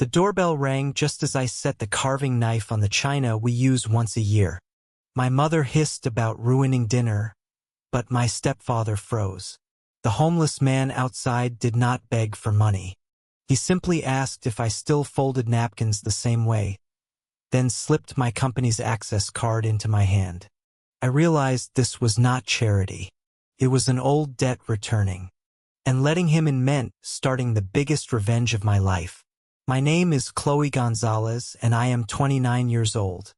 The doorbell rang just as I set the carving knife on the china we use once a year. My mother hissed about ruining dinner, but my stepfather froze. The homeless man outside did not beg for money. He simply asked if I still folded napkins the same way, then slipped my company's access card into my hand. I realized this was not charity. It was an old debt returning. And letting him in meant starting the biggest revenge of my life. My name is Chloe Gonzalez, and I am 29 years old.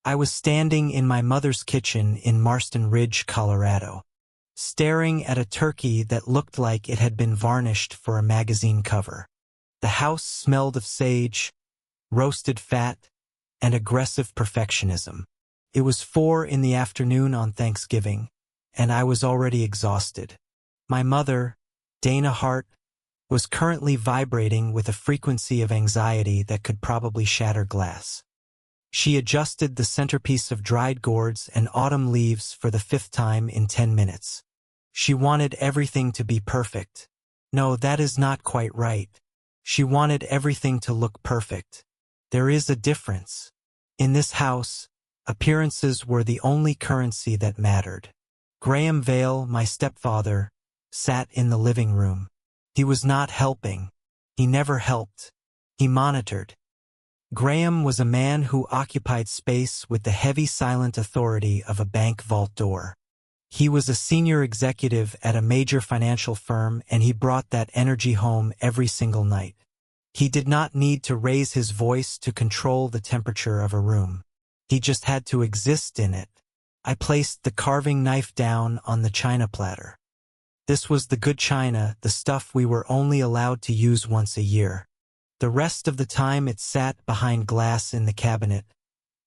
I was standing in my mother's kitchen in Marston Ridge, Colorado, staring at a turkey that looked like it had been varnished for a magazine cover. The house smelled of sage, roasted fat, and aggressive perfectionism. It was 4 in the afternoon on Thanksgiving, and I was already exhausted. My mother, Dana Hart, was currently vibrating with a frequency of anxiety that could probably shatter glass. She adjusted the centerpiece of dried gourds and autumn leaves for the 5th time in 10 minutes. She wanted everything to be perfect. No, that is not quite right. She wanted everything to look perfect. There is a difference. In this house, appearances were the only currency that mattered. Graham Vale, my stepfather, sat in the living room. He was not helping. He never helped. He monitored. Graham was a man who occupied space with the heavy silent authority of a bank vault door. He was a senior executive at a major financial firm, and he brought that energy home every single night. He did not need to raise his voice to control the temperature of a room. He just had to exist in it. I placed the carving knife down on the china platter. This was the good china, the stuff we were only allowed to use once a year. The rest of the time it sat behind glass in the cabinet,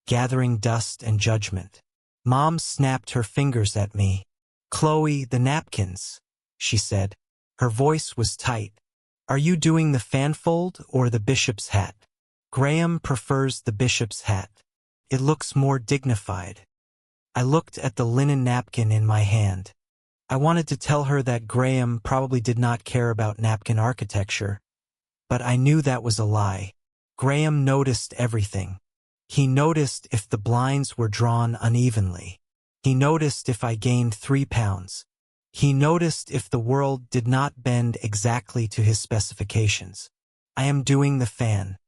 gathering dust and judgment. Mom snapped her fingers at me. "Chloe, the napkins," she said. Her voice was tight. "Are you doing the fanfold or the bishop's hat?" Graham prefers the bishop's hat. It looks more dignified. I looked at the linen napkin in my hand. I wanted to tell her that Graham probably did not care about napkin architecture, but I knew that was a lie. Graham noticed everything. He noticed if the blinds were drawn unevenly. He noticed if I gained 3 pounds. He noticed if the world did not bend exactly to his specifications. "I am doing the fan."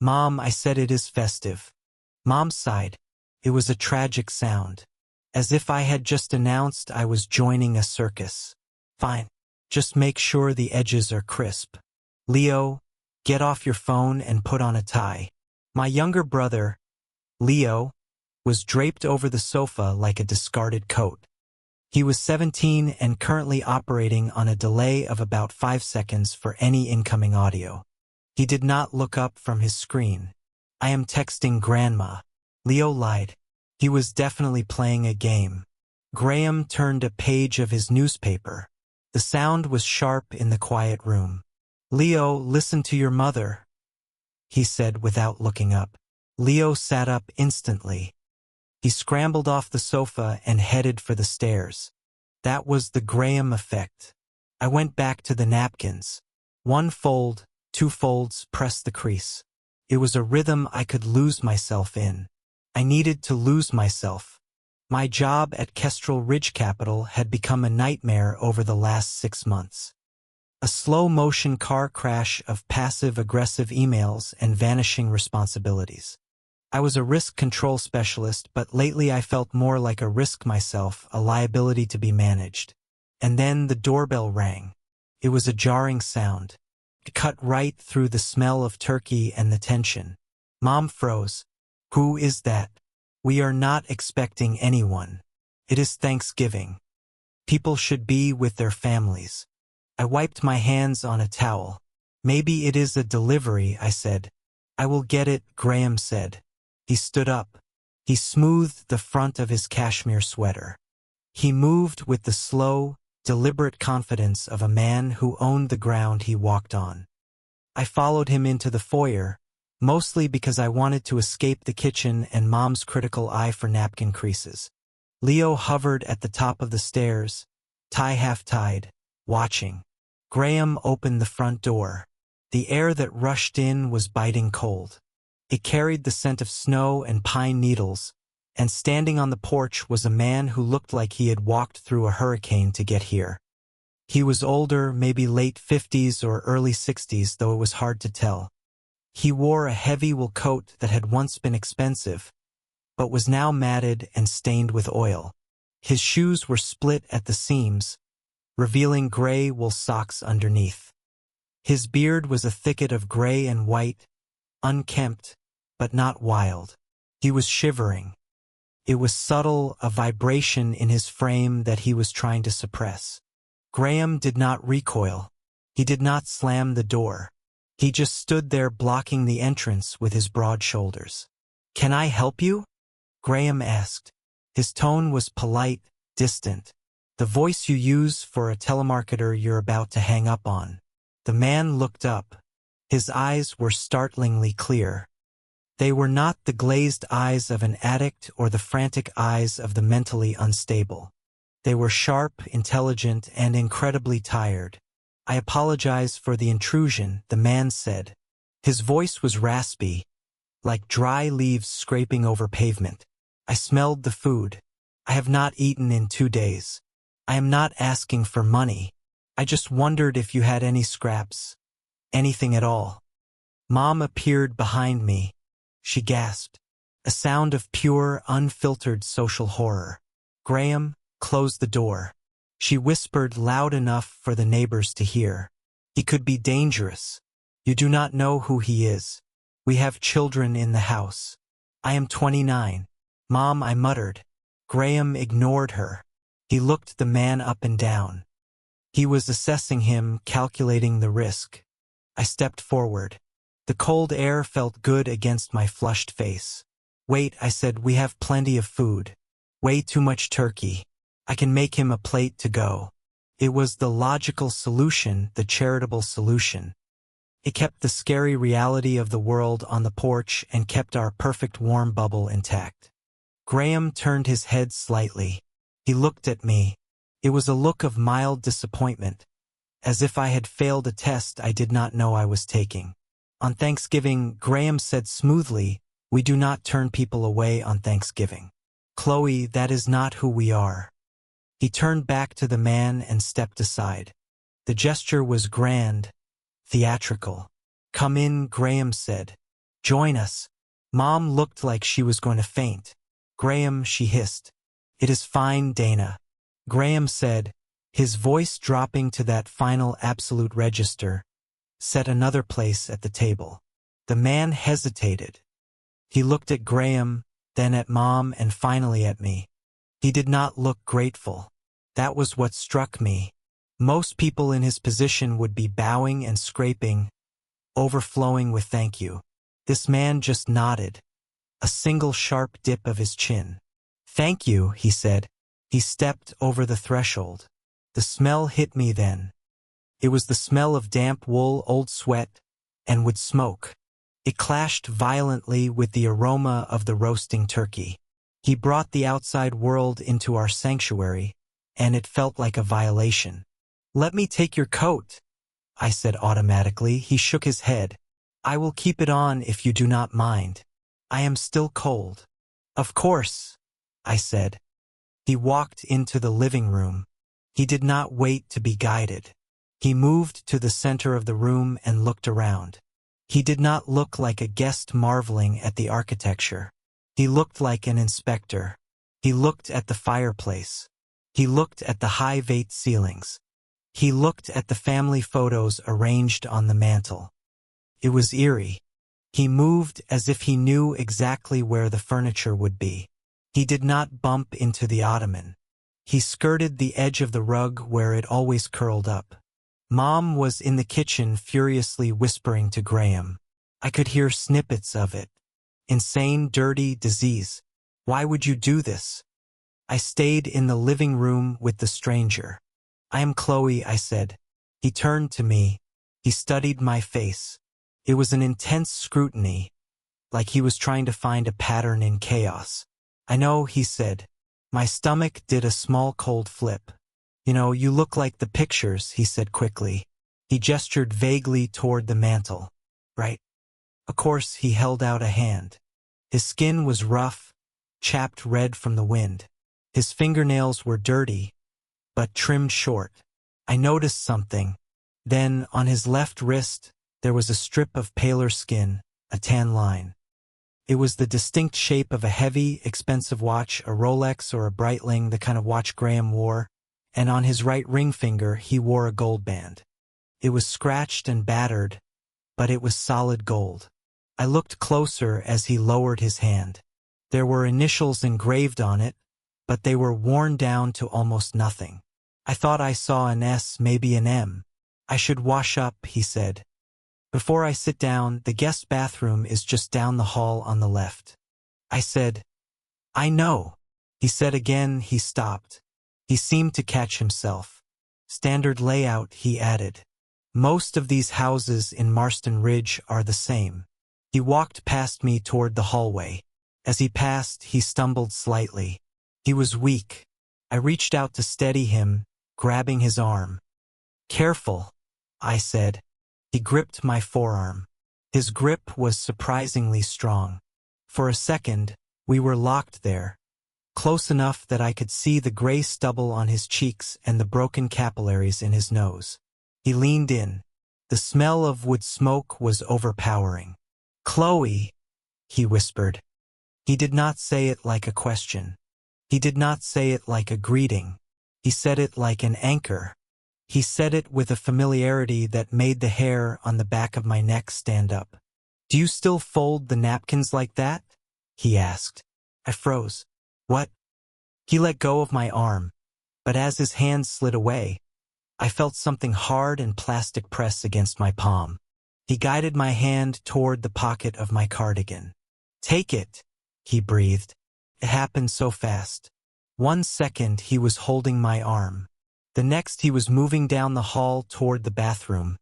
"Mom," I said, "it is festive." Mom sighed. It was a tragic sound, as if I had just announced I was joining a circus. "Fine. Just make sure the edges are crisp. Leo, get off your phone and put on a tie." My younger brother, Leo, was draped over the sofa like a discarded coat. He was 17 and currently operating on a delay of about 5 seconds for any incoming audio. He did not look up from his screen. "I am texting Grandma." Leo lied. He was definitely playing a game. Graham turned a page of his newspaper. The sound was sharp in the quiet room. "Leo, listen to your mother," he said without looking up. Leo sat up instantly. He scrambled off the sofa and headed for the stairs. That was the Graham effect. I went back to the napkins. 1 fold, 2 folds, press the crease. It was a rhythm I could lose myself in. I needed to lose myself. My job at Kestrel Ridge Capital had become a nightmare over the last 6 months. A slow-motion car crash of passive-aggressive emails and vanishing responsibilities. I was a risk control specialist, but lately I felt more like a risk myself, a liability to be managed. And then the doorbell rang. It was a jarring sound. It cut right through the smell of turkey and the tension. Mom froze. "Who is that?" "We are not expecting anyone. It is Thanksgiving. People should be with their families." I wiped my hands on a towel. "Maybe it is a delivery," I said. "I will get it," Graham said. He stood up. He smoothed the front of his cashmere sweater. He moved with the slow, deliberate confidence of a man who owned the ground he walked on. I followed him into the foyer, mostly because I wanted to escape the kitchen and Mom's critical eye for napkin creases. Leo hovered at the top of the stairs, tie half-tied, watching. Graham opened the front door. The air that rushed in was biting cold. It carried the scent of snow and pine needles, and standing on the porch was a man who looked like he had walked through a hurricane to get here. He was older, maybe late 50s or early 60s, though it was hard to tell. He wore a heavy wool coat that had once been expensive, but was now matted and stained with oil. His shoes were split at the seams, revealing gray wool socks underneath. His beard was a thicket of gray and white, unkempt, but not wild. He was shivering. It was subtle, a vibration in his frame that he was trying to suppress. Graham did not recoil. He did not slam the door. He just stood there blocking the entrance with his broad shoulders. "Can I help you?" Graham asked. His tone was polite, distant. The voice you use for a telemarketer you're about to hang up on. The man looked up. His eyes were startlingly clear. They were not the glazed eyes of an addict or the frantic eyes of the mentally unstable. They were sharp, intelligent, and incredibly tired. "I apologize for the intrusion," the man said. His voice was raspy, like dry leaves scraping over pavement. "I smelled the food. I have not eaten in 2 days. I am not asking for money. I just wondered if you had any scraps. Anything at all." Mom appeared behind me. She gasped. A sound of pure, unfiltered social horror. "Graham, close the door." She whispered loud enough for the neighbors to hear. "He could be dangerous. You do not know who he is. We have children in the house." "I am 29. Mom," I muttered. Graham ignored her. He looked the man up and down. He was assessing him, calculating the risk. I stepped forward. The cold air felt good against my flushed face. "Wait," I said, "we have plenty of food. Way too much turkey. I can make him a plate to go." It was the logical solution, the charitable solution. It kept the scary reality of the world on the porch and kept our perfect warm bubble intact. Graham turned his head slightly. He looked at me. It was a look of mild disappointment, as if I had failed a test I did not know I was taking. "On Thanksgiving," Graham said smoothly, "we do not turn people away on Thanksgiving. Chloe, that is not who we are." He turned back to the man and stepped aside. The gesture was grand, theatrical. "Come in," Graham said. "Join us." Mom looked like she was going to faint. "Graham," she hissed. "It is fine, Dana," Graham said, his voice dropping to that final absolute register, set another place at the table. The man hesitated. He looked at Graham, then at Mom, and finally at me. He did not look grateful. That was what struck me. Most people in his position would be bowing and scraping, overflowing with thank you. This man just nodded, a single sharp dip of his chin. "Thank you," he said. He stepped over the threshold. The smell hit me then. It was the smell of damp wool, old sweat, and wood smoke. It clashed violently with the aroma of the roasting turkey. He brought the outside world into our sanctuary, and it felt like a violation. "Let me take your coat," I said automatically. He shook his head. "I will keep it on if you do not mind. I am still cold." "Of course," I said. He walked into the living room. He did not wait to be guided. He moved to the center of the room and looked around. He did not look like a guest marveling at the architecture. He looked like an inspector. He looked at the fireplace. He looked at the high vate ceilings. He looked at the family photos arranged on the mantel. It was eerie. He moved as if he knew exactly where the furniture would be. He did not bump into the ottoman. He skirted the edge of the rug where it always curled up. Mom was in the kitchen furiously whispering to Graham. I could hear snippets of it. "Insane, dirty, disease. Why would you do this?" I stayed in the living room with the stranger. "I am Chloe," I said. He turned to me. He studied my face. It was an intense scrutiny, like he was trying to find a pattern in chaos. "I know," he said. My stomach did a small cold flip. "You know, you look like the pictures," he said quickly. He gestured vaguely toward the mantel. Right. Of course, he held out a hand. His skin was rough, chapped red from the wind. His fingernails were dirty, but trimmed short. I noticed something. Then, on his left wrist, there was a strip of paler skin, a tan line. It was the distinct shape of a heavy, expensive watch, a Rolex or a Breitling, the kind of watch Graham wore, and on his right ring finger he wore a gold band. It was scratched and battered, but it was solid gold. I looked closer as he lowered his hand. There were initials engraved on it, but they were worn down to almost nothing. I thought I saw an S, maybe an M. I should wash up, he said. Before I sit down, the guest bathroom is just down the hall on the left. I said, I know. He said again. He stopped. He seemed to catch himself. Standard layout, he added. Most of these houses in Marston Ridge are the same. He walked past me toward the hallway. As he passed, he stumbled slightly. He was weak. I reached out to steady him, grabbing his arm. Careful, I said. He gripped my forearm. His grip was surprisingly strong. For a second, we were locked there, close enough that I could see the gray stubble on his cheeks and the broken capillaries in his nose. He leaned in. The smell of wood smoke was overpowering. Chloe, he whispered. He did not say it like a question. He did not say it like a greeting. He said it like an anchor. He said it with a familiarity that made the hair on the back of my neck stand up. Do you still fold the napkins like that? He asked. I froze. What? He let go of my arm, but as his hand slid away, I felt something hard and plastic press against my palm. He guided my hand toward the pocket of my cardigan. Take it, he breathed. It happened so fast. 1 second he was holding my arm. The next he was moving down the hall toward the bathroom,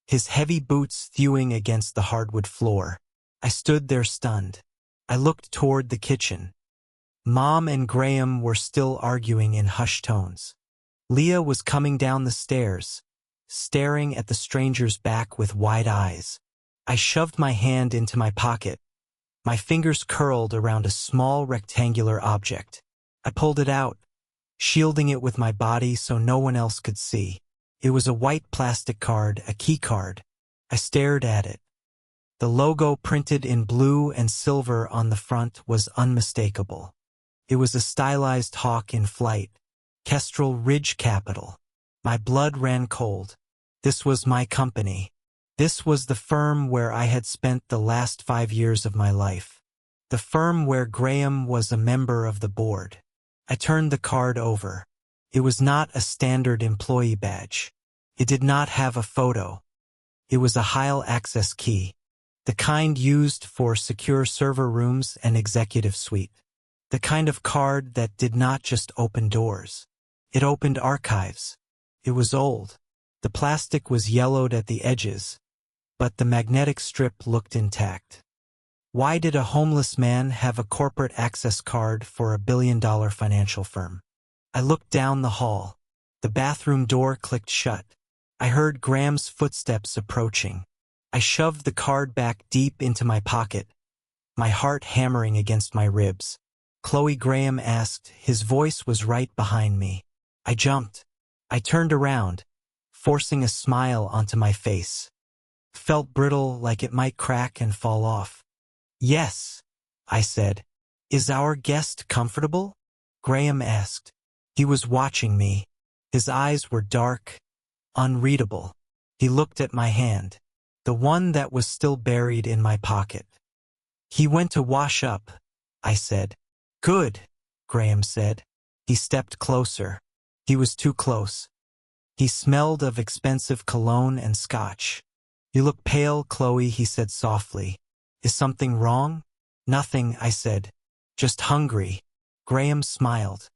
his heavy boots thewing against the hardwood floor. I stood there stunned. I looked toward the kitchen. Mom and Graham were still arguing in hushed tones. Leah was coming down the stairs, staring at the stranger's back with wide eyes. I shoved my hand into my pocket. My fingers curled around a small rectangular object. I pulled it out, shielding it with my body so no one else could see. It was a white plastic card, a key card. I stared at it. The logo printed in blue and silver on the front was unmistakable. It was a stylized hawk in flight, Kestrel Ridge Capital. My blood ran cold. This was my company. This was the firm where I had spent the last 5 years of my life. The firm where Graham was a member of the board. I turned the card over. It was not a standard employee badge. It did not have a photo. It was a Heil access key, the kind used for secure server rooms and executive suite. The kind of card that did not just open doors. It opened archives. It was old. The plastic was yellowed at the edges, but the magnetic strip looked intact. Why did a homeless man have a corporate access card for a billion-dollar financial firm? I looked down the hall. The bathroom door clicked shut. I heard Graham's footsteps approaching. I shoved the card back deep into my pocket, my heart hammering against my ribs. Chloe, Graham asked. His voice was right behind me. I jumped. I turned around, forcing a smile onto my face. Felt brittle, like it might crack and fall off. Yes, I said. Is our guest comfortable? Graham asked. He was watching me. His eyes were dark, unreadable. He looked at my hand, the one that was still buried in my pocket. He went to wash up, I said. Good, Graham said. He stepped closer. He was too close. He smelled of expensive cologne and scotch. You look pale, Chloe, he said softly. Is something wrong? Nothing, I said. Just hungry. Graham smiled.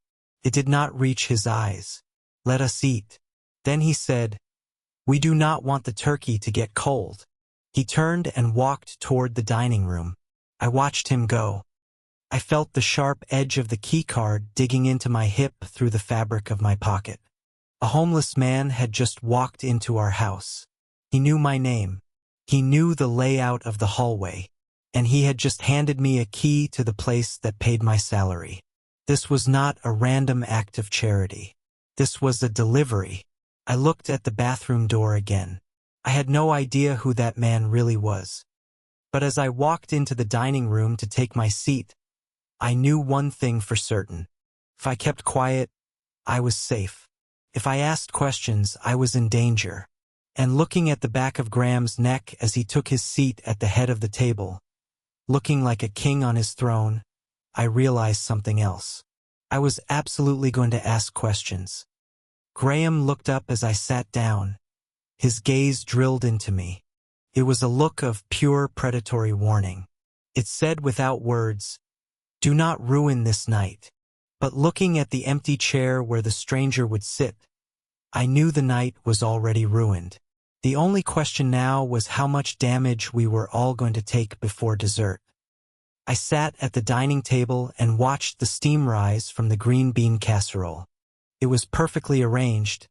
It did not reach his eyes. Let us eat. Then he said, we do not want the turkey to get cold. He turned and walked toward the dining room. I watched him go. I felt the sharp edge of the key card digging into my hip through the fabric of my pocket. A homeless man had just walked into our house. He knew my name. He knew the layout of the hallway. And he had just handed me a key to the place that paid my salary. This was not a random act of charity. This was a delivery. I looked at the bathroom door again. I had no idea who that man really was. But as I walked into the dining room to take my seat, I knew one thing for certain. If I kept quiet, I was safe. If I asked questions, I was in danger. And looking at the back of Graham's neck as he took his seat at the head of the table, looking like a king on his throne, I realized something else. I was absolutely going to ask questions. Graham looked up as I sat down. His gaze drilled into me. It was a look of pure predatory warning. It said without words, "Do not ruin this night." But looking at the empty chair where the stranger would sit, I knew the night was already ruined. The only question now was how much damage we were all going to take before dessert. I sat at the dining table and watched the steam rise from the green bean casserole. It was perfectly arranged,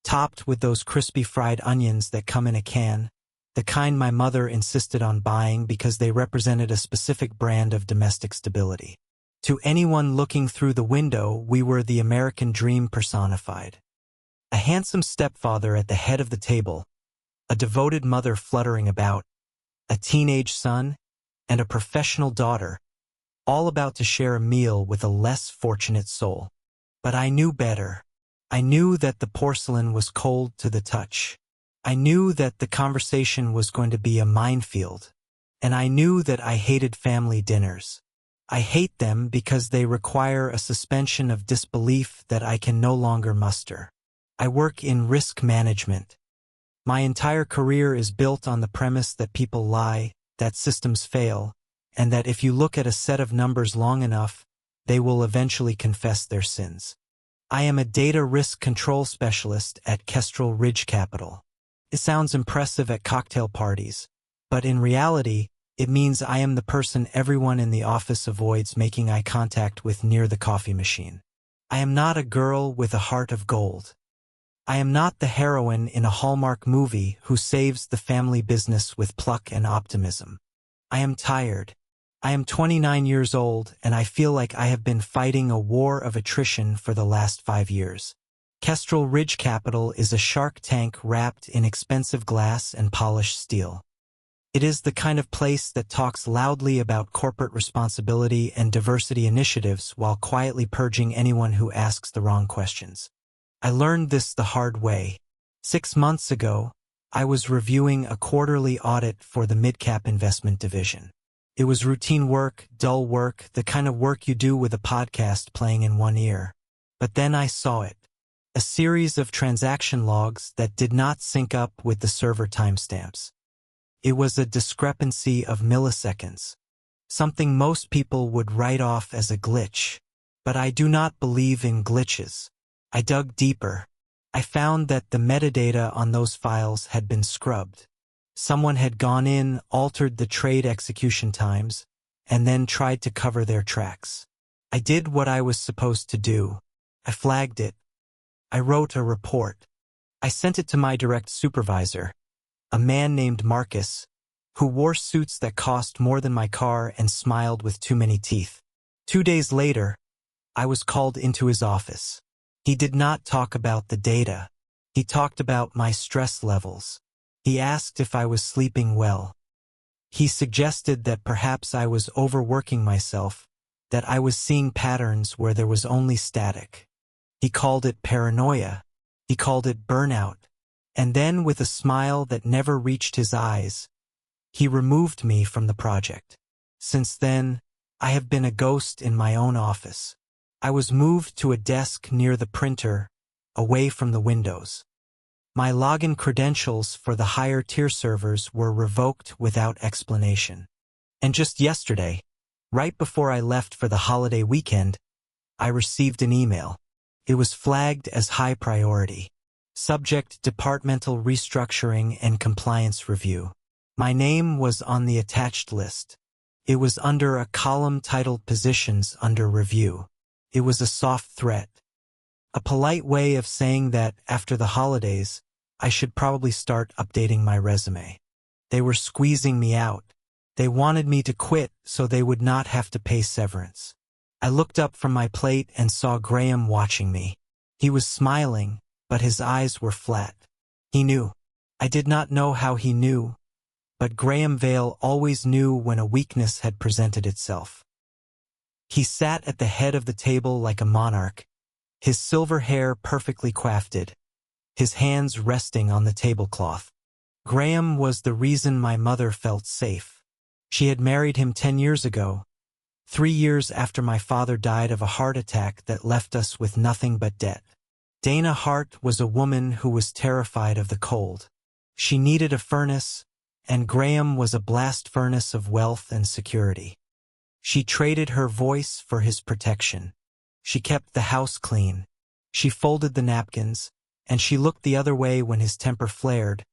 topped with those crispy fried onions that come in a can, the kind my mother insisted on buying because they represented a specific brand of domestic stability. To anyone looking through the window, we were the American dream personified. A handsome stepfather at the head of the table, a devoted mother fluttering about, a teenage son, and a professional daughter, all about to share a meal with a less fortunate soul. But I knew better. I knew that the porcelain was cold to the touch. I knew that the conversation was going to be a minefield. And I knew that I hated family dinners. I hate them because they require a suspension of disbelief that I can no longer muster. I work in risk management. My entire career is built on the premise that people lie, that systems fail, and that if you look at a set of numbers long enough, they will eventually confess their sins. I am a data risk control specialist at Kestrel Ridge Capital. It sounds impressive at cocktail parties, but in reality, it means I am the person everyone in the office avoids making eye contact with near the coffee machine. I am not a girl with a heart of gold. I am not the heroine in a Hallmark movie who saves the family business with pluck and optimism. I am tired. I am 29 years old, and I feel like I have been fighting a war of attrition for the last 5 years. Kestrel Ridge Capital is a shark tank wrapped in expensive glass and polished steel. It is the kind of place that talks loudly about corporate responsibility and diversity initiatives while quietly purging anyone who asks the wrong questions. I learned this the hard way. 6 months ago, I was reviewing a quarterly audit for the mid-cap investment division. It was routine work, dull work, the kind of work you do with a podcast playing in one ear. But then I saw it. A series of transaction logs that did not sync up with the server timestamps. It was a discrepancy of milliseconds. Something most people would write off as a glitch. But I do not believe in glitches. I dug deeper. I found that the metadata on those files had been scrubbed. Someone had gone in, altered the trade execution times, and then tried to cover their tracks. I did what I was supposed to do. I flagged it. I wrote a report. I sent it to my direct supervisor, a man named Marcus, who wore suits that cost more than my car and smiled with too many teeth. 2 days later, I was called into his office. He did not talk about the data. He talked about my stress levels. He asked if I was sleeping well. He suggested that perhaps I was overworking myself, that I was seeing patterns where there was only static. He called it paranoia. He called it burnout. And then, with a smile that never reached his eyes, he removed me from the project. Since then, I have been a ghost in my own office. I was moved to a desk near the printer, away from the windows. My login credentials for the higher tier servers were revoked without explanation. And just yesterday, right before I left for the holiday weekend, I received an email. It was flagged as high priority. Subject: departmental restructuring and compliance review. My name was on the attached list. It was under a column titled Positions Under Review. It was a soft threat. A polite way of saying that, after the holidays, I should probably start updating my resume. They were squeezing me out. They wanted me to quit so they would not have to pay severance. I looked up from my plate and saw Graham watching me. He was smiling, but his eyes were flat. He knew. I did not know how he knew, but Graham Vale always knew when a weakness had presented itself. He sat at the head of the table like a monarch, his silver hair perfectly coiffed, his hands resting on the tablecloth. Graham was the reason my mother felt safe. She had married him 10 years ago, 3 years after my father died of a heart attack that left us with nothing but debt. Dana Hart was a woman who was terrified of the cold. She needed a furnace, and Graham was a blast furnace of wealth and security. She traded her voice for his protection. She kept the house clean. She folded the napkins, and she looked the other way when his temper flared,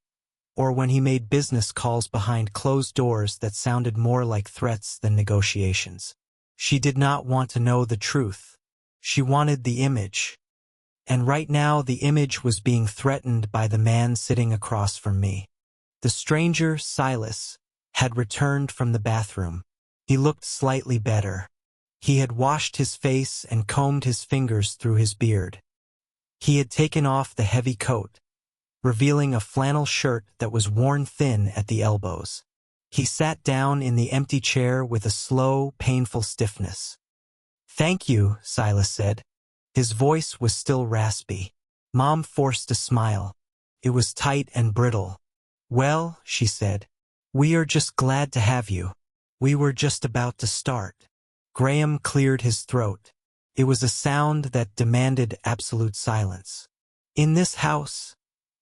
or when he made business calls behind closed doors that sounded more like threats than negotiations. She did not want to know the truth. She wanted the image. And right now the image was being threatened by the man sitting across from me. The stranger, Silas, had returned from the bathroom. He looked slightly better. He had washed his face and combed his fingers through his beard. He had taken off the heavy coat, revealing a flannel shirt that was worn thin at the elbows. He sat down in the empty chair with a slow, painful stiffness. "Thank you," Silas said. His voice was still raspy. Mom forced a smile. It was tight and brittle. "Well," she said, "we are just glad to have you. We were just about to start." Graham cleared his throat. It was a sound that demanded absolute silence. "In this house,"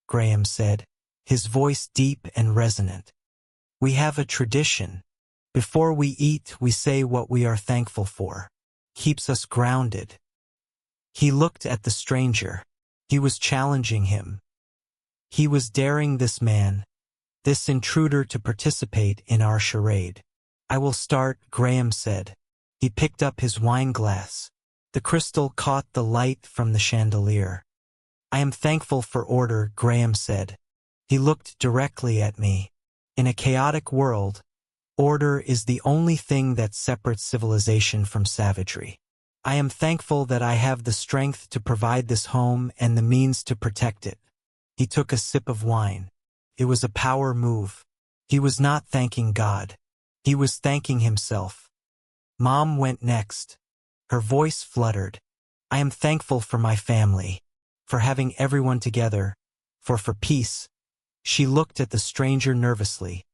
Graham said, his voice deep and resonant, "we have a tradition. Before we eat, we say what we are thankful for. Keeps us grounded." He looked at the stranger. He was challenging him. He was daring this man, this intruder, to participate in our charade. "I will start," Graham said. He picked up his wine glass. The crystal caught the light from the chandelier. "I am thankful for order," Graham said. He looked directly at me. "In a chaotic world, order is the only thing that separates civilization from savagery. I am thankful that I have the strength to provide this home and the means to protect it." He took a sip of wine. It was a power move. He was not thanking God. He was thanking himself. Mom went next. Her voice fluttered. "I am thankful for my family, for having everyone together, for peace." She looked at the stranger nervously,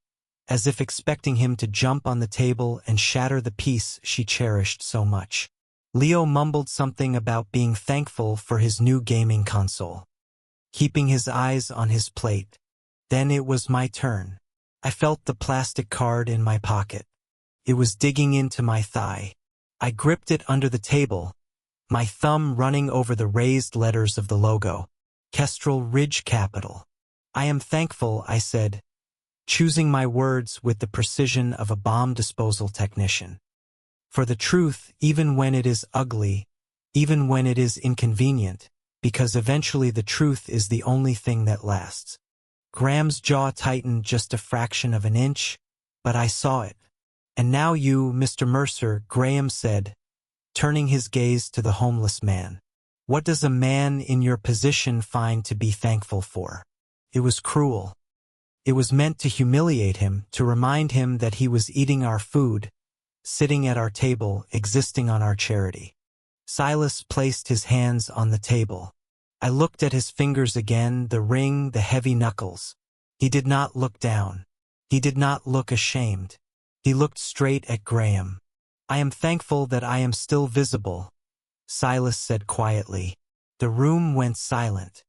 as if expecting him to jump on the table and shatter the peace she cherished so much. Leo mumbled something about being thankful for his new gaming console, keeping his eyes on his plate. Then it was my turn. I felt the plastic card in my pocket. It was digging into my thigh. I gripped it under the table, my thumb running over the raised letters of the logo, Kestrel Ridge Capital. "I am thankful," I said, choosing my words with the precision of a bomb disposal technician. "For the truth, even when it is ugly, even when it is inconvenient, because eventually the truth is the only thing that lasts." Graham's jaw tightened just a fraction of an inch, but I saw it. "And now you, Mr. Mercer," Graham said, turning his gaze to the homeless man. "What does a man in your position find to be thankful for?" It was cruel. It was meant to humiliate him, to remind him that he was eating our food, sitting at our table, existing on our charity. Silas placed his hands on the table. I looked at his fingers again, the ring, the heavy knuckles. He did not look down. He did not look ashamed. He looked straight at Graham. "I am thankful that I am still visible," Silas said quietly. The room went silent.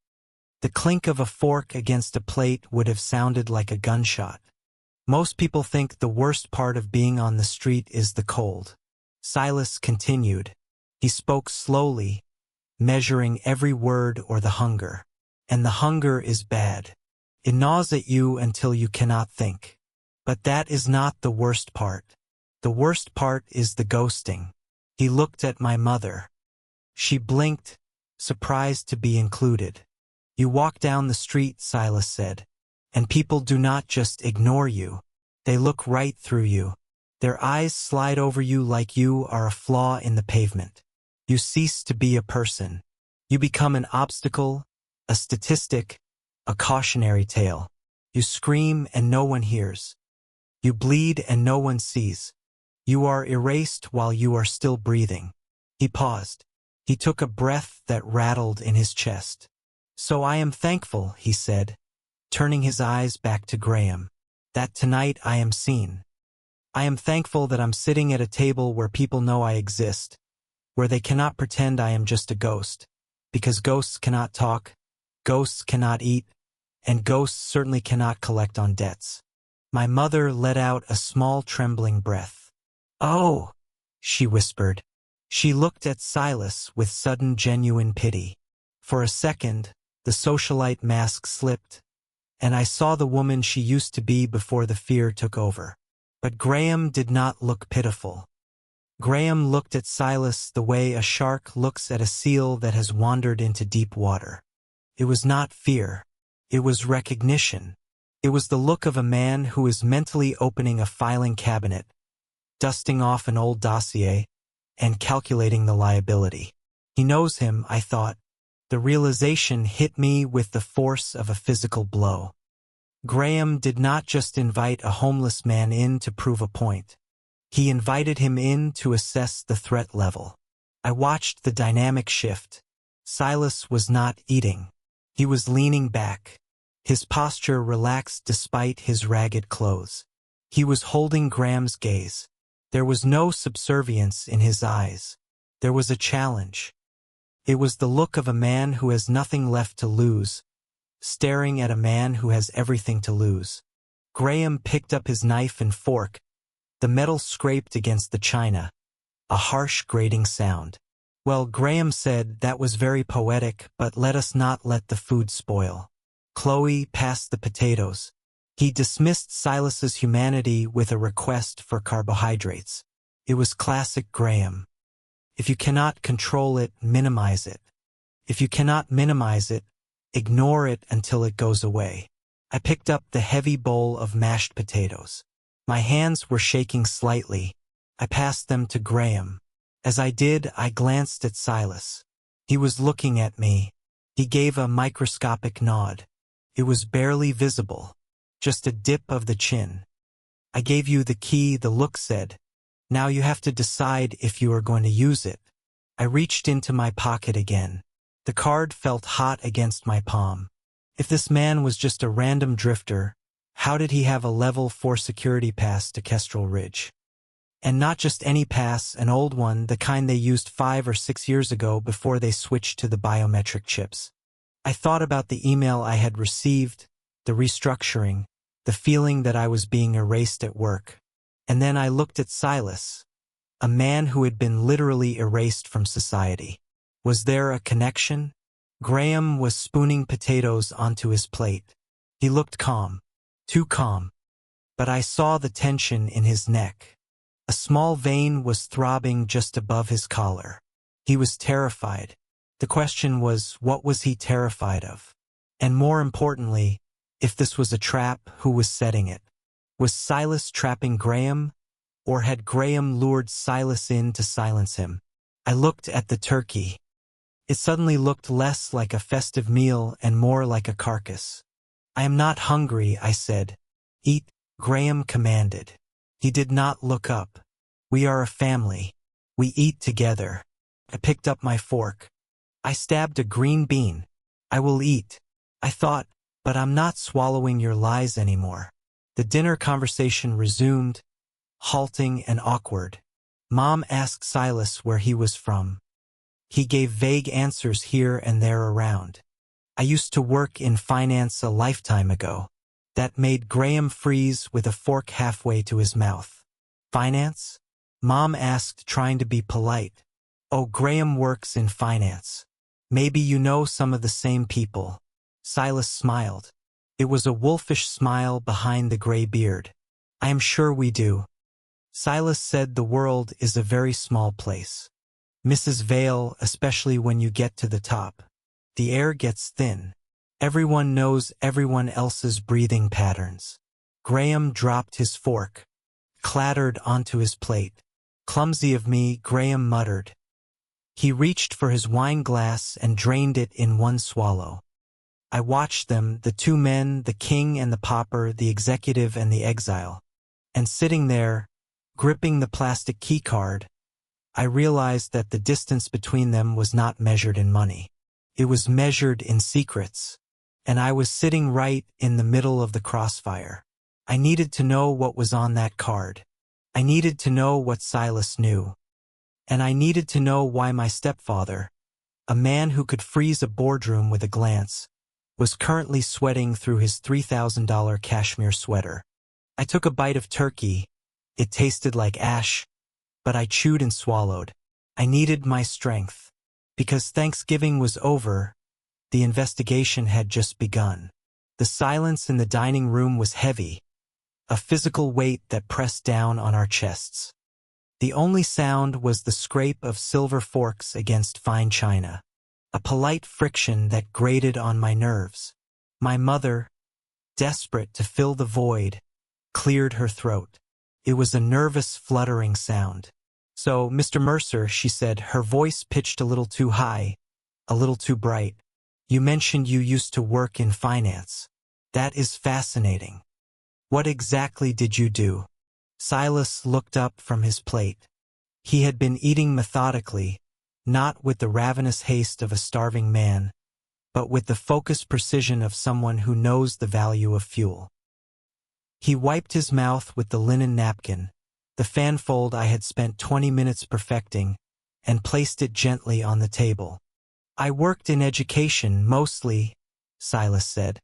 The clink of a fork against a plate would have sounded like a gunshot. "Most people think the worst part of being on the street is the cold," Silas continued. He spoke slowly, measuring every word, "or the hunger. And the hunger is bad. It gnaws at you until you cannot think. But that is not the worst part. The worst part is the ghosting." He looked at my mother. She blinked, surprised to be included. You walk down the street, Silas said, and people do not just ignore you. They look right through you. Their eyes slide over you like you are a flaw in the pavement. You cease to be a person. You become an obstacle, a statistic, a cautionary tale. You scream and no one hears. You bleed and no one sees. You are erased while you are still breathing. He paused. He took a breath that rattled in his chest. So I am thankful, he said, turning his eyes back to Graham, that tonight I am seen. I am thankful that I'm sitting at a table where people know I exist, where they cannot pretend I am just a ghost, because ghosts cannot talk, ghosts cannot eat, and ghosts certainly cannot collect on debts. My mother let out a small trembling breath. Oh, she whispered. She looked at Silas with sudden genuine pity. For a second, the socialite mask slipped, and I saw the woman she used to be before the fear took over. But Graham did not look pitiful. Graham looked at Silas the way a shark looks at a seal that has wandered into deep water. It was not fear. It was recognition. It was the look of a man who is mentally opening a filing cabinet, dusting off an old dossier, and calculating the liability. He knows him, I thought. The realization hit me with the force of a physical blow. Graham did not just invite a homeless man in to prove a point. He invited him in to assess the threat level. I watched the dynamic shift. Silas was not eating. He was leaning back. His posture relaxed despite his ragged clothes. He was holding Graham's gaze. There was no subservience in his eyes. There was a challenge. It was the look of a man who has nothing left to lose, staring at a man who has everything to lose. Graham picked up his knife and fork. The metal scraped against the china. A harsh grating sound. Well, Graham said that was very poetic, but let us not let the food spoil. Chloe passed the potatoes. He dismissed Silas's humanity with a request for carbohydrates. It was classic Graham. If you cannot control it, minimize it. If you cannot minimize it, ignore it until it goes away. I picked up the heavy bowl of mashed potatoes. My hands were shaking slightly. I passed them to Graham. As I did, I glanced at Silas. He was looking at me. He gave a microscopic nod. It was barely visible, just a dip of the chin. I gave you the key, the look said. Now you have to decide if you are going to use it. I reached into my pocket again. The card felt hot against my palm. If this man was just a random drifter, how did he have a level 4 security pass to Kestrel Ridge? And not just any pass, an old one, the kind they used 5 or 6 years ago before they switched to the biometric chips. I thought about the email I had received, the restructuring, the feeling that I was being erased at work. And then I looked at Silas, a man who had been literally erased from society. Was there a connection? Graham was spooning potatoes onto his plate. He looked calm, too calm. But I saw the tension in his neck. A small vein was throbbing just above his collar. He was terrified. The question was, what was he terrified of? And more importantly, if this was a trap, who was setting it? Was Silas trapping Graham? Or had Graham lured Silas in to silence him? I looked at the turkey. It suddenly looked less like a festive meal and more like a carcass. I am not hungry, I said. Eat, Graham commanded. He did not look up. We are a family. We eat together. I picked up my fork. I stabbed a green bean. I will eat. I thought, but I'm not swallowing your lies anymore. The dinner conversation resumed, halting and awkward. Mom asked Silas where he was from. He gave vague answers here and there around. I used to work in finance a lifetime ago. That made Graham freeze with a fork halfway to his mouth. Finance? Mom asked, trying to be polite. Oh, Graham works in finance. Maybe you know some of the same people. Silas smiled. It was a wolfish smile behind the gray beard. I am sure we do. Silas said the world is a very small place. Mrs. Vale, especially when you get to the top. The air gets thin. Everyone knows everyone else's breathing patterns. Graham dropped his fork, clattered onto his plate. Clumsy of me, Graham muttered. He reached for his wine glass and drained it in one swallow. I watched them, the two men, the king and the pauper, the executive and the exile. And sitting there, gripping the plastic key card, I realized that the distance between them was not measured in money. It was measured in secrets. And I was sitting right in the middle of the crossfire. I needed to know what was on that card. I needed to know what Silas knew. And I needed to know why my stepfather, a man who could freeze a boardroom with a glance, was currently sweating through his $3,000 cashmere sweater. I took a bite of turkey. It tasted like ash, but I chewed and swallowed. I needed my strength. Because Thanksgiving was over, the investigation had just begun. The silence in the dining room was heavy, a physical weight that pressed down on our chests. The only sound was the scrape of silver forks against fine china, a polite friction that grated on my nerves. My mother, desperate to fill the void, cleared her throat. It was a nervous, fluttering sound. "So, Mr. Mercer," she said, her voice pitched a little too high, a little too bright. "You mentioned you used to work in finance. That is fascinating. What exactly did you do?" Silas looked up from his plate. He had been eating methodically, not with the ravenous haste of a starving man, but with the focused precision of someone who knows the value of fuel. He wiped his mouth with the linen napkin, the fanfold I had spent 20 minutes perfecting, and placed it gently on the table. "I worked in education, mostly," Silas said.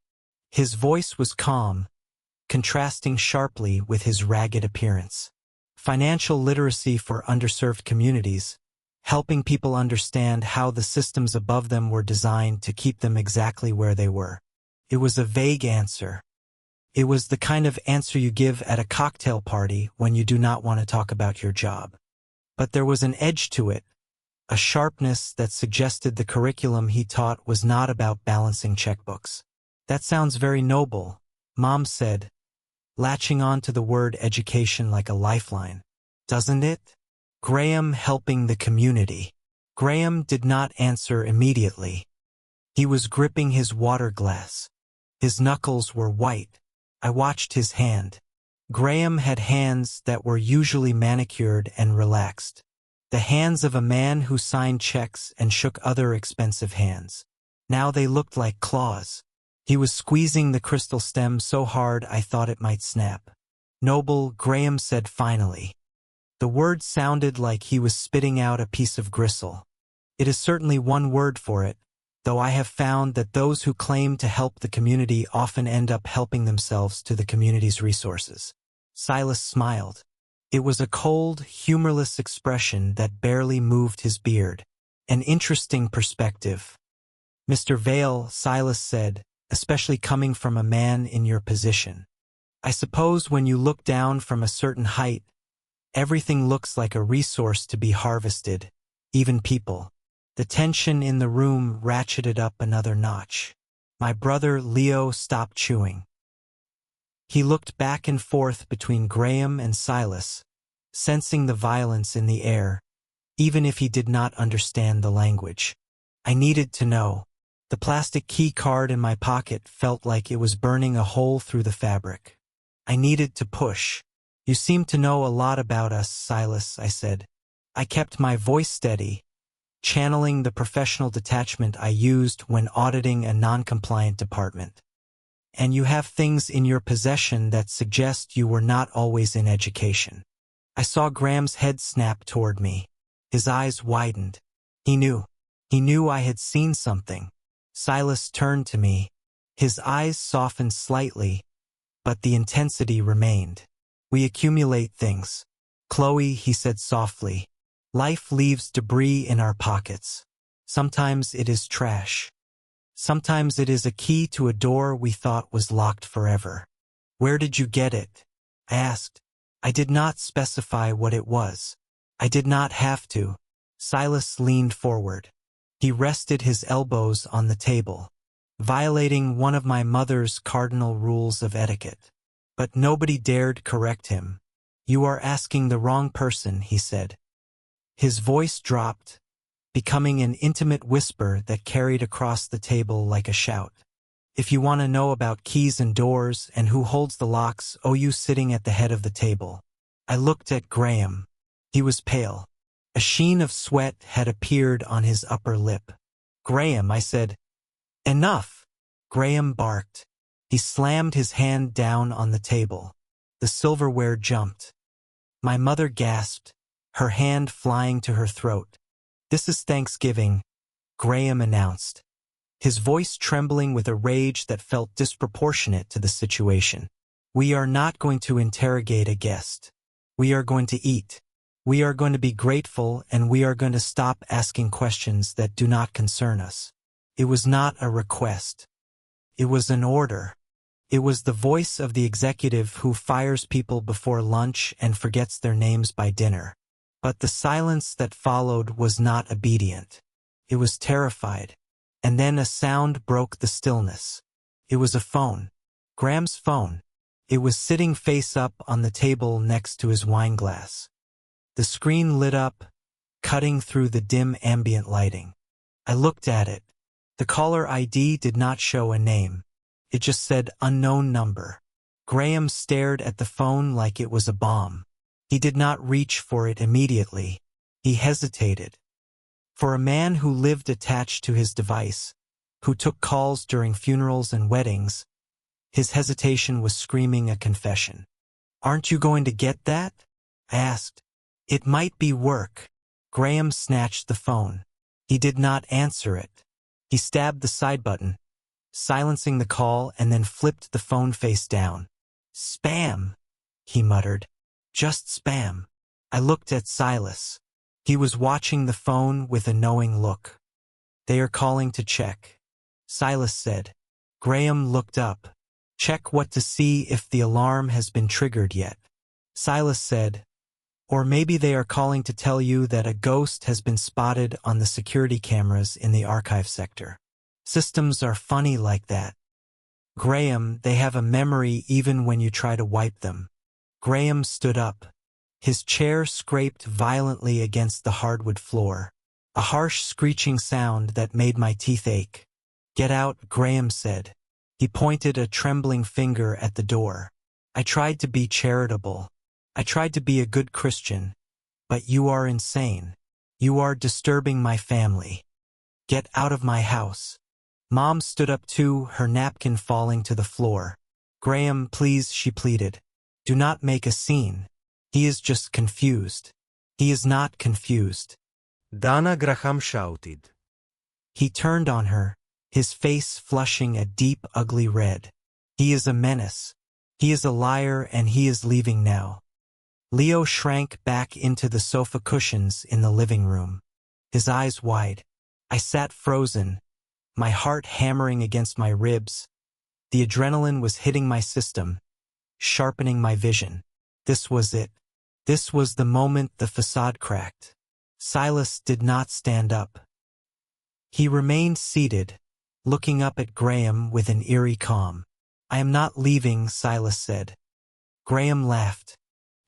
His voice was calm, contrasting sharply with his ragged appearance. Financial literacy for underserved communities, helping people understand how the systems above them were designed to keep them exactly where they were. It was a vague answer. It was the kind of answer you give at a cocktail party when you do not want to talk about your job. But there was an edge to it, a sharpness that suggested the curriculum he taught was not about balancing checkbooks. "That sounds very noble," Mom said, latching on to the word education like a lifeline. "Doesn't it? Graham helping the community." Graham did not answer immediately. He was gripping his water glass. His knuckles were white. I watched his hand. Graham had hands that were usually manicured and relaxed. The hands of a man who signed checks and shook other expensive hands. Now they looked like claws. He was squeezing the crystal stem so hard I thought it might snap. "Noble," Graham said finally. The word sounded like he was spitting out a piece of gristle. It is certainly one word for it, though I have found that those who claim to help the community often end up helping themselves to the community's resources. Silas smiled. It was a cold, humorless expression that barely moved his beard. An interesting perspective. "Mr. Vale," Silas said, "especially coming from a man in your position. I suppose when you look down from a certain height, everything looks like a resource to be harvested, even people." The tension in the room ratcheted up another notch. My brother Leo stopped chewing. He looked back and forth between Graham and Silas, sensing the violence in the air, even if he did not understand the language. I needed to know. The plastic key card in my pocket felt like it was burning a hole through the fabric. I needed to push. "You seem to know a lot about us, Silas," I said. I kept my voice steady, channeling the professional detachment I used when auditing a non-compliant department. "And you have things in your possession that suggest you were not always in education." I saw Graham's head snap toward me. His eyes widened. He knew. He knew I had seen something. Silas turned to me. His eyes softened slightly, but the intensity remained. "We accumulate things. Chloe," he said softly. "Life leaves debris in our pockets. Sometimes it is trash. Sometimes it is a key to a door we thought was locked forever." "Where did you get it?" I asked. I did not specify what it was. I did not have to. Silas leaned forward. He rested his elbows on the table. violating one of my mother's cardinal rules of etiquette. But nobody dared correct him. "You are asking the wrong person," he said. His voice dropped, becoming an intimate whisper that carried across the table like a shout. "If you want to know about keys and doors and who holds the locks, you sitting at the head of the table." I looked at Graham. He was pale. A sheen of sweat had appeared on his upper lip. "Graham," I said. "Enough!" Graham barked. He slammed his hand down on the table. The silverware jumped. My mother gasped, her hand flying to her throat. "This is Thanksgiving," Graham announced, his voice trembling with a rage that felt disproportionate to the situation. "We are not going to interrogate a guest. We are going to eat. We are going to be grateful, and we are going to stop asking questions that do not concern us." It was not a request. It was an order. It was the voice of the executive who fires people before lunch and forgets their names by dinner. But the silence that followed was not obedient. It was terrified. And then a sound broke the stillness. It was a phone. Graham's phone. It was sitting face up on the table next to his wine glass. The screen lit up, cutting through the dim ambient lighting. I looked at it. The caller ID did not show a name. It just said unknown number. Graham stared at the phone like it was a bomb. He did not reach for it immediately. He hesitated. For a man who lived attached to his device, who took calls during funerals and weddings, his hesitation was screaming a confession. "Aren't you going to get that?" I asked. "It might be work." Graham snatched the phone. He did not answer it. He stabbed the side button, silencing the call, and then flipped the phone face down. "Spam," he muttered. "Just spam." I looked at Silas. He was watching the phone with a knowing look. "They are calling to check," Silas said. Graham looked up. "Check what? To see if the alarm has been triggered yet," Silas said. "Or maybe they are calling to tell you that a ghost has been spotted on the security cameras in the archive sector. Systems are funny like that. Graham, they have a memory even when you try to wipe them." Graham stood up. His chair scraped violently against the hardwood floor, a harsh screeching sound that made my teeth ache. "Get out," Graham said. He pointed a trembling finger at the door. "I tried to be charitable. I tried to be a good Christian. But you are insane. You are disturbing my family. Get out of my house." Mom stood up too, her napkin falling to the floor. "Graham, please," she pleaded. "Do not make a scene. He is just confused." "He is not confused," Dana Graham shouted. He turned on her, his face flushing a deep, ugly red. "He is a menace. He is a liar, and he is leaving now." Leo shrank back into the sofa cushions in the living room, his eyes wide. I sat frozen, my heart hammering against my ribs. The adrenaline was hitting my system, sharpening my vision. This was it. This was the moment the facade cracked. Silas did not stand up. He remained seated, looking up at Graham with an eerie calm. "I am not leaving," Silas said. Graham laughed.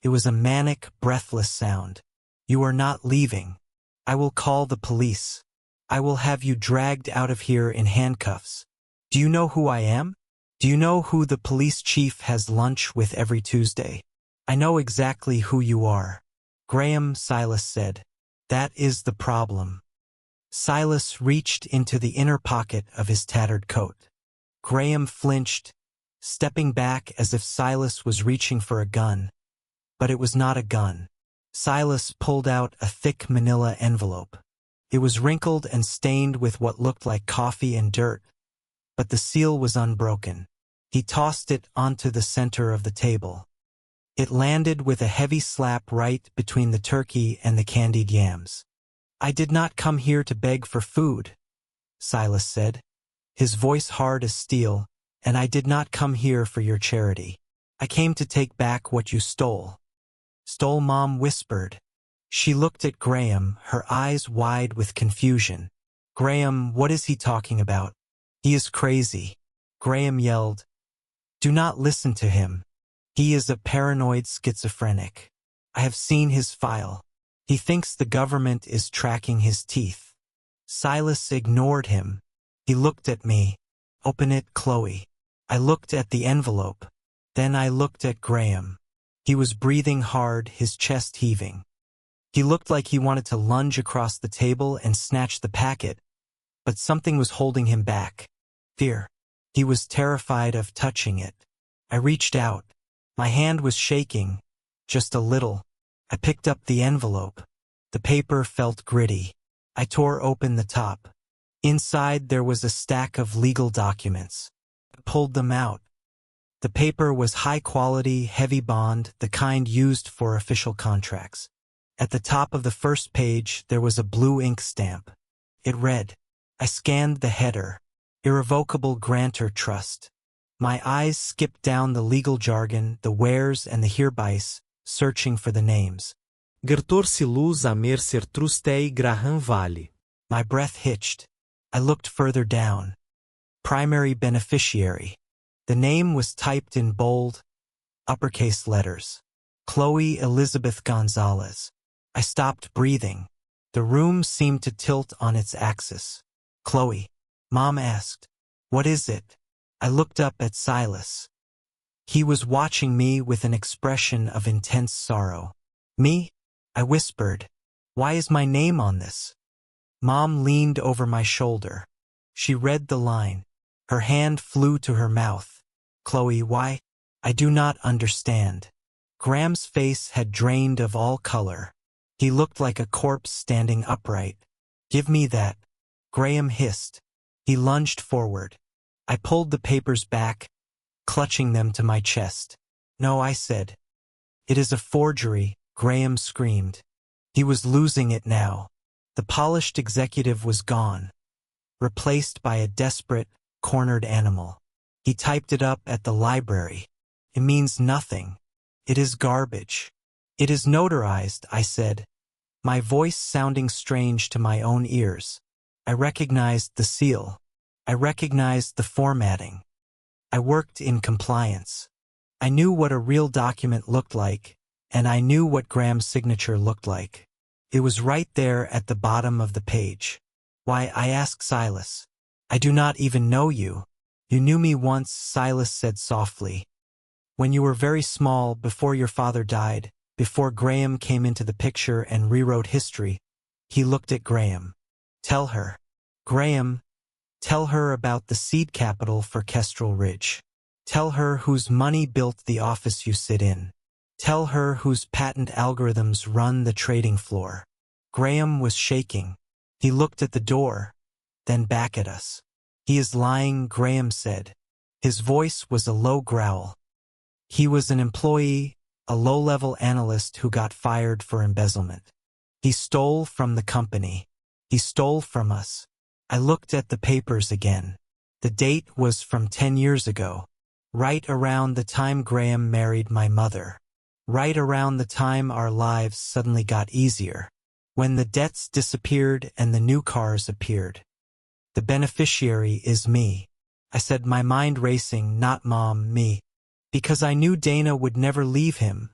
It was a manic, breathless sound. "You are not leaving. I will call the police. I will have you dragged out of here in handcuffs. Do you know who I am? Do you know who the police chief has lunch with every Tuesday? I know exactly who you are." "Graham," Silas said. "That is the problem." Silas reached into the inner pocket of his tattered coat. Graham flinched, stepping back as if Silas was reaching for a gun. But it was not a gun. Silas pulled out a thick manila envelope. It was wrinkled and stained with what looked like coffee and dirt, but the seal was unbroken. He tossed it onto the center of the table. It landed with a heavy slap right between the turkey and the candied yams. "I did not come here to beg for food," Silas said, his voice hard as steel, "and I did not come here for your charity. I came to take back what you stole." "Stole?" Mom whispered. She looked at Graham, her eyes wide with confusion. "Graham, what is he talking about?" He is crazy. Graham yelled. Do not listen to him. He is a paranoid schizophrenic. I have seen his file. He thinks the government is tracking his teeth. Silas ignored him. He looked at me. Open it, Chloe. I looked at the envelope. Then I looked at Graham. He was breathing hard, his chest heaving. He looked like he wanted to lunge across the table and snatch the packet, but something was holding him back. Fear. He was terrified of touching it. I reached out. My hand was shaking, just a little. I picked up the envelope. The paper felt gritty. I tore open the top. Inside there was a stack of legal documents. I pulled them out. The paper was high quality, heavy bond, the kind used for official contracts. At the top of the first page there was a blue ink stamp. It read. I scanned the header. Irrevocable grantor trust. My eyes skipped down the legal jargon, the wheres and the hereby, searching for the names. Gertor Silas a Mercer Trustei Graham Vale. My breath hitched. I looked further down. Primary beneficiary. The name was typed in bold, uppercase letters. Chloe Elizabeth Gonzalez. I stopped breathing. The room seemed to tilt on its axis. Chloe. Mom asked. What is it? I looked up at Silas. He was watching me with an expression of intense sorrow. Me? I whispered. Why is my name on this? Mom leaned over my shoulder. She read the line. Her hand flew to her mouth. Chloe, why? I do not understand. Graham's face had drained of all color. He looked like a corpse standing upright. Give me that. Graham hissed. He lunged forward. I pulled the papers back, clutching them to my chest. No, I said. It is a forgery, Graham screamed. He was losing it now. The polished executive was gone, replaced by a desperate, cornered animal. He typed it up at the library. It means nothing. It is garbage. It is notarized, I said, my voice sounding strange to my own ears. I recognized the seal. I recognized the formatting. I worked in compliance. I knew what a real document looked like, and I knew what Graham's signature looked like. It was right there at the bottom of the page. Why, I asked Silas. I do not even know you. You knew me once, Silas said softly. When you were very small, before your father died, before Graham came into the picture and rewrote history. He looked at Graham. Tell her. Graham, tell her about the seed capital for Kestrel Ridge. Tell her whose money built the office you sit in. Tell her whose patent algorithms run the trading floor. Graham was shaking. He looked at the door, then back at us. He is lying, Graham said. His voice was a low growl. He was an employee, a low-level analyst who got fired for embezzlement. He stole from the company. He stole from us. I looked at the papers again. The date was from 10 years ago, right around the time Graham married my mother, right around the time our lives suddenly got easier, when the debts disappeared and the new cars appeared. The beneficiary is me. I said, my mind racing, not Mom, me. Because I knew Dana would never leave him,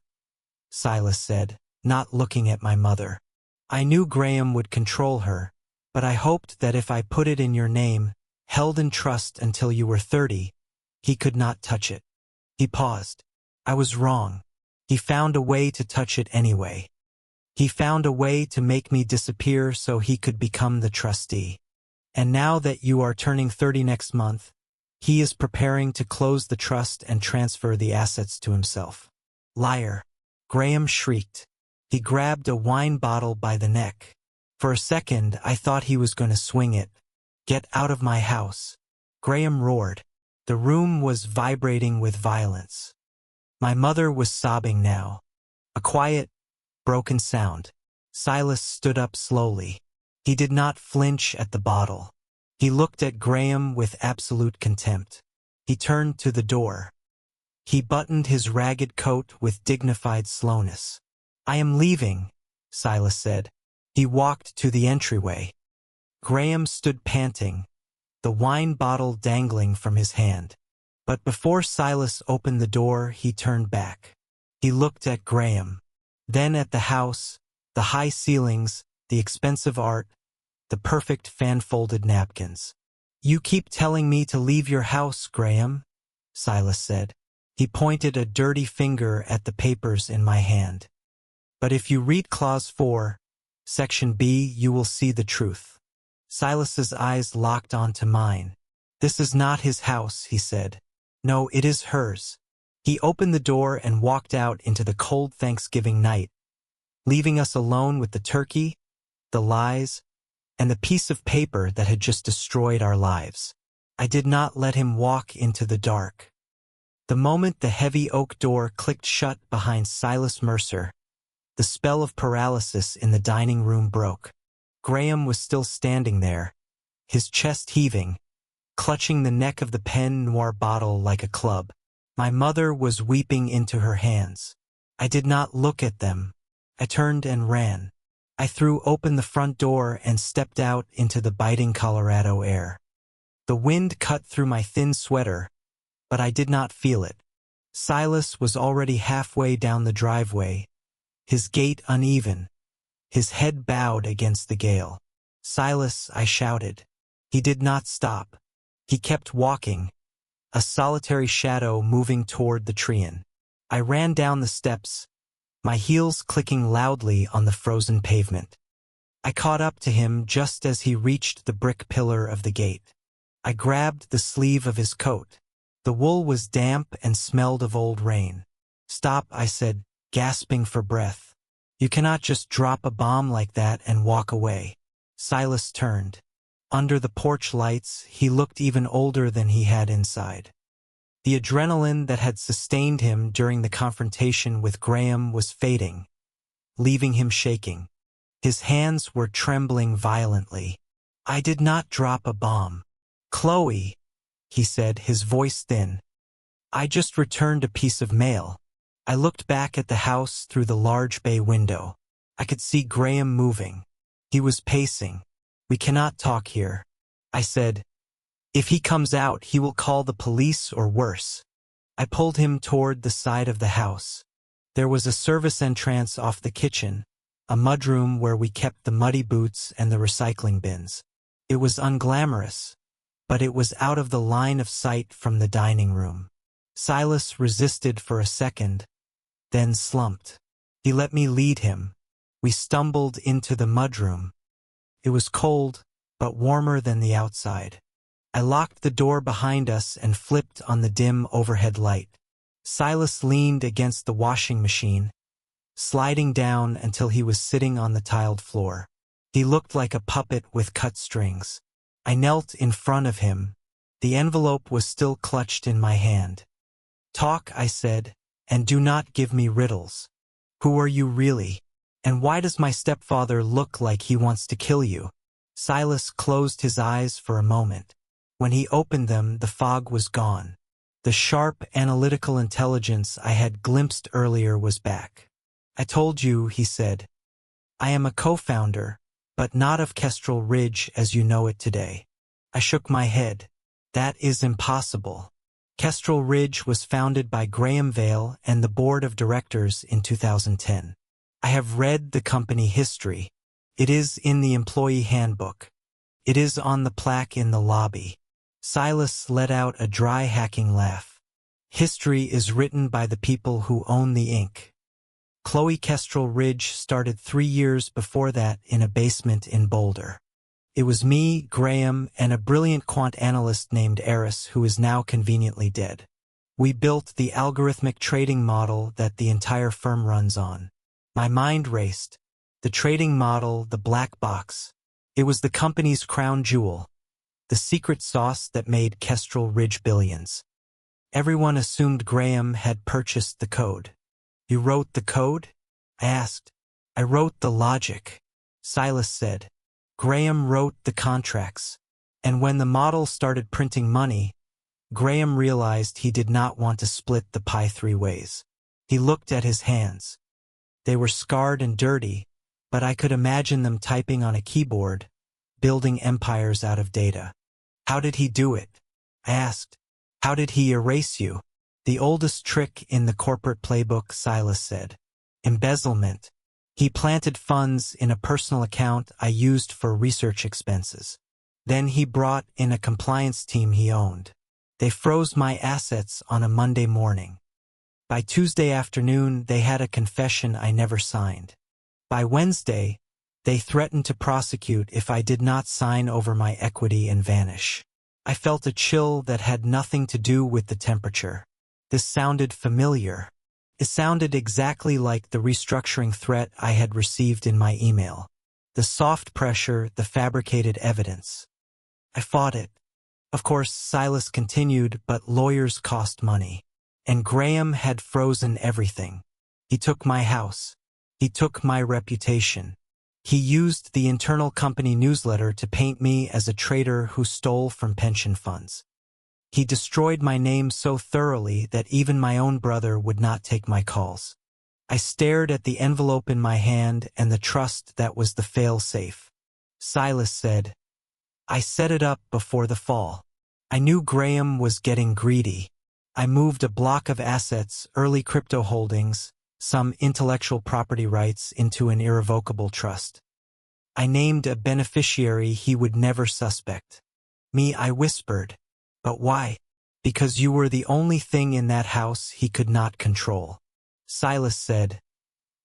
Silas said, not looking at my mother. I knew Graham would control her, but I hoped that if I put it in your name, held in trust until you were 30, he could not touch it. He paused. I was wrong. He found a way to touch it anyway. He found a way to make me disappear so he could become the trustee. And now that you are turning 30 next month, he is preparing to close the trust and transfer the assets to himself. Liar. Graham shrieked. He grabbed a wine bottle by the neck. For a second, I thought he was going to swing it. Get out of my house. Graham roared. The room was vibrating with violence. My mother was sobbing now. A quiet, broken sound. Silas stood up slowly. He did not flinch at the bottle. He looked at Graham with absolute contempt. He turned to the door. He buttoned his ragged coat with dignified slowness. I am leaving, Silas said. He walked to the entryway. Graham stood panting. the wine bottle dangling from his hand. But before Silas opened the door, he turned back. He looked at Graham, then at the house, the high ceilings, the expensive art, the perfect fan-folded napkins. "You keep telling me to leave your house, Graham," Silas said. He pointed a dirty finger at the papers in my hand. "But if you read Clause 4, Section B, you will see the truth." Silas's eyes locked onto mine. "This is not his house," he said. "No, it is hers." He opened the door and walked out into the cold Thanksgiving night, leaving us alone with the turkey, the lies, and the piece of paper that had just destroyed our lives. I did not let him walk into the dark. The moment the heavy oak door clicked shut behind Silas Mercer, the spell of paralysis in the dining room broke. Graham was still standing there, his chest heaving, clutching the neck of the Pen Noir bottle like a club. My mother was weeping into her hands. I did not look at them. I turned and ran. I threw open the front door and stepped out into the biting Colorado air. The wind cut through my thin sweater, but I did not feel it. Silas was already halfway down the driveway, his gait uneven, his head bowed against the gale. "Silas," I shouted. He did not stop. He kept walking, a solitary shadow moving toward the Treant. I ran down the steps, my heels clicking loudly on the frozen pavement. I caught up to him just as he reached the brick pillar of the gate. I grabbed the sleeve of his coat. The wool was damp and smelled of old rain. "Stop," I said, gasping for breath. "You cannot just drop a bomb like that and walk away." Silas turned. Under the porch lights, he looked even older than he had inside. The adrenaline that had sustained him during the confrontation with Graham was fading, leaving him shaking. His hands were trembling violently. "I did not drop a bomb. Chloe," he said, his voice thin. "I just returned a piece of mail." I looked back at the house through the large bay window. I could see Graham moving. He was pacing. "We cannot talk here," I said. "If he comes out, he will call the police or worse." I pulled him toward the side of the house. There was a service entrance off the kitchen, a mudroom where we kept the muddy boots and the recycling bins. It was unglamorous, but it was out of the line of sight from the dining room. Silas resisted for a second, then slumped. He let me lead him. We stumbled into the mudroom. It was cold, but warmer than the outside. I locked the door behind us and flipped on the dim overhead light. Silas leaned against the washing machine, sliding down until he was sitting on the tiled floor. He looked like a puppet with cut strings. I knelt in front of him. The envelope was still clutched in my hand. "Talk," I said, "and do not give me riddles. Who are you really? And why does my stepfather look like he wants to kill you?" Silas closed his eyes for a moment. When he opened them, the fog was gone. The sharp, analytical intelligence I had glimpsed earlier was back. "I told you," he said. "I am a co-founder, but not of Kestrel Ridge as you know it today." I shook my head. "That is impossible." Kestrel Ridge was founded by Graham Vale and the board of directors in 2010. I have read the company history. It is in the employee handbook. It is on the plaque in the lobby. Silas let out a dry hacking laugh. "History is written by the people who own the ink." Chloe Kestrel Ridge started 3 years before that in a basement in Boulder. It was me, Graham, and a brilliant quant analyst named Eris who is now conveniently dead. We built the algorithmic trading model that the entire firm runs on. My mind raced. The trading model, the black box. It was the company's crown jewel, the secret sauce that made Kestrel Ridge billions. Everyone assumed Graham had purchased the code. "You wrote the code?" I asked. "I wrote the logic," Silas said. "Graham wrote the contracts. And when the model started printing money, Graham realized he did not want to split the pie 3 ways. He looked at his hands. They were scarred and dirty, but I could imagine them typing on a keyboard, building empires out of data. How did he do it? I asked. How did he erase you? The oldest trick in the corporate playbook, Silas said. Embezzlement. He planted funds in a personal account I used for research expenses. Then he brought in a compliance team he owned. They froze my assets on a Monday morning. By Tuesday afternoon, they had a confession I never signed. By Wednesday, they threatened to prosecute if I did not sign over my equity and vanish. I felt a chill that had nothing to do with the temperature. This sounded familiar. It sounded exactly like the restructuring threat I had received in my email. The soft pressure, the fabricated evidence. I fought it. Of course, Silas continued, but lawyers cost money. And Graham had frozen everything. He took my house. He took my reputation. He used the internal company newsletter to paint me as a traitor who stole from pension funds. He destroyed my name so thoroughly that even my own brother would not take my calls. I stared at the envelope in my hand and the trust that was the fail-safe. Silas said, I set it up before the fall. I knew Graham was getting greedy. I moved a block of assets, early crypto holdings, some intellectual property rights into an irrevocable trust. I named a beneficiary he would never suspect. Me, I whispered. But why? Because you were the only thing in that house he could not control. Silas said,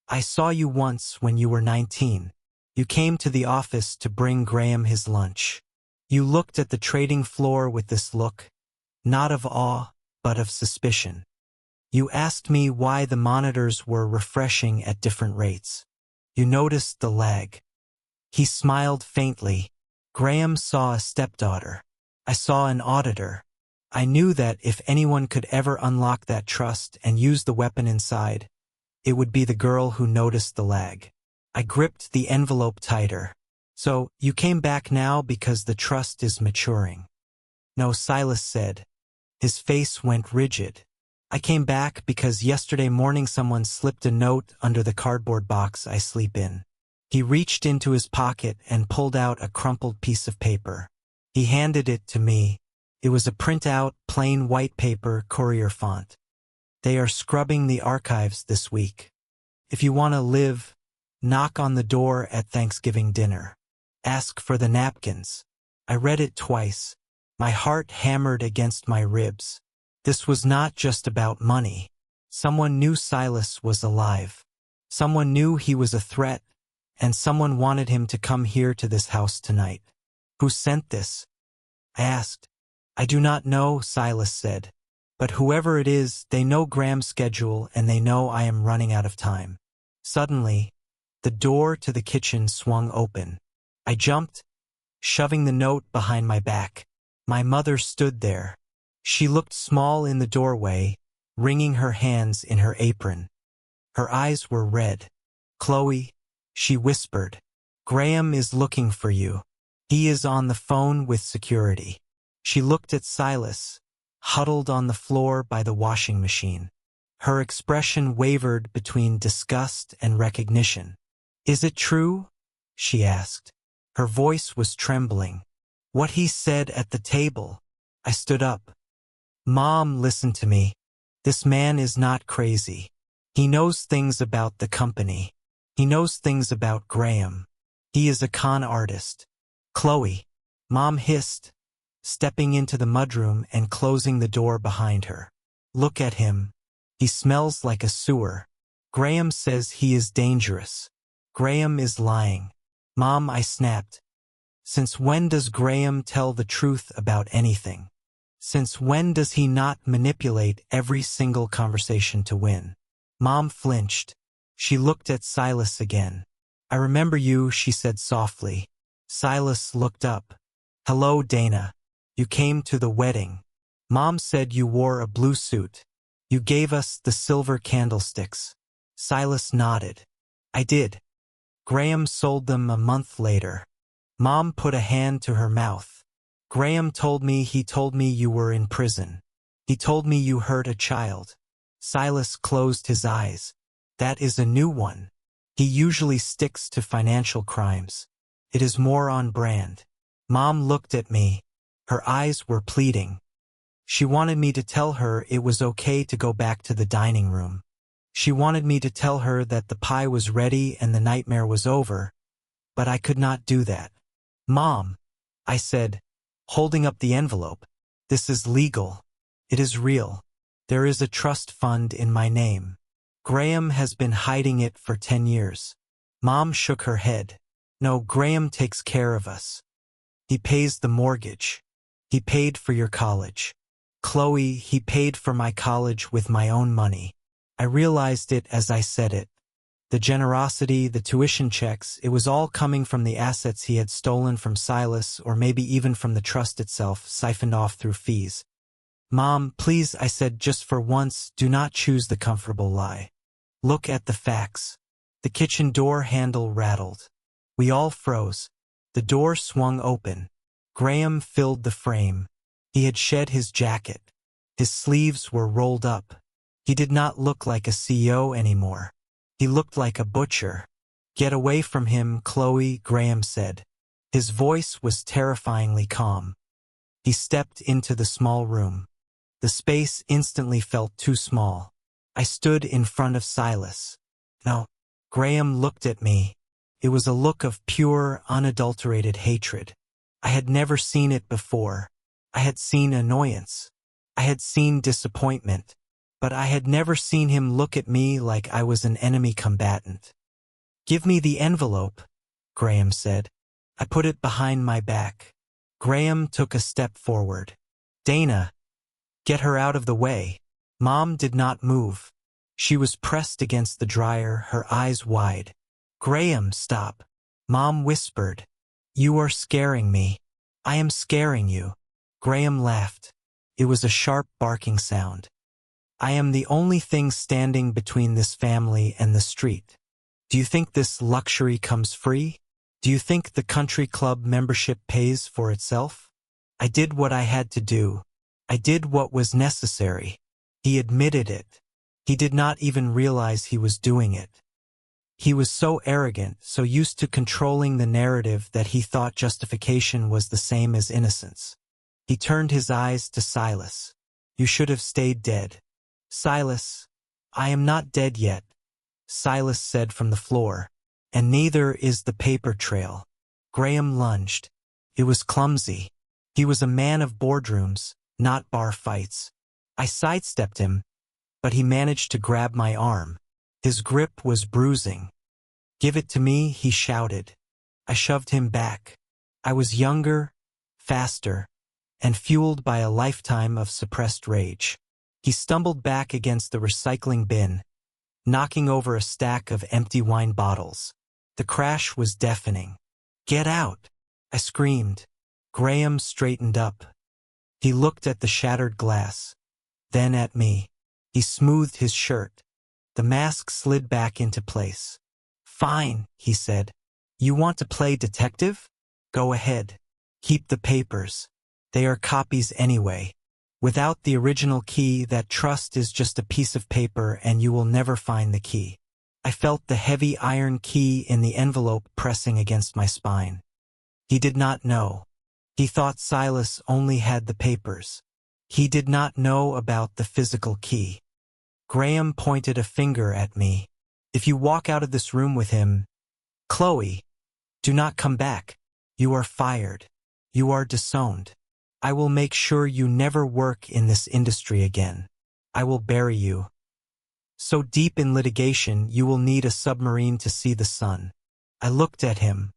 I saw you once when you were 19. You came to the office to bring Graham his lunch. You looked at the trading floor with this look, not of awe, but of suspicion. You asked me why the monitors were refreshing at different rates. You noticed the lag. He smiled faintly. Graham saw a stepdaughter. I saw an auditor. I knew that if anyone could ever unlock that trust and use the weapon inside, it would be the girl who noticed the lag. I gripped the envelope tighter. So, you came back now because the trust is maturing. No, Silas said. His face went rigid. I came back because yesterday morning someone slipped a note under the cardboard box I sleep in. He reached into his pocket and pulled out a crumpled piece of paper. He handed it to me. It was a printout, plain white paper, courier font. They are scrubbing the archives this week. If you want to live, knock on the door at Thanksgiving dinner. Ask for the napkins. I read it twice. My heart hammered against my ribs. This was not just about money. Someone knew Silas was alive. Someone knew he was a threat, and someone wanted him to come here to this house tonight. Who sent this? I asked. I do not know, Silas said. But whoever it is, they know Graham's schedule and they know I am running out of time. Suddenly, the door to the kitchen swung open. I jumped, shoving the note behind my back. My mother stood there. She looked small in the doorway, wringing her hands in her apron. Her eyes were red. Chloe, she whispered, Graham is looking for you. He is on the phone with security. She looked at Silas, huddled on the floor by the washing machine. Her expression wavered between disgust and recognition. Is it true? She asked. Her voice was trembling. What he said at the table. I stood up. Mom, listen to me. This man is not crazy. He knows things about the company. He knows things about Graham. He is a con artist. Chloe, Mom hissed, stepping into the mudroom and closing the door behind her. Look at him. He smells like a sewer. Graham says he is dangerous. Graham is lying. Mom, I snapped. Since when does Graham tell the truth about anything? Since when does he not manipulate every single conversation to win? Mom flinched. She looked at Silas again. I remember you, she said softly. Silas looked up. Hello, Dana. You came to the wedding. Mom said you wore a blue suit. You gave us the silver candlesticks. Silas nodded. I did. Graham sold them a month later. Mom put a hand to her mouth. Graham told me you were in prison. He told me you hurt a child. Silas closed his eyes. That is a new one. He usually sticks to financial crimes. It is more on brand. Mom looked at me. Her eyes were pleading. She wanted me to tell her it was okay to go back to the dining room. She wanted me to tell her that the pie was ready and the nightmare was over, but I could not do that. "Mom," I said, holding up the envelope, "this is legal. It is real. There is a trust fund in my name. Graham has been hiding it for 10 years. Mom shook her head. "No, Graham takes care of us. He pays the mortgage. He paid for your college. Chloe, he paid for my college with my own money." I realized it as I said it. The generosity, the tuition checks, it was all coming from the assets he had stolen from Silas, or maybe even from the trust itself, siphoned off through fees. "Mom, please," I said, "just for once, do not choose the comfortable lie. Look at the facts." The kitchen door handle rattled. We all froze. The door swung open. Graham filled the frame. He had shed his jacket. His sleeves were rolled up. He did not look like a CEO anymore. He looked like a butcher. "Get away from him, Chloe," Graham said. His voice was terrifyingly calm. He stepped into the small room. The space instantly felt too small. I stood in front of Silas. "No." Graham looked at me. It was a look of pure, unadulterated hatred. I had never seen it before. I had seen annoyance. I had seen disappointment. But I had never seen him look at me like I was an enemy combatant. "Give me the envelope," Graham said. I put it behind my back. Graham took a step forward. "Dana, get her out of the way." Mom did not move. She was pressed against the dryer, her eyes wide. "Graham, stop." Mom whispered. "You are scaring me." "I am scaring you." Graham laughed. It was a sharp barking sound. "I am the only thing standing between this family and the street. Do you think this luxury comes free? Do you think the country club membership pays for itself? I did what I had to do. I did what was necessary." He admitted it. He did not even realize he was doing it. He was so arrogant, so used to controlling the narrative that he thought justification was the same as innocence. He turned his eyes to Silas. "You should have stayed dead." "Silas, I am not dead yet," Silas said from the floor, "and neither is the paper trail." Graham lunged. It was clumsy. He was a man of boardrooms, not bar fights. I sidestepped him, but he managed to grab my arm. His grip was bruising. "Give it to me," he shouted. I shoved him back. I was younger, faster, and fueled by a lifetime of suppressed rage. He stumbled back against the recycling bin, knocking over a stack of empty wine bottles. The crash was deafening. "Get out!" I screamed. Graham straightened up. He looked at the shattered glass, then at me. He smoothed his shirt. The mask slid back into place. "Fine," he said. "You want to play detective? Go ahead. Keep the papers. They are copies anyway. Without the original key, that trust is just a piece of paper and you will never find the key." I felt the heavy iron key in the envelope pressing against my spine. He did not know. He thought Silas only had the papers. He did not know about the physical key. Graham pointed a finger at me. "If you walk out of this room with him, Chloe, do not come back. You are fired. You are disowned. I will make sure you never work in this industry again. I will bury you. So deep in litigation, you will need a submarine to see the sun." I looked at him.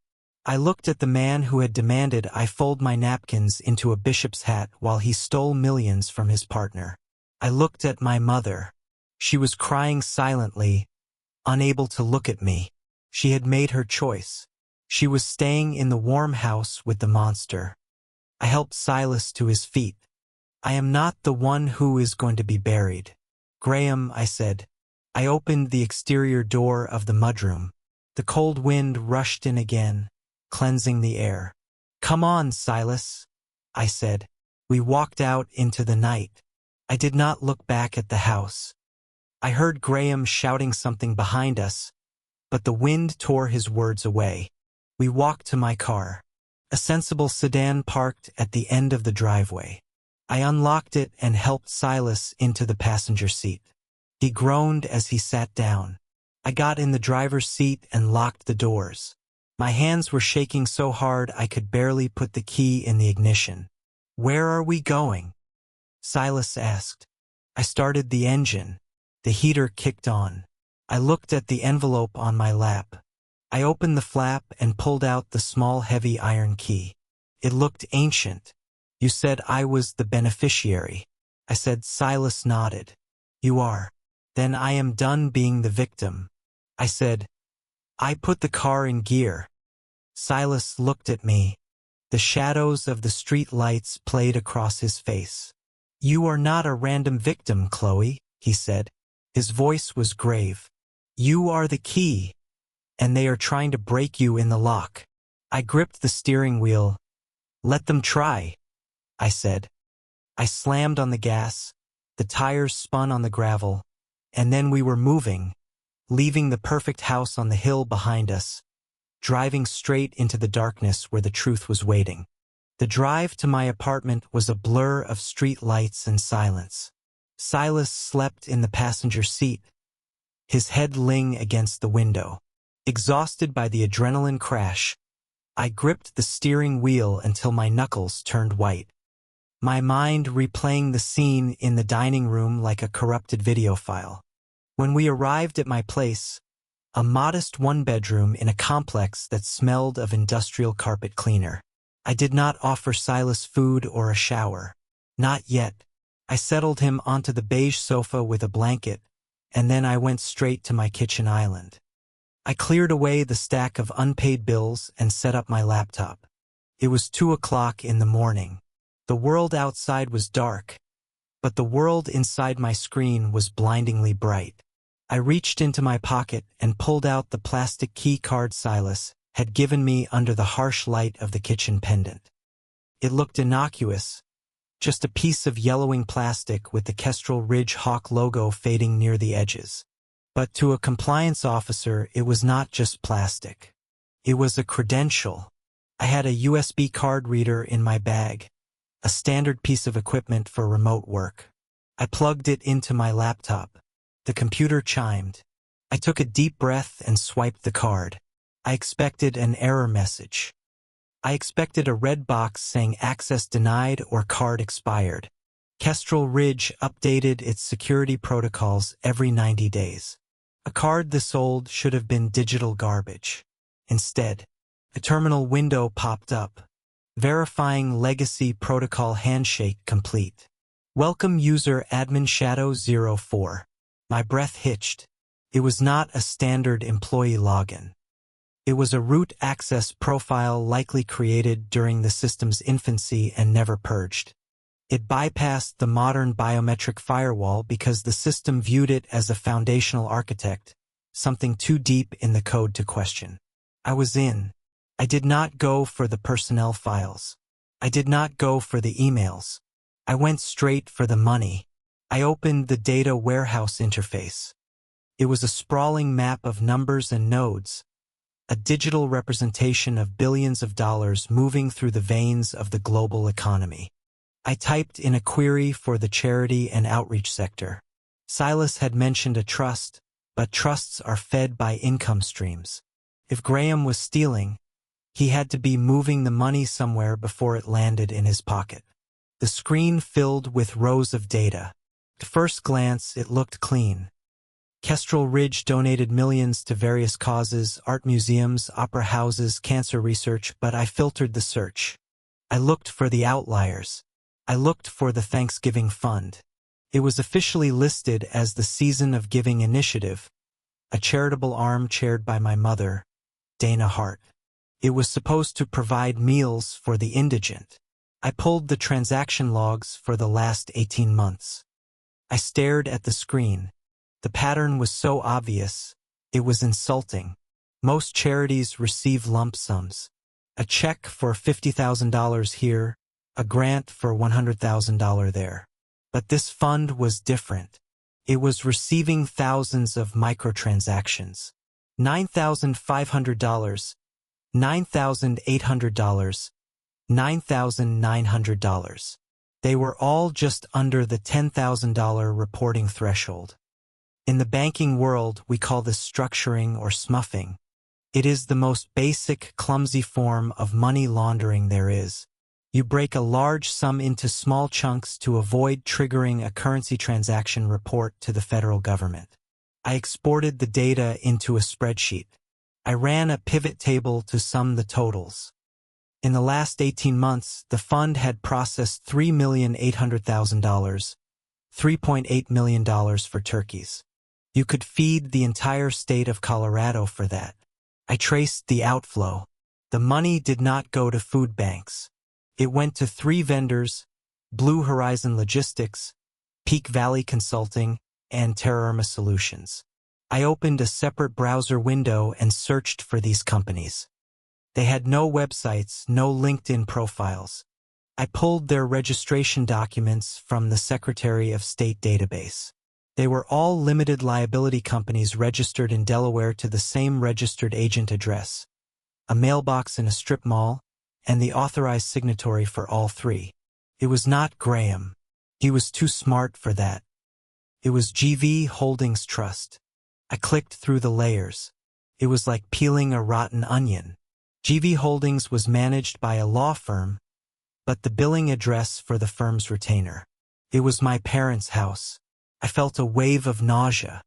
I looked at the man who had demanded I fold my napkins into a bishop's hat while he stole millions from his partner. I looked at my mother. She was crying silently, unable to look at me. She had made her choice. She was staying in the warm house with the monster. I helped Silas to his feet. "I am not the one who is going to be buried." "Graham," I said. I opened the exterior door of the mudroom. The cold wind rushed in again, cleansing the air. "Come on, Silas," I said. We walked out into the night. I did not look back at the house. I heard Graham shouting something behind us, but the wind tore his words away. We walked to my car. A sensible sedan parked at the end of the driveway. I unlocked it and helped Silas into the passenger seat. He groaned as he sat down. I got in the driver's seat and locked the doors. My hands were shaking so hard I could barely put the key in the ignition. "Where are we going?" Silas asked. I started the engine. The heater kicked on. I looked at the envelope on my lap. I opened the flap and pulled out the small heavy iron key. It looked ancient. "You said I was the beneficiary." I said. Silas nodded. "You are. Then I am done being the victim." I said. "I put the car in gear." Silas looked at me. The shadows of the street lights played across his face. "You are not a random victim, Chloe," he said. His voice was grave. "You are the key, and they are trying to break you in the lock." I gripped the steering wheel. "Let them try," I said. I slammed on the gas. The tires spun on the gravel, and then we were moving, leaving the perfect house on the hill behind us, driving straight into the darkness where the truth was waiting. The drive to my apartment was a blur of street lights and silence. Silas slept in the passenger seat, his head leaning against the window. Exhausted by the adrenaline crash, I gripped the steering wheel until my knuckles turned white. My mind replaying the scene in the dining room like a corrupted video file. When we arrived at my place, a modest one-bedroom in a complex that smelled of industrial carpet cleaner, I did not offer Silas food or a shower. Not yet. I settled him onto the beige sofa with a blanket, and then I went straight to my kitchen island. I cleared away the stack of unpaid bills and set up my laptop. It was 2 o'clock in the morning. The world outside was dark, but the world inside my screen was blindingly bright. I reached into my pocket and pulled out the plastic key card Silas had given me under the harsh light of the kitchen pendant. It looked innocuous, just a piece of yellowing plastic with the Kestrel Ridge Hawk logo fading near the edges. But to a compliance officer, it was not just plastic. It was a credential. I had a USB card reader in my bag, a standard piece of equipment for remote work. I plugged it into my laptop. The computer chimed. I took a deep breath and swiped the card. I expected an error message. I expected a red box saying access denied or card expired. Kestrel Ridge updated its security protocols every 90 days. A card this old should have been digital garbage. Instead, a terminal window popped up, verifying legacy protocol handshake complete. Welcome user admin Shadow 04. My breath hitched. It was not a standard employee login. It was a root access profile likely created during the system's infancy and never purged. It bypassed the modern biometric firewall because the system viewed it as a foundational architect, something too deep in the code to question. I was in. I did not go for the personnel files. I did not go for the emails. I went straight for the money. I opened the data warehouse interface. It was a sprawling map of numbers and nodes, a digital representation of billions of dollars moving through the veins of the global economy. I typed in a query for the charity and outreach sector. Silas had mentioned a trust, but trusts are fed by income streams. If Graham was stealing, he had to be moving the money somewhere before it landed in his pocket. The screen filled with rows of data. At first glance, it looked clean. Kestrel Ridge donated millions to various causes, art museums, opera houses, cancer research, but I filtered the search. I looked for the outliers. I looked for the Thanksgiving Fund. It was officially listed as the Season of Giving Initiative, a charitable arm chaired by my mother, Dana Hart. It was supposed to provide meals for the indigent. I pulled the transaction logs for the last 18 months. I stared at the screen. The pattern was so obvious, it was insulting. Most charities receive lump sums. A check for $50,000 here, a grant for $100,000 there. But this fund was different. It was receiving thousands of microtransactions. $9,500, $9,800, $9,900. They were all just under the $10,000 reporting threshold. In the banking world, we call this structuring or smuffing. It is the most basic, clumsy form of money laundering there is. You break a large sum into small chunks to avoid triggering a currency transaction report to the federal government. I exported the data into a spreadsheet. I ran a pivot table to sum the totals. In the last 18 months, the fund had processed $3,800,000, $3.8 million for turkeys. You could feed the entire state of Colorado for that. I traced the outflow. The money did not go to food banks. It went to 3 vendors: Blue Horizon Logistics, Peak Valley Consulting, and Terrorma Solutions. I opened a separate browser window and searched for these companies. They had no websites, no LinkedIn profiles. I pulled their registration documents from the Secretary of State database. They were all limited liability companies registered in Delaware to the same registered agent address, a mailbox in a strip mall, and the authorized signatory for all 3. It was not Graham. He was too smart for that. It was GV Holdings Trust. I clicked through the layers. It was like peeling a rotten onion. GV Holdings was managed by a law firm, but the billing address for the firm's retainer. It was my parents' house. I felt a wave of nausea.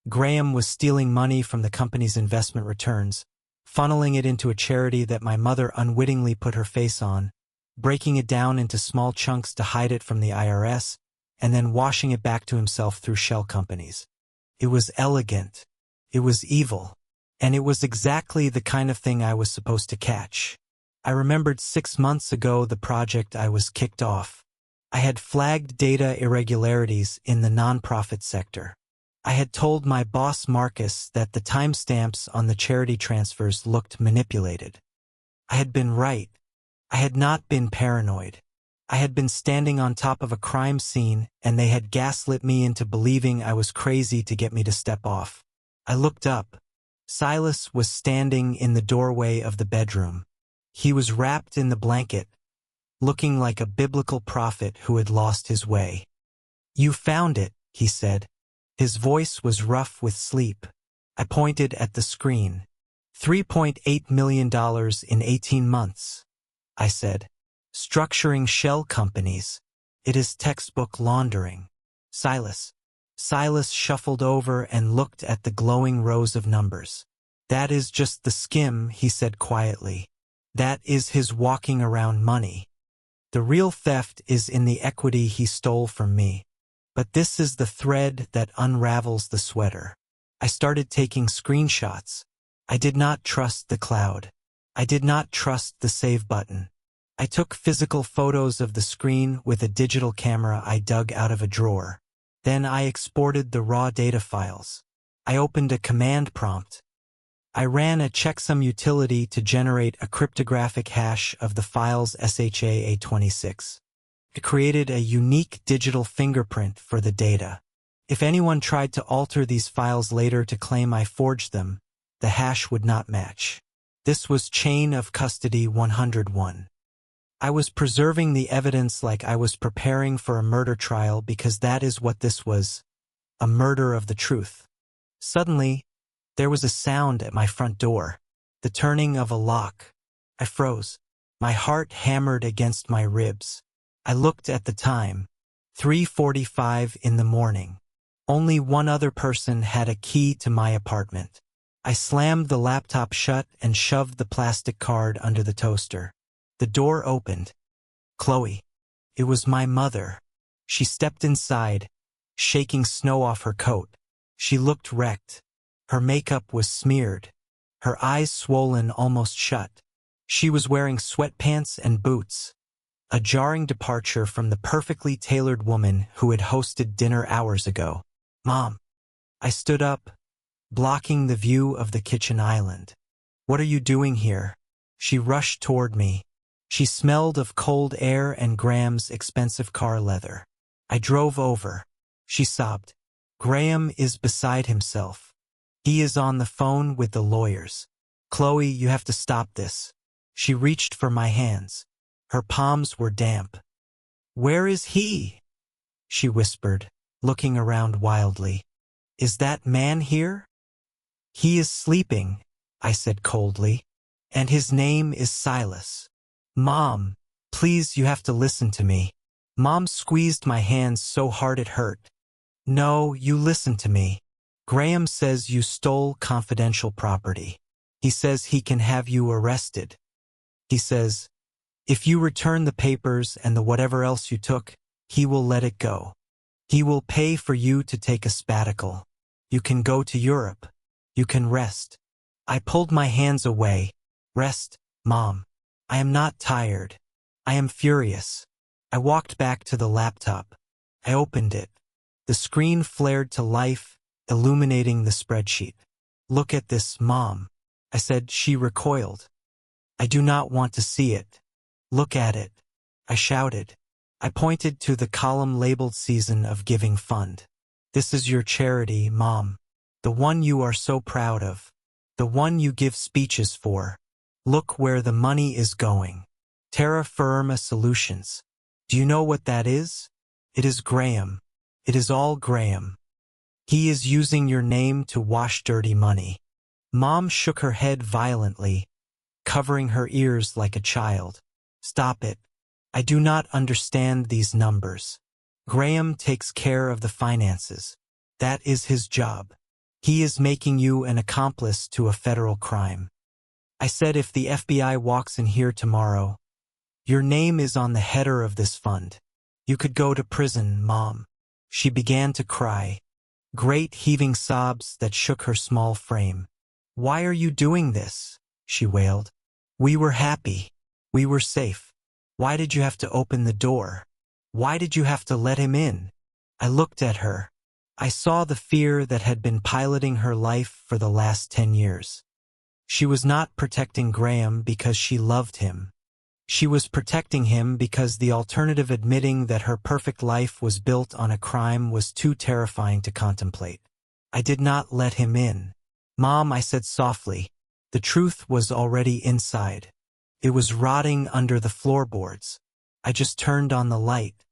Graham was stealing money from the company's investment returns, funneling it into a charity that my mother unwittingly put her face on, breaking it down into small chunks to hide it from the IRS, and then washing it back to himself through shell companies. It was elegant. It was evil. And it was exactly the kind of thing I was supposed to catch. I remembered 6 months ago the project I was kicked off. I had flagged data irregularities in the nonprofit sector. I had told my boss Marcus that the timestamps on the charity transfers looked manipulated. I had been right. I had not been paranoid. I had been standing on top of a crime scene, and they had gaslit me into believing I was crazy to get me to step off. I looked up. Silas was standing in the doorway of the bedroom. He was wrapped in the blanket, looking like a biblical prophet who had lost his way. "You found it," he said. His voice was rough with sleep. I pointed at the screen. $3.8 million in 18 months, I said. Structuring shell companies. It is textbook laundering. Silas shuffled over and looked at the glowing rows of numbers. "That is just the skim," he said quietly. "That is his walking around money. The real theft is in the equity he stole from me. But this is the thread that unravels the sweater." I started taking screenshots. I did not trust the cloud. I did not trust the save button. I took physical photos of the screen with a digital camera I dug out of a drawer. Then I exported the raw data files. I opened a command prompt. I ran a checksum utility to generate a cryptographic hash of the file's SHA-26. It created a unique digital fingerprint for the data. If anyone tried to alter these files later to claim I forged them, the hash would not match. This was chain of custody 101. I was preserving the evidence like I was preparing for a murder trial because that is what this was, a murder of the truth. Suddenly, there was a sound at my front door, the turning of a lock. I froze. My heart hammered against my ribs. I looked at the time, 3:45 in the morning. Only one other person had a key to my apartment. I slammed the laptop shut and shoved the plastic card under the toaster. The door opened. Chloe. It was my mother. She stepped inside, shaking snow off her coat. She looked wrecked. Her makeup was smeared. Her eyes swollen almost shut. She was wearing sweatpants and boots. A jarring departure from the perfectly tailored woman who had hosted dinner hours ago. "Mom." I stood up, blocking the view of the kitchen island. "What are you doing here?" She rushed toward me. She smelled of cold air and Graham's expensive car leather. I drove over. She sobbed. "Graham is beside himself. He is on the phone with the lawyers. Chloe, you have to stop this." She reached for my hands. Her palms were damp. "Where is he?" she whispered, looking around wildly. "Is that man here?" "He is sleeping," I said coldly. "And his name is Silas." "Mom, please, you have to listen to me." Mom squeezed my hands so hard it hurt. "No, you listen to me. Graham says you stole confidential property. He says he can have you arrested. He says, if you return the papers and the whatever else you took, he will let it go. He will pay for you to take a sabbatical. You can go to Europe. You can rest." I pulled my hands away. "Rest, Mom. I am not tired. I am furious." I walked back to the laptop. I opened it. The screen flared to life, illuminating the spreadsheet. "Look at this, Mom," I said. She recoiled. "I do not want to see it." "Look at it," I shouted. I pointed to the column labeled Season of Giving Fund. "This is your charity, Mom. The one you are so proud of. The one you give speeches for. Look where the money is going. Terra Firma Solutions. Do you know what that is? It is Graham. It is all Graham. He is using your name to wash dirty money." Mom shook her head violently, covering her ears like a child. "Stop it. I do not understand these numbers. Graham takes care of the finances. That is his job. He is making you an accomplice to a federal crime." I said, "If the FBI walks in here tomorrow, your name is on the header of this fund. You could go to prison, Mom." She began to cry, great heaving sobs that shook her small frame. "Why are you doing this?" she wailed. "We were happy. We were safe. Why did you have to open the door? Why did you have to let him in?" I looked at her. I saw the fear that had been piloting her life for the last 10 years. She was not protecting Graham because she loved him. She was protecting him because the alternative, admitting that her perfect life was built on a crime, was too terrifying to contemplate. I did not let him in. "Mom," I said softly. The truth was already inside. It was rotting under the floorboards. I just turned on the light.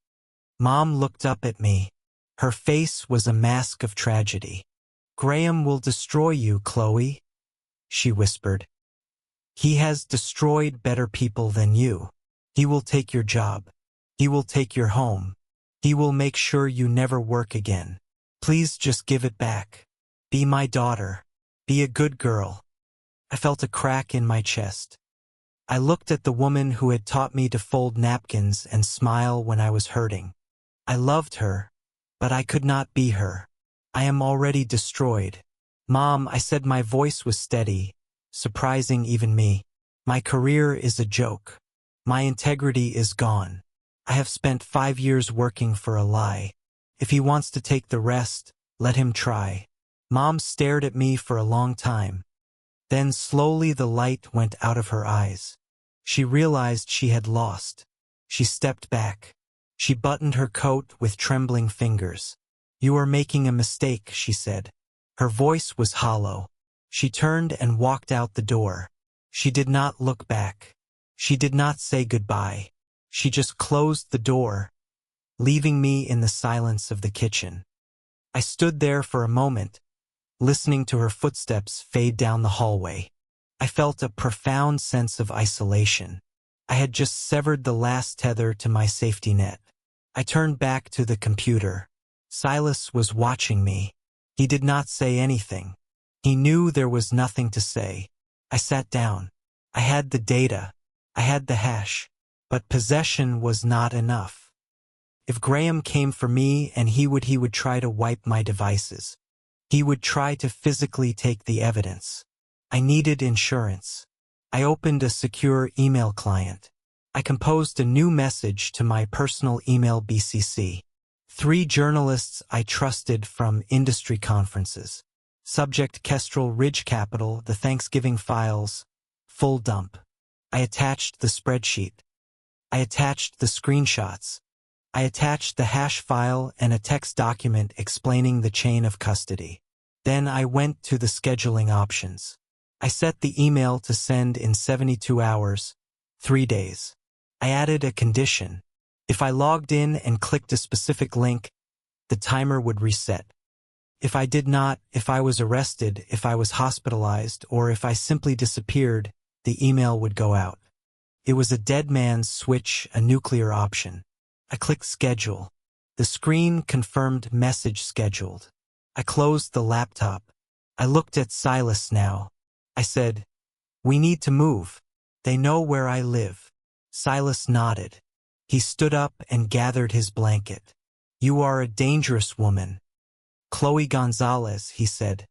Mom looked up at me. Her face was a mask of tragedy. "Graham will destroy you, Chloe," she whispered. "He has destroyed better people than you. He will take your job. He will take your home. He will make sure you never work again. Please just give it back. Be my daughter. Be a good girl." I felt a crack in my chest. I looked at the woman who had taught me to fold napkins and smile when I was hurting. I loved her, but I could not be her. "I am already destroyed." "Mom," I said, my voice was steady, surprising even me. "My career is a joke. My integrity is gone. I have spent 5 years working for a lie. If he wants to take the rest, let him try." Mom stared at me for a long time. Then slowly the light went out of her eyes. She realized she had lost. She stepped back. She buttoned her coat with trembling fingers. "You are making a mistake," she said. Her voice was hollow. She turned and walked out the door. She did not look back. She did not say goodbye. She just closed the door, leaving me in the silence of the kitchen. I stood there for a moment, listening to her footsteps fade down the hallway. I felt a profound sense of isolation. I had just severed the last tether to my safety net. I turned back to the computer. Silas was watching me. He did not say anything. He knew there was nothing to say. I sat down. I had the data. I had the hash. But possession was not enough. If Graham came for me, and he would try to wipe my devices. He would try to physically take the evidence. I needed insurance. I opened a secure email client. I composed a new message to my personal email BCC. 3 journalists I trusted from industry conferences. Subject: Kestrel Ridge Capital, the Thanksgiving files, full dump. I attached the spreadsheet. I attached the screenshots. I attached the hash file and a text document explaining the chain of custody. Then I went to the scheduling options. I set the email to send in 72 hours, 3 days. I added a condition. If I logged in and clicked a specific link, the timer would reset. If I did not, if I was arrested, if I was hospitalized, or if I simply disappeared, the email would go out. It was a dead man's switch, a nuclear option. I clicked schedule. The screen confirmed message scheduled. I closed the laptop. I looked at Silas now. I said, "We need to move. They know where I live." Silas nodded. He stood up and gathered his blanket. "You are a dangerous woman." "Chloe Gonzalez," he said.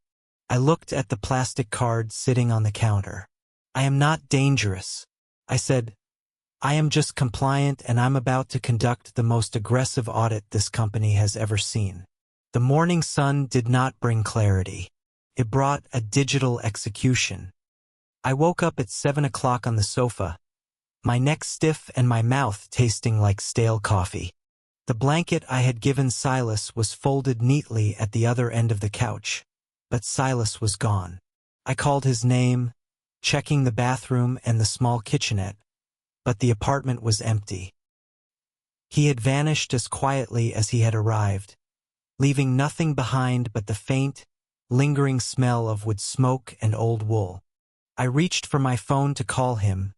I looked at the plastic card sitting on the counter. "I am not dangerous." I said, "I am just compliant, and I'm about to conduct the most aggressive audit this company has ever seen." The morning sun did not bring clarity. It brought a digital execution. I woke up at 7 o'clock on the sofa, my neck stiff and my mouth tasting like stale coffee. The blanket I had given Silas was folded neatly at the other end of the couch, but Silas was gone. I called his name, checking the bathroom and the small kitchenette, but the apartment was empty. He had vanished as quietly as he had arrived, leaving nothing behind but the faint, lingering smell of wood smoke and old wool. I reached for my phone to call him,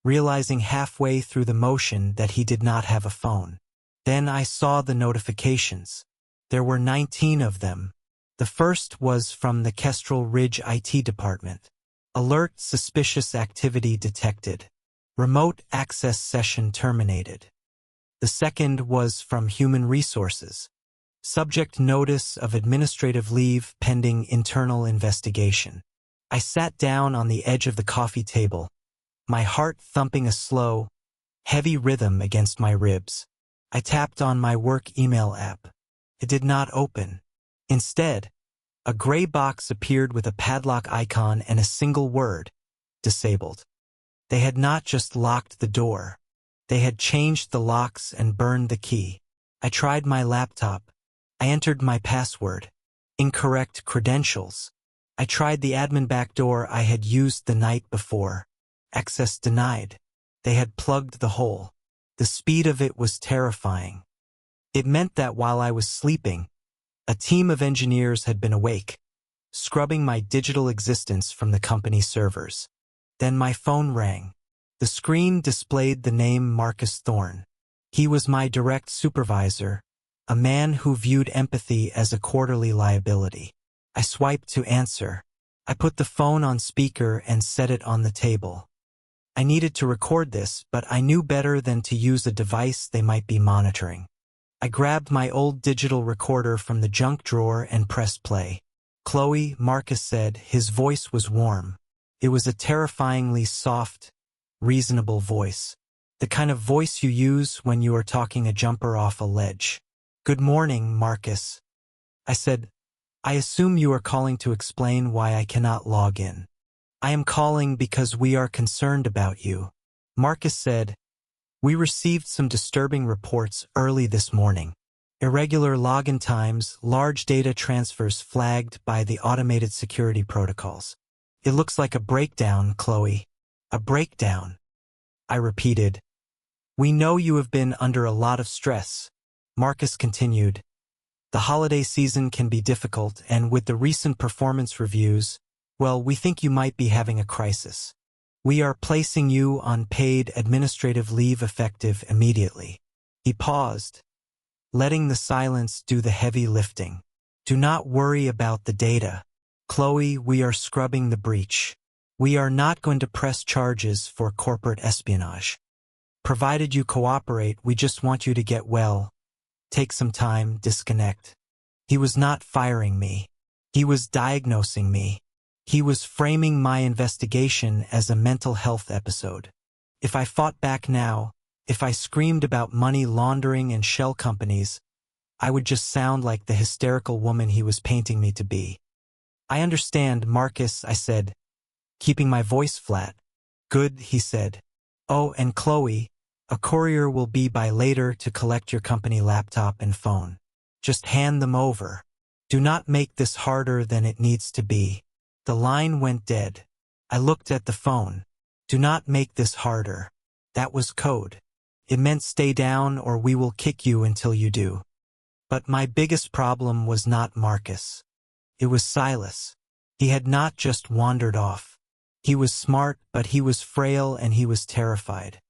realizing halfway through the motion that he did not have a phone. Then I saw the notifications. There were 19 of them. The first was from the Kestrel Ridge IT department. Alert: suspicious activity detected. Remote access session terminated. The second was from Human Resources. Subject: notice of administrative leave pending internal investigation. I sat down on the edge of the coffee table, my heart thumping a slow, heavy rhythm against my ribs. I tapped on my work email app. It did not open. Instead, a gray box appeared with a padlock icon and a single word: disabled. They had not just locked the door. They had changed the locks and burned the key. I tried my laptop. I entered my password. Incorrect credentials. I tried the admin backdoor I had used the night before. Access denied. They had plugged the hole. The speed of it was terrifying. It meant that while I was sleeping, a team of engineers had been awake, scrubbing my digital existence from the company servers. Then my phone rang. The screen displayed the name Marcus Thorne. He was my direct supervisor, a man who viewed empathy as a quarterly liability. I swiped to answer. I put the phone on speaker and set it on the table. I needed to record this, but I knew better than to use a device they might be monitoring. I grabbed my old digital recorder from the junk drawer and pressed play. "Chloe," Marcus said. His voice was warm. It was a terrifyingly soft, reasonable voice. The kind of voice you use when you are talking a jumper off a ledge. "Good morning, Marcus." I said, "I assume you are calling to explain why I cannot log in." "I am calling because we are concerned about you." Marcus said, "We received some disturbing reports early this morning. Irregular login times, large data transfers flagged by the automated security protocols. It looks like a breakdown, Chloe. A breakdown." I repeated. "We know you have been under a lot of stress." Marcus continued. "The holiday season can be difficult, and with the recent performance reviews, well, we think you might be having a crisis. We are placing you on paid administrative leave effective immediately." He paused, letting the silence do the heavy lifting. "Do not worry about the data. Chloe, we are scrubbing the breach. We are not going to press charges for corporate espionage. Provided you cooperate, we just want you to get well. Take some time, disconnect." He was not firing me. He was diagnosing me. He was framing my investigation as a mental health episode. If I fought back now, if I screamed about money laundering and shell companies, I would just sound like the hysterical woman he was painting me to be. "I understand, Marcus," I said, keeping my voice flat. "Good," he said. "Oh, and Chloe, a courier will be by later to collect your company laptop and phone. Just hand them over. Do not make this harder than it needs to be." The line went dead. I looked at the phone. "Do not make this harder." That was code. It meant stay down or we will kick you until you do. But my biggest problem was not Marcus. It was Silas. He had not just wandered off. He was smart, but he was frail and he was terrified.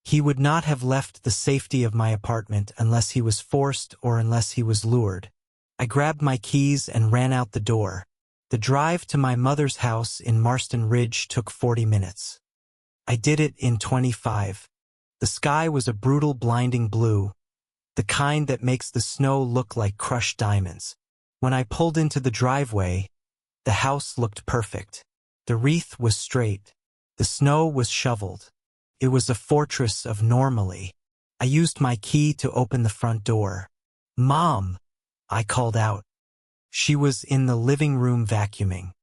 He would not have left the safety of my apartment unless he was forced or unless he was lured. I grabbed my keys and ran out the door. The drive to my mother's house in Marston Ridge took 40 minutes. I did it in 25. The sky was a brutal blinding blue, the kind that makes the snow look like crushed diamonds. When I pulled into the driveway, the house looked perfect. The wreath was straight. The snow was shoveled. It was a fortress of normally. I used my key to open the front door. "Mom!" I called out. She was in the living room vacuuming.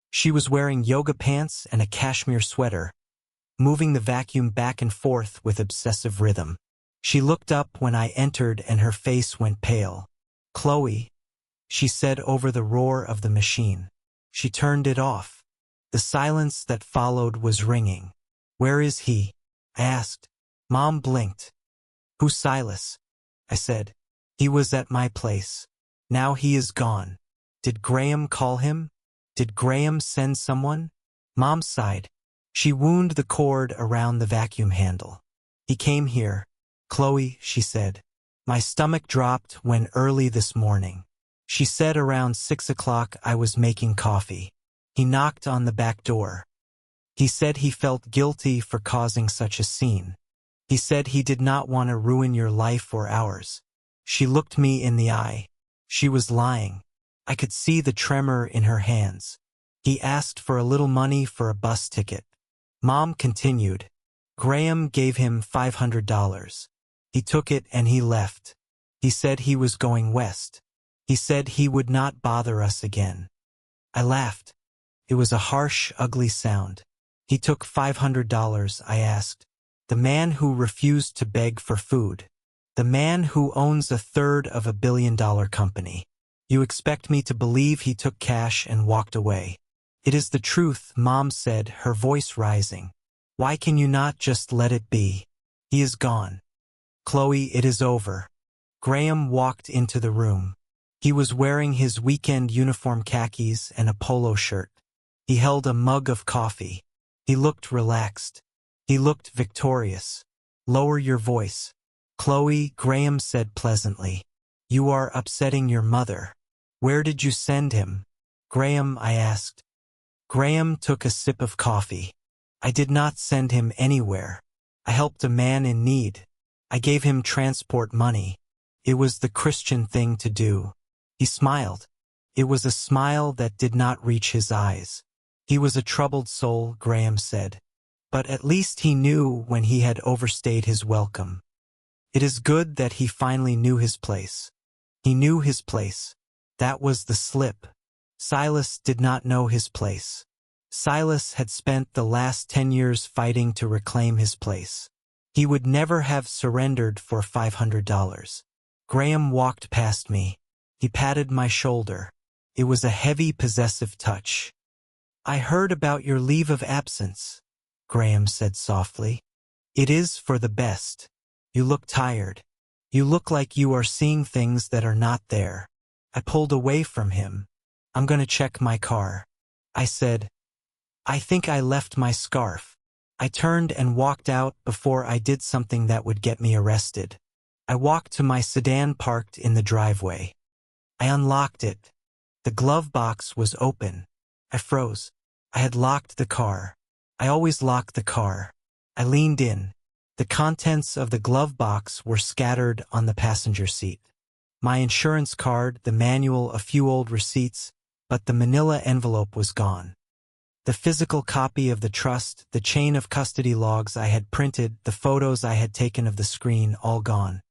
She was wearing yoga pants and a cashmere sweater, moving the vacuum back and forth with obsessive rhythm. She looked up when I entered and her face went pale. "Chloe," she said over the roar of the machine. She turned it off. The silence that followed was ringing. "Where is he?" I asked. Mom blinked. "Who's Silas?" I said. "He was at my place. Now he is gone." "Did Graham call him? Did Graham send someone?" Mom sighed. She wound the cord around the vacuum handle. "He came here, Chloe," she said. "My stomach dropped when early this morning." She said around 6 o'clock I was making coffee. He knocked on the back door. He said he felt guilty for causing such a scene. He said he did not want to ruin your life or ours. She looked me in the eye. She was lying. I could see the tremor in her hands. He asked for a little money for a bus ticket. Mom continued. Graham gave him $500. He took it and he left. He said he was going west. He said he would not bother us again. I laughed. It was a harsh, ugly sound. "He took $500, I asked. "The man who refused to beg for food. The man who owns a third of $1 billion company. You expect me to believe he took cash and walked away?" "It is the truth," Mom said, her voice rising. "Why can you not just let it be? He is gone. Chloe, it is over." Graham walked into the room. He was wearing his weekend uniform khakis and a polo shirt. He held a mug of coffee. He looked relaxed. He looked victorious. "Lower your voice, Chloe," Graham said pleasantly. "You are upsetting your mother." "Where did you send him, Graham?" I asked. Graham took a sip of coffee. "I did not send him anywhere. I helped a man in need. I gave him transport money. It was the Christian thing to do." He smiled. It was a smile that did not reach his eyes. "He was a troubled soul," Graham said. "But at least he knew when he had overstayed his welcome. It is good that he finally knew his place." He knew his place. That was the slip. Silas did not know his place. Silas had spent the last 10 years fighting to reclaim his place. He would never have surrendered for $500. Graham walked past me. He patted my shoulder. It was a heavy, possessive touch. "I heard about your leave of absence," Graham said softly. "It is for the best. You look tired. You look like you are seeing things that are not there." I pulled away from him. "I'm going to check my car." I said, "I think I left my scarf." I turned and walked out before I did something that would get me arrested. I walked to my sedan parked in the driveway. I unlocked it. The glove box was open. I froze. I had locked the car. I always lock the car. I leaned in. The contents of the glove box were scattered on the passenger seat. My insurance card, the manual, a few old receipts, but the manila envelope was gone. The physical copy of the trust, the chain of custody logs I had printed, the photos I had taken of the screen, all gone.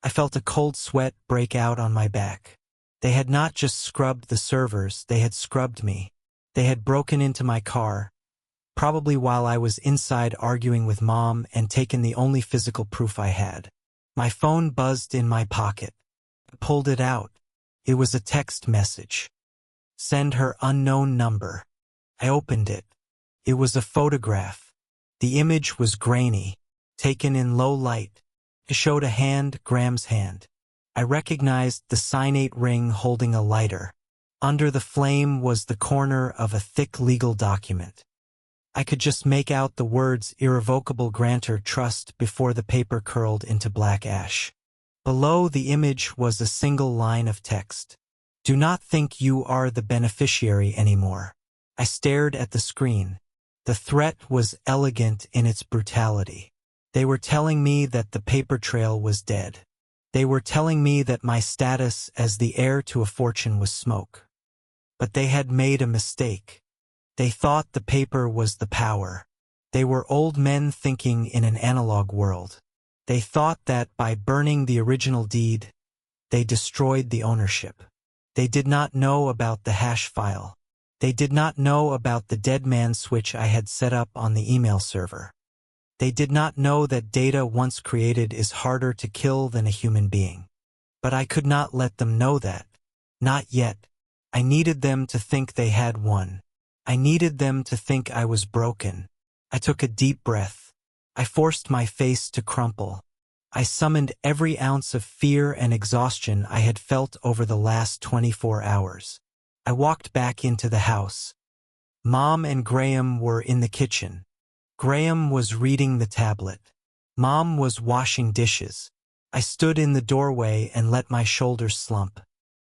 I felt a cold sweat break out on my back. They had not just scrubbed the servers, they had scrubbed me. They had broken into my car, probably while I was inside arguing with Mom, and taken the only physical proof I had. My phone buzzed in my pocket. I pulled it out. It was a text message. "Send her unknown number." I opened it. It was a photograph. The image was grainy, taken in low light. It showed a hand, Graham's hand. I recognized the cyanate ring holding a lighter. Under the flame was the corner of a thick legal document. I could just make out the words irrevocable grantor trust before the paper curled into black ash. Below the image was a single line of text. Do not think you are the beneficiary anymore. I stared at the screen. The threat was elegant in its brutality. They were telling me that the paper trail was dead. They were telling me that my status as the heir to a fortune was smoke. But they had made a mistake. They thought the paper was the power. They were old men thinking in an analog world. They thought that by burning the original deed, they destroyed the ownership. They did not know about the hash file. They did not know about the dead man switch I had set up on the email server. They did not know that data once created is harder to kill than a human being. But I could not let them know that. Not yet. I needed them to think they had won. I needed them to think I was broken. I took a deep breath. I forced my face to crumple. I summoned every ounce of fear and exhaustion I had felt over the last 24 hours. I walked back into the house. Mom and Graham were in the kitchen. Graham was reading the tablet. Mom was washing dishes. I stood in the doorway and let my shoulders slump.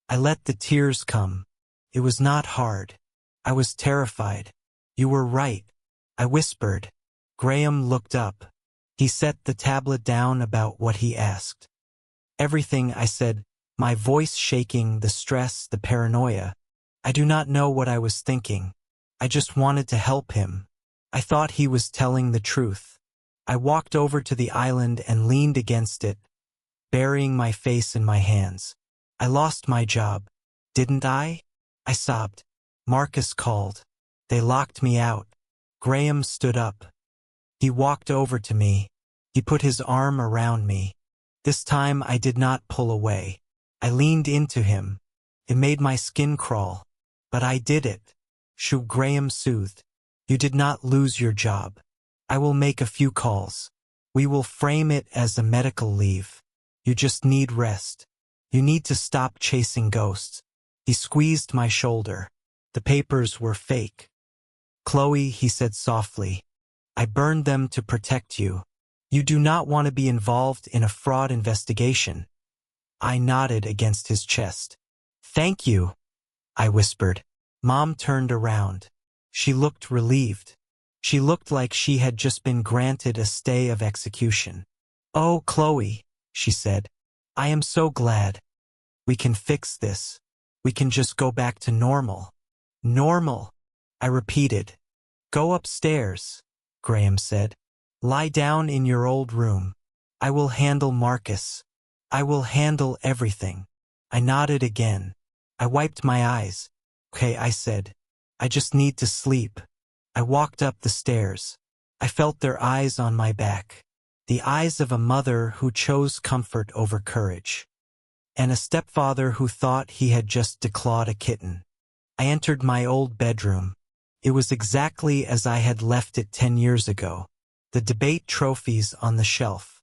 I let the tears come. It was not hard. I was terrified. You were right. I whispered. Graham looked up. He set the tablet down about what he asked. Everything, I said, my voice shaking, the stress, the paranoia. I do not know what I was thinking. I just wanted to help him. I thought he was telling the truth. I walked over to the island and leaned against it, burying my face in my hands. I lost my job. Didn't I? I sobbed. Marcus called. They locked me out. Graham stood up. He walked over to me. He put his arm around me. This time I did not pull away. I leaned into him. It made my skin crawl. But I did it. Shoo, Graham soothed. You did not lose your job. I will make a few calls. We will frame it as a medical leave. You just need rest. You need to stop chasing ghosts. He squeezed my shoulder. The papers were fake. Chloe, he said softly, I burned them to protect you. You do not want to be involved in a fraud investigation. I nodded against his chest. Thank you, I whispered. Mom turned around. She looked relieved. She looked like she had just been granted a stay of execution. Oh, Chloe, she said, I am so glad. We can fix this. We can just go back to normal. Normal, I repeated. Go upstairs, Graham said. Lie down in your old room. I will handle Marcus. I will handle everything. I nodded again. I wiped my eyes. Okay, I said. I just need to sleep. I walked up the stairs. I felt their eyes on my back. The eyes of a mother who chose comfort over courage. And a stepfather who thought he had just declawed a kitten. I entered my old bedroom. It was exactly as I had left it 10 years ago. The debate trophies on the shelf.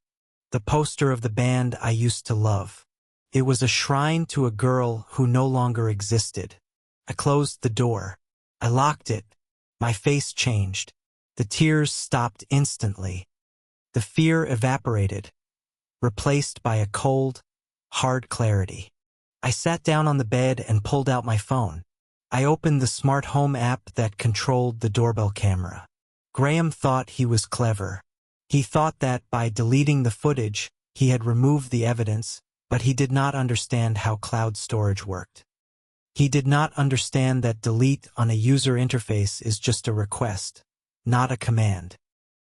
The poster of the band I used to love. It was a shrine to a girl who no longer existed. I closed the door. I locked it. My face changed. The tears stopped instantly. The fear evaporated, replaced by a cold, hard clarity. I sat down on the bed and pulled out my phone. I opened the smart home app that controlled the doorbell camera. Graham thought he was clever. He thought that by deleting the footage, he had removed the evidence, but he did not understand how cloud storage worked. He did not understand that delete on a user interface is just a request, not a command.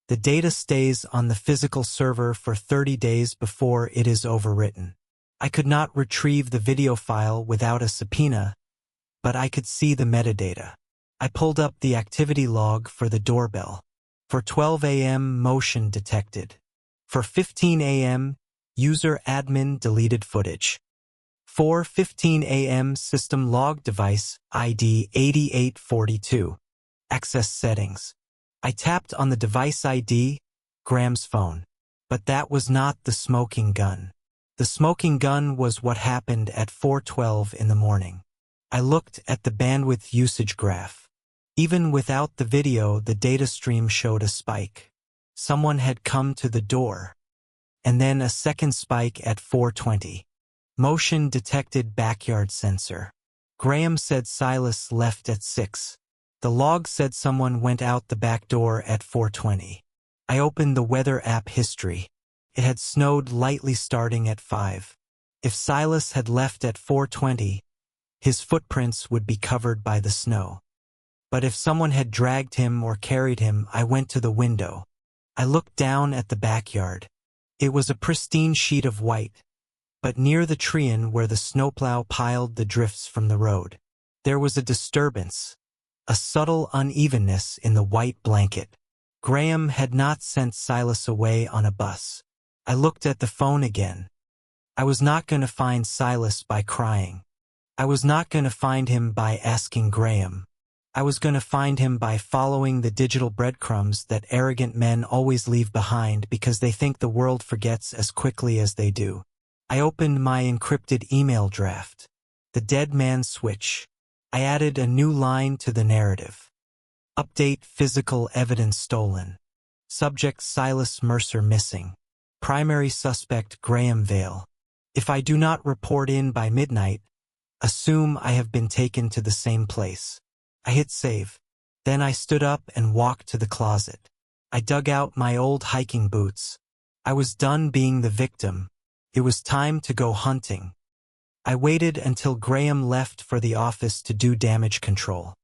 The data stays on the physical server for 30 days before it is overwritten. I could not retrieve the video file without a subpoena, but I could see the metadata. I pulled up the activity log for the doorbell. For 12 a.m., motion detected. For 15 a.m., user admin deleted footage. 4:15 a.m. system log device ID 8842. Access settings. I tapped on the device ID, Graham's phone. But that was not the smoking gun. The smoking gun was what happened at 4:12 in the morning. I looked at the bandwidth usage graph. Even without the video, the data stream showed a spike. Someone had come to the door. And then a second spike at 4:20. Motion detected backyard sensor. Graham said Silas left at 6. The log said someone went out the back door at 4:20. I opened the weather app history. It had snowed lightly starting at 5. If Silas had left at 4:20, his footprints would be covered by the snow. But if someone had dragged him or carried him, I went to the window. I looked down at the backyard. It was a pristine sheet of white, but near the treein where the snowplow piled the drifts from the road, there was a disturbance, a subtle unevenness in the white blanket. Graham had not sent Silas away on a bus. I looked at the phone again. I was not going to find Silas by crying. I was not going to find him by asking Graham. I was going to find him by following the digital breadcrumbs that arrogant men always leave behind because they think the world forgets as quickly as they do. I opened my encrypted email draft. The dead man switch. I added a new line to the narrative. Update: physical evidence stolen. Subject: Silas Mercer missing. Primary suspect: Graham Vale. If I do not report in by midnight, assume I have been taken to the same place. I hit save. Then I stood up and walked to the closet. I dug out my old hiking boots. I was done being the victim. It was time to go hunting. I waited until Graham left for the office to do damage control.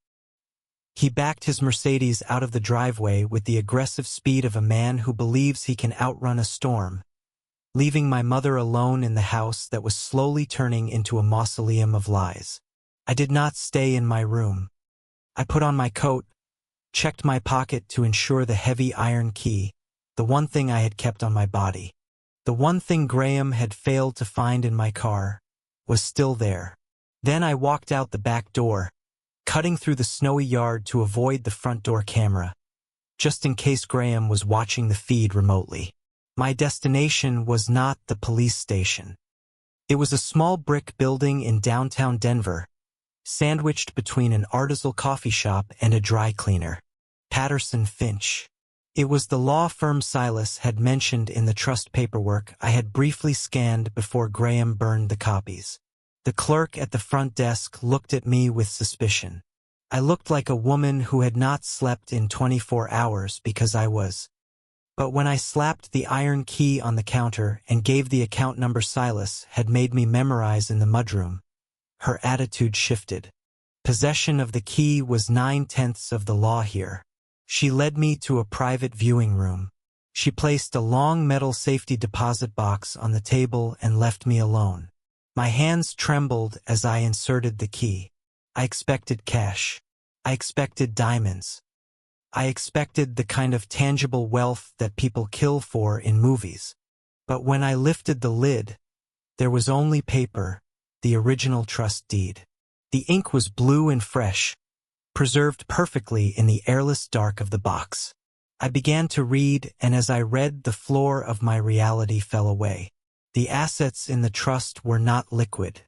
He backed his Mercedes out of the driveway with the aggressive speed of a man who believes he can outrun a storm, leaving my mother alone in the house that was slowly turning into a mausoleum of lies. I did not stay in my room. I put on my coat, checked my pocket to ensure the heavy iron key, the one thing I had kept on my body. The one thing Graham had failed to find in my car was still there. Then I walked out the back door, cutting through the snowy yard to avoid the front door camera, just in case Graham was watching the feed remotely. My destination was not the police station. It was a small brick building in downtown Denver, sandwiched between an artisanal coffee shop and a dry cleaner. Patterson Finch. It was the law firm Silas had mentioned in the trust paperwork I had briefly scanned before Graham burned the copies. The clerk at the front desk looked at me with suspicion. I looked like a woman who had not slept in 24 hours because I was. But when I slapped the iron key on the counter and gave the account number Silas had made me memorize in the mudroom, her attitude shifted. Possession of the key was 9/10 of the law here. She led me to a private viewing room. She placed a long metal safety deposit box on the table and left me alone. My hands trembled as I inserted the key. I expected cash. I expected diamonds. I expected the kind of tangible wealth that people kill for in movies. But when I lifted the lid, there was only paper, the original trust deed. The ink was blue and fresh, preserved perfectly in the airless dark of the box. I began to read, and as I read, the floor of my reality fell away. The assets in the trust were not liquid.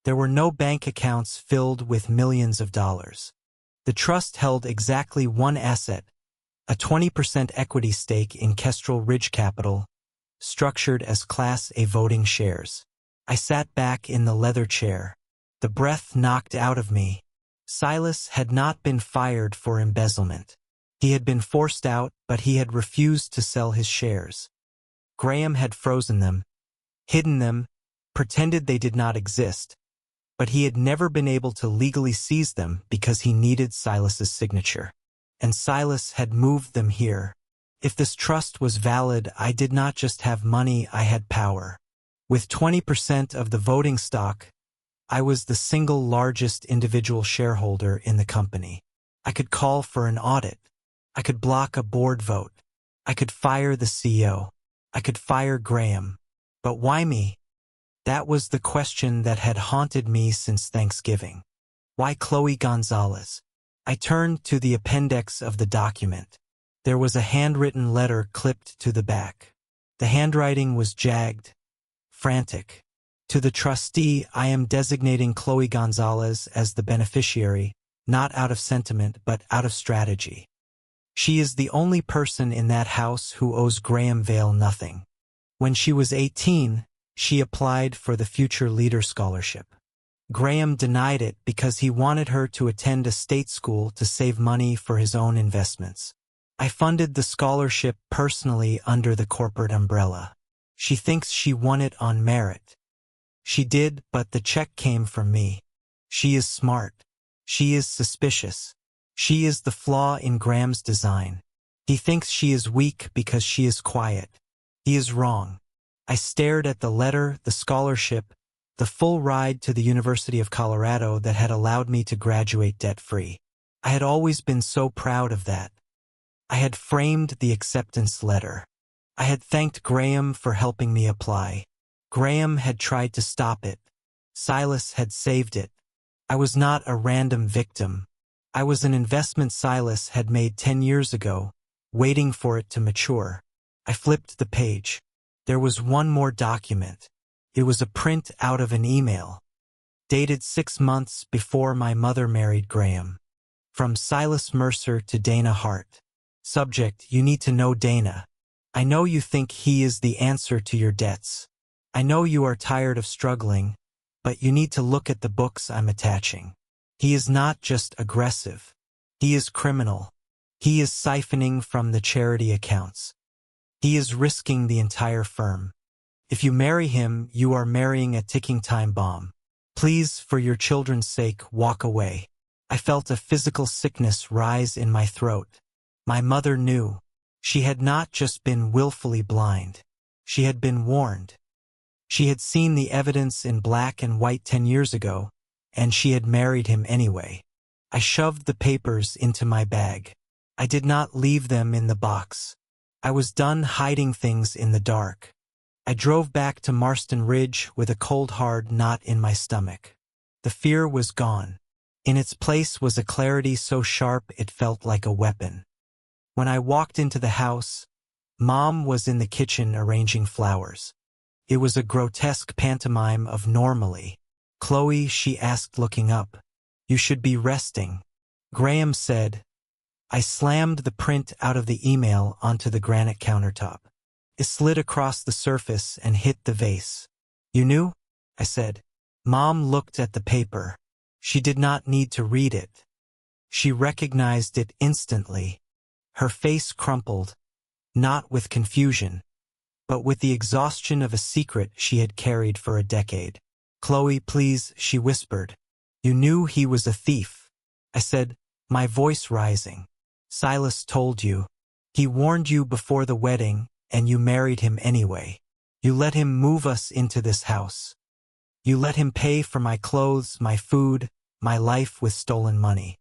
There were no bank accounts filled with millions of dollars. The trust held exactly one asset, a 20% equity stake in Kestrel Ridge Capital, structured as Class A voting shares. I sat back in the leather chair. The breath knocked out of me. Silas had not been fired for embezzlement. He had been forced out, but he had refused to sell his shares. Graham had frozen them, hidden them, pretended they did not exist, but he had never been able to legally seize them because he needed Silas's signature. And Silas had moved them here. If this trust was valid, I did not just have money, I had power. With 20% of the voting stock, I was the single largest individual shareholder in the company. I could call for an audit. I could block a board vote. I could fire the CEO. I could fire Graham. But why me? That was the question that had haunted me since Thanksgiving. Why Chloe Gonzalez? I turned to the appendix of the document. There was a handwritten letter clipped to the back. The handwriting was jagged, frantic. To the trustee, I am designating Chloe Gonzalez as the beneficiary, not out of sentiment but out of strategy. She is the only person in that house who owes Graham Vale nothing. When she was 18, she applied for the Future Leader Scholarship. Graham denied it because he wanted her to attend a state school to save money for his own investments. I funded the scholarship personally under the corporate umbrella. She thinks she won it on merit. She did, but the check came from me. She is smart. She is suspicious. She is the flaw in Graham's design. He thinks she is weak because she is quiet. He is wrong. I stared at the letter, the scholarship, the full ride to the University of Colorado that had allowed me to graduate debt-free. I had always been so proud of that. I had framed the acceptance letter. I had thanked Graham for helping me apply. Graham had tried to stop it. Silas had saved it. I was not a random victim. I was an investment Silas had made 10 years ago, waiting for it to mature. I flipped the page. There was one more document. It was a print out of an email, dated 6 months before my mother married Graham. From Silas Mercer to Dana Hart. Subject: you need to know Dana. I know you think he is the answer to your debts. I know you are tired of struggling, but you need to look at the books I'm attaching. He is not just aggressive. He is criminal. He is siphoning from the charity accounts. He is risking the entire firm. If you marry him, you are marrying a ticking time bomb. Please, for your children's sake, walk away. I felt a physical sickness rise in my throat. My mother knew. She had not just been willfully blind. She had been warned. She had seen the evidence in black and white 10 years ago, and she had married him anyway. I shoved the papers into my bag. I did not leave them in the box. I was done hiding things in the dark. I drove back to Marston Ridge with a cold hard knot in my stomach. The fear was gone. In its place was a clarity so sharp it felt like a weapon. When I walked into the house, Mom was in the kitchen arranging flowers. It was a grotesque pantomime of normally. Chloe, she asked, looking up. You should be resting. Graham said. I slammed the print out of the email onto the granite countertop. It slid across the surface and hit the vase. You knew? I said. Mom looked at the paper. She did not need to read it. She recognized it instantly. Her face crumpled, not with confusion, but with the exhaustion of a secret she had carried for a decade. Chloe, please, she whispered. You knew he was a thief. I said, my voice rising. Silas told you. He warned you before the wedding, and you married him anyway. You let him move us into this house. You let him pay for my clothes, my food, my life with stolen money.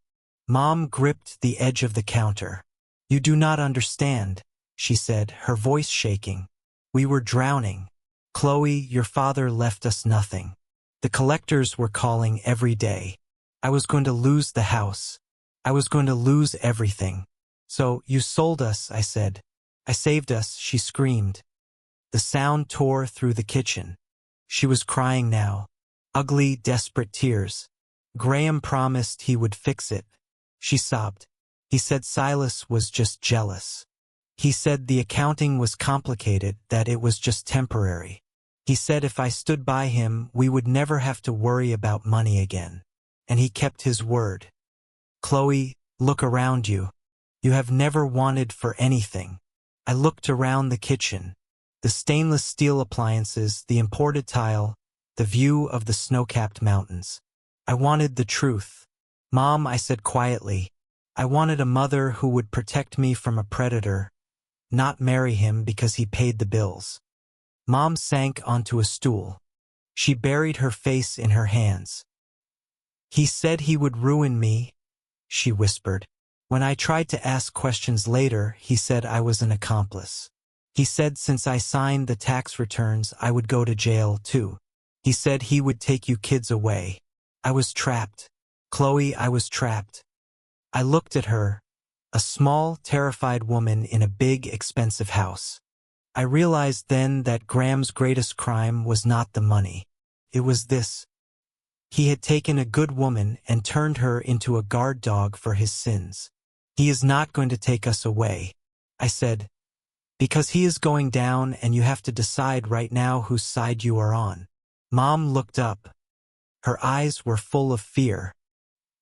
Mom gripped the edge of the counter. You do not understand, she said, her voice shaking. We were drowning. Chloe, your father left us nothing. The collectors were calling every day. I was going to lose the house. I was going to lose everything. So, you sold us, I said. I saved us, she screamed. The sound tore through the kitchen. She was crying now. Ugly, desperate tears. Graham promised he would fix it. She sobbed. He said Silas was just jealous. He said the accounting was complicated, that it was just temporary. He said if I stood by him, we would never have to worry about money again. And he kept his word. Chloe, look around you. You have never wanted for anything. I looked around the kitchen. The stainless steel appliances, the imported tile, the view of the snow-capped mountains. I wanted the truth. Mom, I said quietly, I wanted a mother who would protect me from a predator, not marry him because he paid the bills. Mom sank onto a stool. She buried her face in her hands. He said he would ruin me, she whispered. When I tried to ask questions later, he said I was an accomplice. He said since I signed the tax returns, I would go to jail too. He said he would take you kids away. I was trapped. Chloe, I was trapped. I looked at her, a small, terrified woman in a big, expensive house. I realized then that Graham's greatest crime was not the money. It was this. He had taken a good woman and turned her into a guard dog for his sins. He is not going to take us away, I said, because he is going down and you have to decide right now whose side you are on. Mom looked up. Her eyes were full of fear.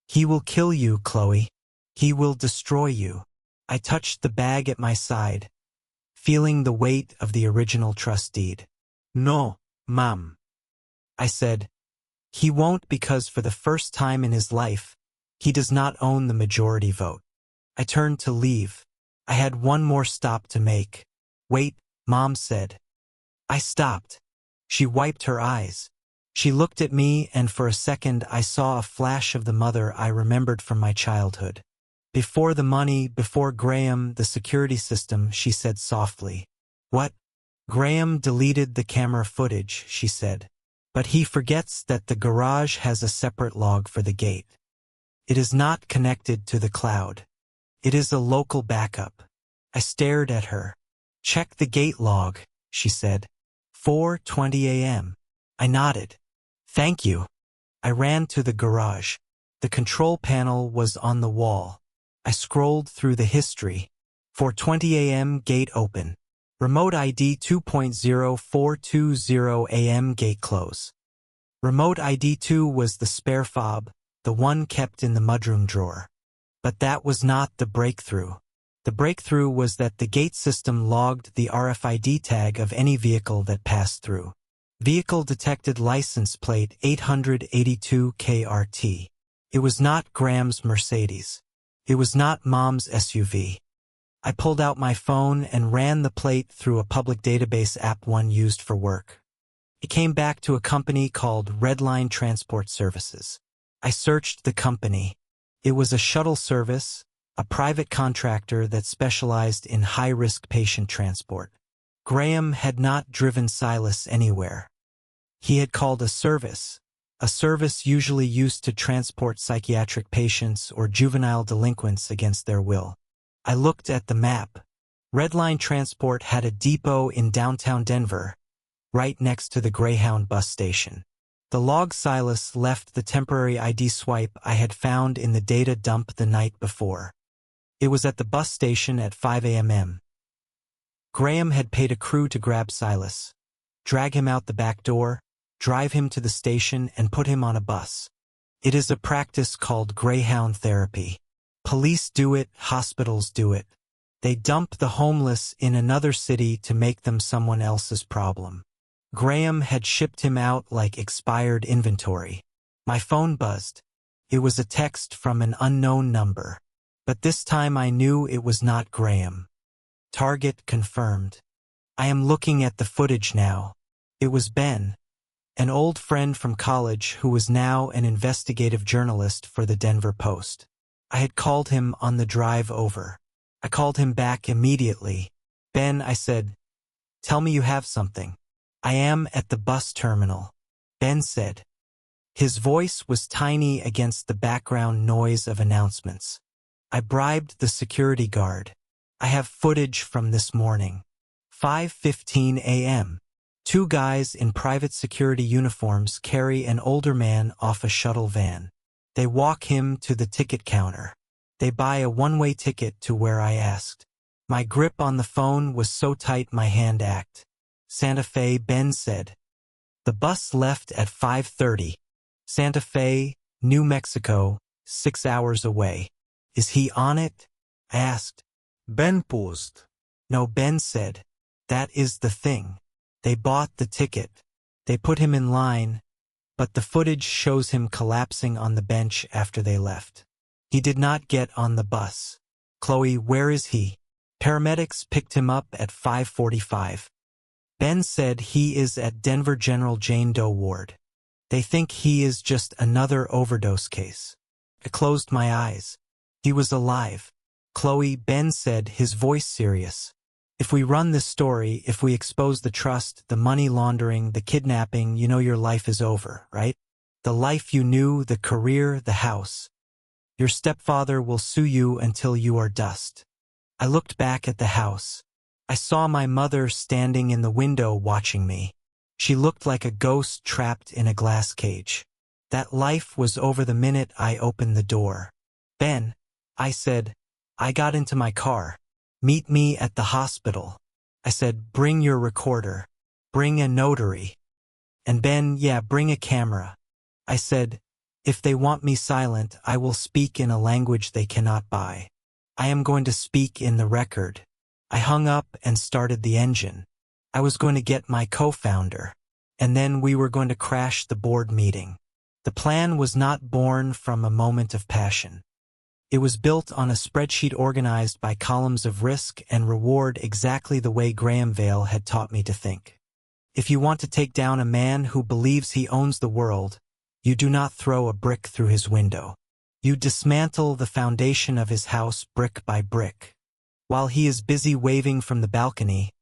He will kill you, Chloe. He will destroy you. I touched the bag at my side, feeling the weight of the original trust deed. No, Mom, I said. He won't, because for the first time in his life, he does not own the majority vote. I turned to leave. I had one more stop to make. Wait, Mom said. I stopped. She wiped her eyes. She looked at me, and for a second I saw a flash of the mother I remembered from my childhood. Before the money, before Graham, the security system, she said softly. What? Graham deleted the camera footage, she said. But he forgets that the garage has a separate log for the gate. It is not connected to the cloud. It is a local backup. I stared at her. Check the gate log, she said. 4:20 a.m. I nodded. Thank you. I ran to the garage. The control panel was on the wall. I scrolled through the history. 4:20 a.m. gate open. Remote ID 2.0420 a.m. gate close. Remote ID 2 was the spare fob, the one kept in the mudroom drawer. But that was not the breakthrough. The breakthrough was that the gate system logged the RFID tag of any vehicle that passed through. Vehicle detected license plate 882 KRT. It was not Graham's Mercedes. It was not Mom's SUV. I pulled out my phone and ran the plate through a public database app one used for work. It came back to a company called Redline Transport Services. I searched the company. It was a shuttle service, a private contractor that specialized in high-risk patient transport. Graham had not driven Silas anywhere. He had called a service usually used to transport psychiatric patients or juvenile delinquents against their will. I looked at the map. Redline Transport had a depot in downtown Denver, right next to the Greyhound bus station. The log Silas left the temporary ID swipe I had found in the data dump the night before. It was at the bus station at 5 a.m. Graham had paid a crew to grab Silas, drag him out the back door, drive him to the station, and put him on a bus. It is a practice called Greyhound therapy. Police do it, hospitals do it. They dump the homeless in another city to make them someone else's problem. Graham had shipped him out like expired inventory. My phone buzzed. It was a text from an unknown number. But this time I knew it was not Graham. Target confirmed. I am looking at the footage now. It was Ben, an old friend from college who was now an investigative journalist for the Denver Post. I had called him on the drive over. I called him back immediately. Ben, I said, tell me you have something. I am at the bus terminal, Ben said. His voice was tiny against the background noise of announcements. I bribed the security guard. I have footage from this morning. 5:15 a.m. Two guys in private security uniforms carry an older man off a shuttle van. They walk him to the ticket counter. They buy a one-way ticket to where I asked. My grip on the phone was so tight my hand ached. Santa Fe, Ben said. The bus left at 5:30. Santa Fe, New Mexico, 6 hours away. Is he on it? I asked. Ben paused. No, Ben said. That is the thing. They bought the ticket. They put him in line, but the footage shows him collapsing on the bench after they left. He did not get on the bus. Chloe, where is he? Paramedics picked him up at 5:45. Ben said he is at Denver General Jane Doe ward. They think he is just another overdose case. I closed my eyes. He was alive. Chloe, Ben said, his voice serious. If we run this story, if we expose the trust, the money laundering, the kidnapping, you know your life is over, right? The life you knew, the career, the house. Your stepfather will sue you until you are dust. I looked back at the house. I saw my mother standing in the window watching me. She looked like a ghost trapped in a glass cage. That life was over the minute I opened the door. "Ben," I said. I got into my car. "Meet me at the hospital." I said, "Bring your recorder. Bring a notary." And Ben, "Yeah, bring a camera." I said, "If they want me silent, I will speak in a language they cannot buy. I am going to speak in the record." I hung up and started the engine. I was going to get my co-founder, and then we were going to crash the board meeting. The plan was not born from a moment of passion. It was built on a spreadsheet organized by columns of risk and reward exactly the way Graham Vale had taught me to think. If you want to take down a man who believes he owns the world, you do not throw a brick through his window. You dismantle the foundation of his house brick by brick. While he is busy waving from the balcony,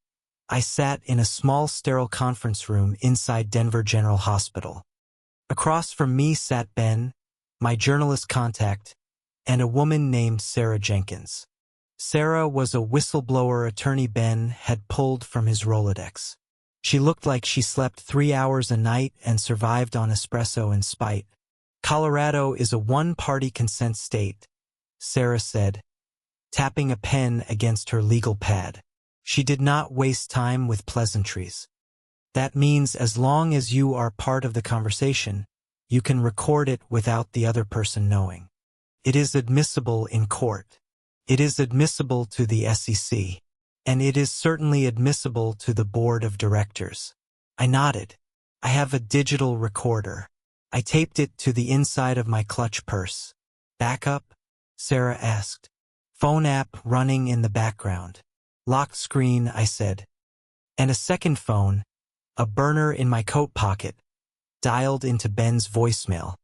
I sat in a small sterile conference room inside Denver General Hospital. Across from me sat Ben, my journalist contact, and a woman named Sarah Jenkins. Sarah was a whistleblower attorney Ben had pulled from his Rolodex. She looked like she slept 3 hours a night and survived on espresso in spite. "Colorado is a one-party consent state," Sarah said, tapping a pen against her legal pad. She did not waste time with pleasantries. "That means as long as you are part of the conversation, you can record it without the other person knowing. It is admissible in court. It is admissible to the SEC. And it is certainly admissible to the board of directors." I nodded. "I have a digital recorder." I taped it to the inside of my clutch purse. "Backup?" Sarah asked. "Phone app running in the background." "Locked screen," I said. "And a second phone, a burner in my coat pocket, dialed into Ben's voicemail.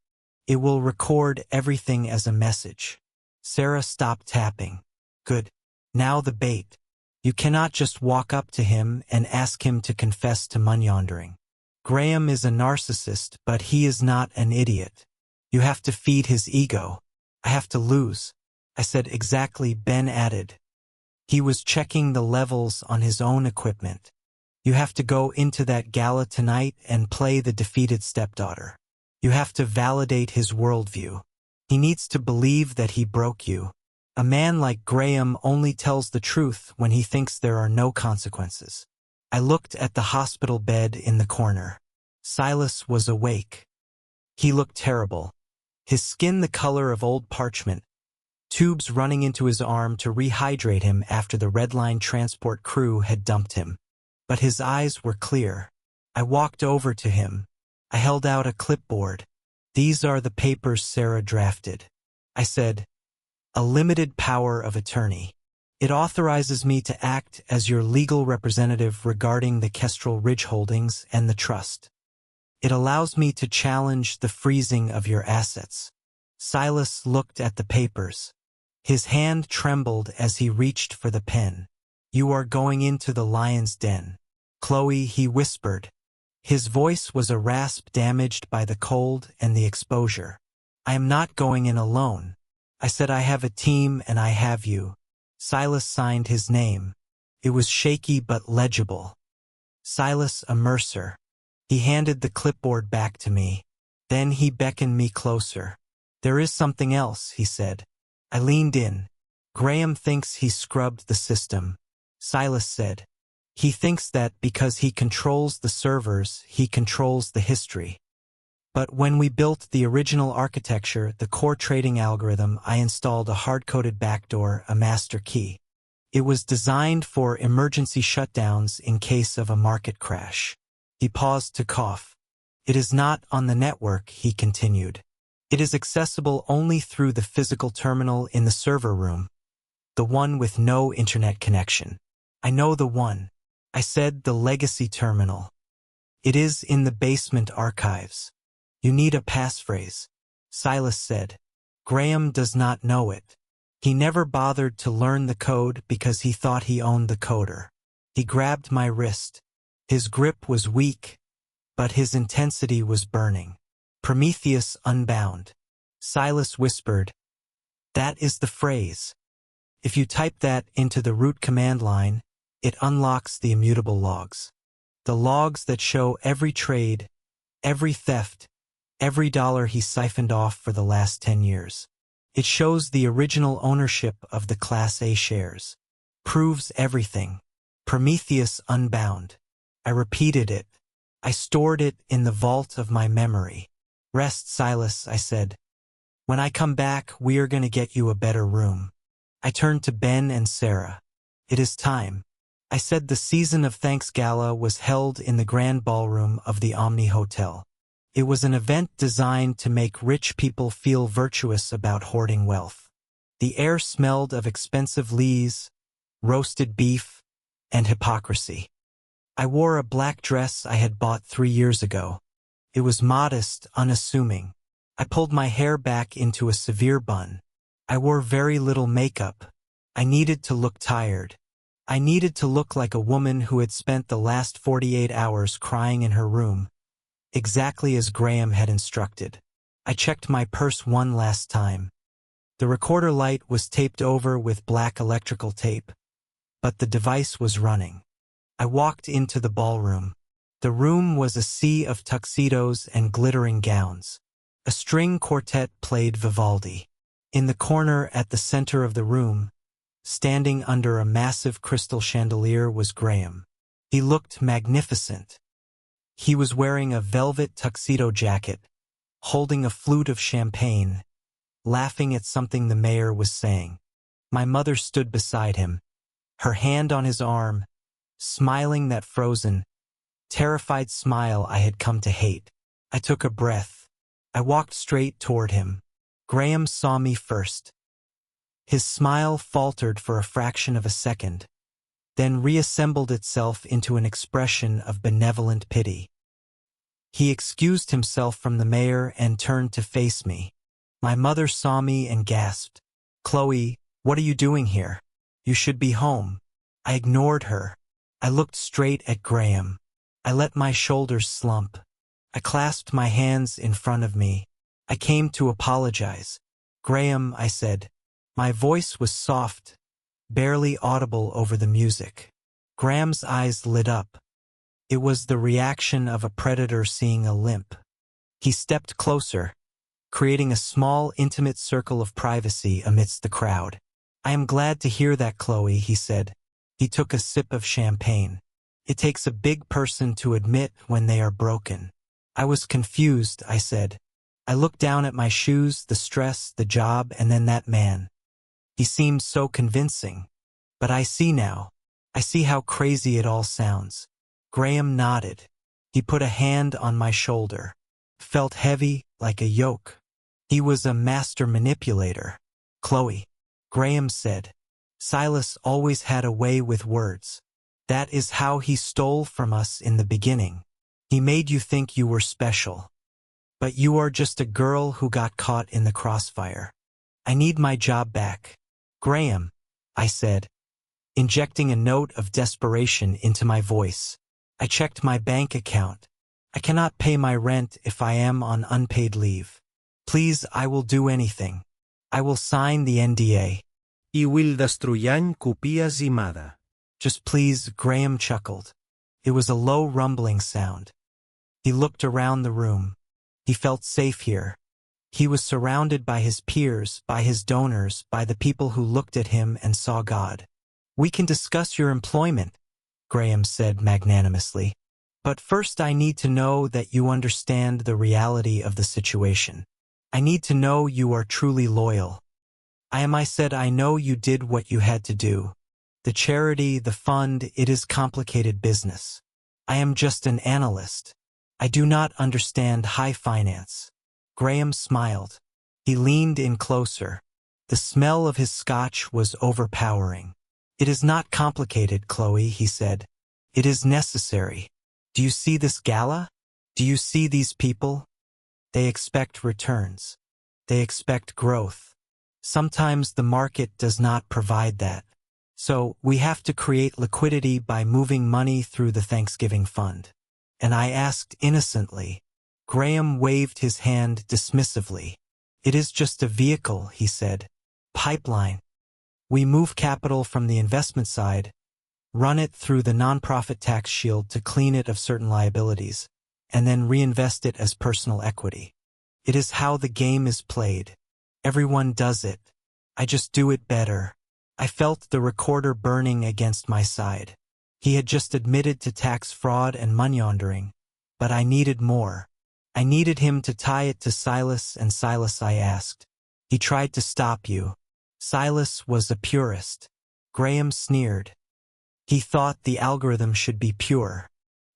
It will record everything as a message." Sarah stopped tapping. "Good. Now the bait. You cannot just walk up to him and ask him to confess to money laundering. Graham is a narcissist, but he is not an idiot. You have to feed his ego." "I have to lose." I said. "Exactly," Ben added. He was checking the levels on his own equipment. "You have to go into that gala tonight and play the defeated stepdaughter. You have to validate his worldview. He needs to believe that he broke you. A man like Graham only tells the truth when he thinks there are no consequences." I looked at the hospital bed in the corner. Silas was awake. He looked terrible. His skin the color of old parchment, tubes running into his arm to rehydrate him after the Red Line transport crew had dumped him. But his eyes were clear. I walked over to him. I held out a clipboard. "These are the papers Sarah drafted." I said, "A limited power of attorney. It authorizes me to act as your legal representative regarding the Kestrel Ridge holdings and the trust. It allows me to challenge the freezing of your assets." Silas looked at the papers. His hand trembled as he reached for the pen. "You are going into the lion's den, Chloe," he whispered. His voice was a rasp damaged by the cold and the exposure. "I am not going in alone." I said, "I have a team and I have you." Silas signed his name. It was shaky but legible. "Silas, a Mercer." He handed the clipboard back to me. Then he beckoned me closer. "There is something else," he said. I leaned in. "Graham thinks he scrubbed the system," Silas said. "He thinks that because he controls the servers, he controls the history. But when we built the original architecture, the core trading algorithm, I installed a hard-coded backdoor, a master key. It was designed for emergency shutdowns in case of a market crash." He paused to cough. "It is not on the network," he continued. "It is accessible only through the physical terminal in the server room, the one with no internet connection." "I know the one." I said, "The legacy terminal. It is in the basement archives. You need a passphrase." Silas said, "Graham does not know it. He never bothered to learn the code because he thought he owned the coder." He grabbed my wrist. His grip was weak, but his intensity was burning. "Prometheus Unbound." Silas whispered, "That is the phrase. If you type that into the root command line, It unlocks the immutable logs. The logs that show every trade, every theft, every dollar he siphoned off for the last 10 years. It shows the original ownership of the Class A shares. Proves everything. Prometheus unbound. I repeated it. I stored it in the vault of my memory. Rest, Silas, I said. When I come back, we are going to get you a better room. I turned to Ben and Sarah. It is time. I said the season of thanks gala was held in the grand ballroom of the Omni Hotel. It was an event designed to make rich people feel virtuous about hoarding wealth. The air smelled of expensive lees, roasted beef, and hypocrisy. I wore a black dress I had bought 3 years ago. It was modest, unassuming. I pulled my hair back into a severe bun. I wore very little makeup. I needed to look tired. I needed to look like a woman who had spent the last 48 hours crying in her room, exactly as Graham had instructed. I checked my purse one last time. The recorder light was taped over with black electrical tape, but the device was running. I walked into the ballroom. The room was a sea of tuxedos and glittering gowns. A string quartet played Vivaldi. In the corner at the center of the room, standing under a massive crystal chandelier, was Graham. He looked magnificent. He was wearing a velvet tuxedo jacket, holding a flute of champagne, laughing at something the mayor was saying. My mother stood beside him, her hand on his arm, smiling that frozen, terrified smile I had come to hate. I took a breath. I walked straight toward him. Graham saw me first. His smile faltered for a fraction of a second, then reassembled itself into an expression of benevolent pity. He excused himself from the mayor and turned to face me. My mother saw me and gasped, "Chloe, what are you doing here? You should be home." I ignored her. I looked straight at Graham. I let my shoulders slump. I clasped my hands in front of me. I came to apologize. "Graham," I said. My voice was soft, barely audible over the music. Graham's eyes lit up. It was the reaction of a predator seeing a limp. He stepped closer, creating a small, intimate circle of privacy amidst the crowd. "I am glad to hear that, Chloe," he said. He took a sip of champagne. "It takes a big person to admit when they are broken." I was confused, I said. I looked down at my shoes, the stress, the job, and then that man. He seemed so convincing. But I see now. I see how crazy it all sounds. Graham nodded. He put a hand on my shoulder. Felt heavy, like a yoke. He was a master manipulator. "Chloe," Graham said. "Silas always had a way with words. That is how he stole from us in the beginning. He made you think you were special. But you are just a girl who got caught in the crossfire. I need my job back." "Graham," I said, injecting a note of desperation into my voice. I checked my bank account. I cannot pay my rent if I am on unpaid leave. Please, I will do anything. I will sign the NDA. I will destruyan copies imada. Just please, Graham chuckled. It was a low rumbling sound. He looked around the room. He felt safe here. He was surrounded by his peers, by his donors, by the people who looked at him and saw God. "We can discuss your employment," Graham said magnanimously. "But first I need to know that you understand the reality of the situation. I need to know you are truly loyal." I said, "I know you did what you had to do. The charity, the fund, it is complicated business. I am just an analyst. I do not understand high finance." Graham smiled. He leaned in closer. The smell of his scotch was overpowering. "It is not complicated, Chloe," he said. "It is necessary. Do you see this gala? Do you see these people? They expect returns. They expect growth. Sometimes the market does not provide that. So we have to create liquidity by moving money through the Thanksgiving fund." And I asked innocently. Graham waved his hand dismissively. "It is just a vehicle," he said. "Pipeline. We move capital from the investment side, run it through the nonprofit tax shield to clean it of certain liabilities, and then reinvest it as personal equity. It is how the game is played. Everyone does it. I just do it better. I felt the recorder burning against my side. He had just admitted to tax fraud and money laundering, but I needed more. I needed him to tie it to Silas, and Silas, I asked. He tried to stop you. Silas was a purist. Graham sneered. He thought the algorithm should be pure.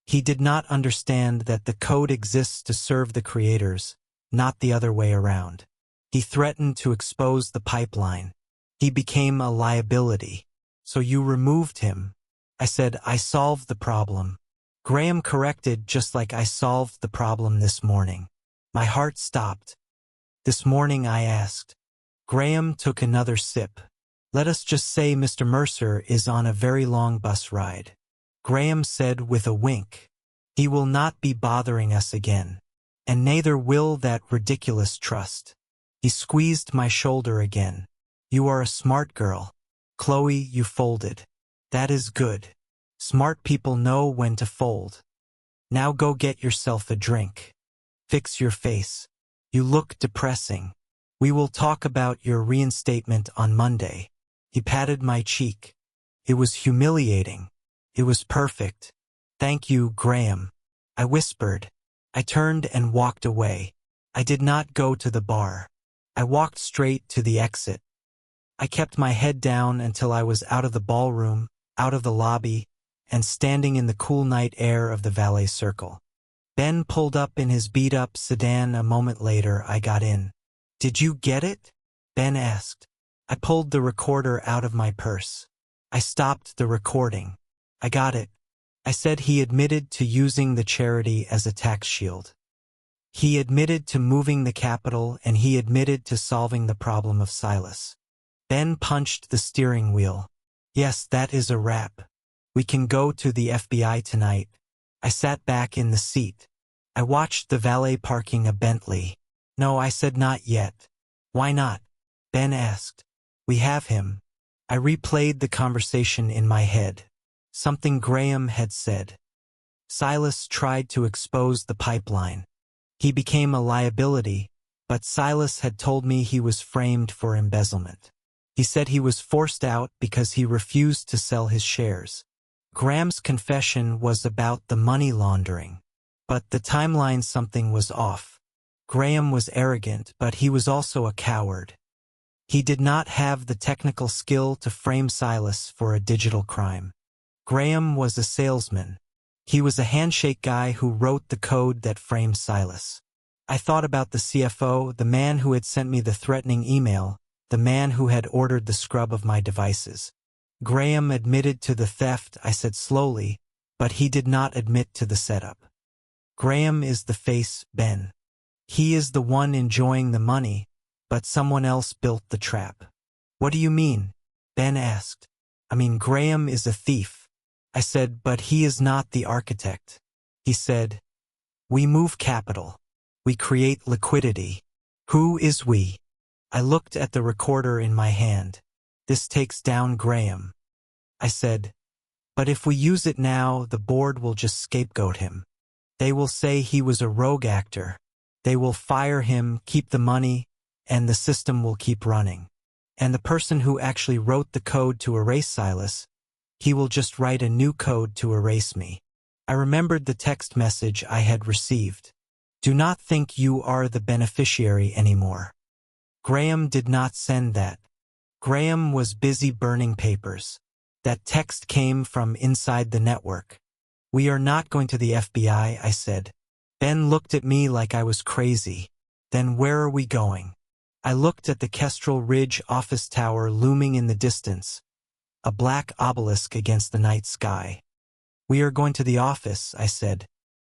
He did not understand that the code exists to serve the creators, not the other way around. He threatened to expose the pipeline. He became a liability. So you removed him. I said, I solved the problem. Graham corrected, just like I solved the problem this morning. My heart stopped. This morning I asked. Graham took another sip. Let us just say Mr. Mercer is on a very long bus ride. Graham said with a wink. He will not be bothering us again. And neither will that ridiculous trust. He squeezed my shoulder again. You are a smart girl. Chloe, you folded. That is good. Smart people know when to fold. Now go get yourself a drink. Fix your face. You look depressing. We will talk about your reinstatement on Monday. He patted my cheek. It was humiliating. It was perfect. Thank you, Graham. I whispered. I turned and walked away. I did not go to the bar. I walked straight to the exit. I kept my head down until I was out of the ballroom, out of the lobby, and standing in the cool night air of the valet circle. Ben pulled up in his beat-up sedan a moment later. I got in. Did you get it? Ben asked. I pulled the recorder out of my purse. I stopped the recording. I got it. I said he admitted to using the charity as a tax shield. He admitted to moving the capital, and he admitted to solving the problem of Silas. Ben punched the steering wheel. Yes, that is a wrap. We can go to the FBI tonight. I sat back in the seat. I watched the valet parking a Bentley. No, I said not yet. Why not? Ben asked. We have him. I replayed the conversation in my head. Something Graham had said. Silas tried to expose the pipeline. He became a liability, but Silas had told me he was framed for embezzlement. He said he was forced out because he refused to sell his shares. Graham's confession was about the money laundering. But the timeline, something was off. Graham was arrogant, but he was also a coward. He did not have the technical skill to frame Silas for a digital crime. Graham was a salesman. He was a handshake guy who wrote the code that framed Silas. I thought about the CFO, the man who had sent me the threatening email, the man who had ordered the scrub of my devices. Graham admitted to the theft, I said slowly, but he did not admit to the setup. Graham is the face, Ben. He is the one enjoying the money, but someone else built the trap. What do you mean? Ben asked. I mean, Graham is a thief. I said, but he is not the architect. He said, we move capital. We create liquidity. Who is we? I looked at the recorder in my hand. This takes down Graham. I said, but if we use it now, the board will just scapegoat him. They will say he was a rogue actor. They will fire him, keep the money, and the system will keep running. And the person who actually wrote the code to erase Silas, he will just write a new code to erase me. I remembered the text message I had received. Do not think you are the beneficiary anymore. Graham did not send that. Graham was busy burning papers. That text came from inside the network. We are not going to the FBI, I said. Ben looked at me like I was crazy. Then where are we going? I looked at the Kestrel Ridge office tower looming in the distance, a black obelisk against the night sky. We are going to the office, I said,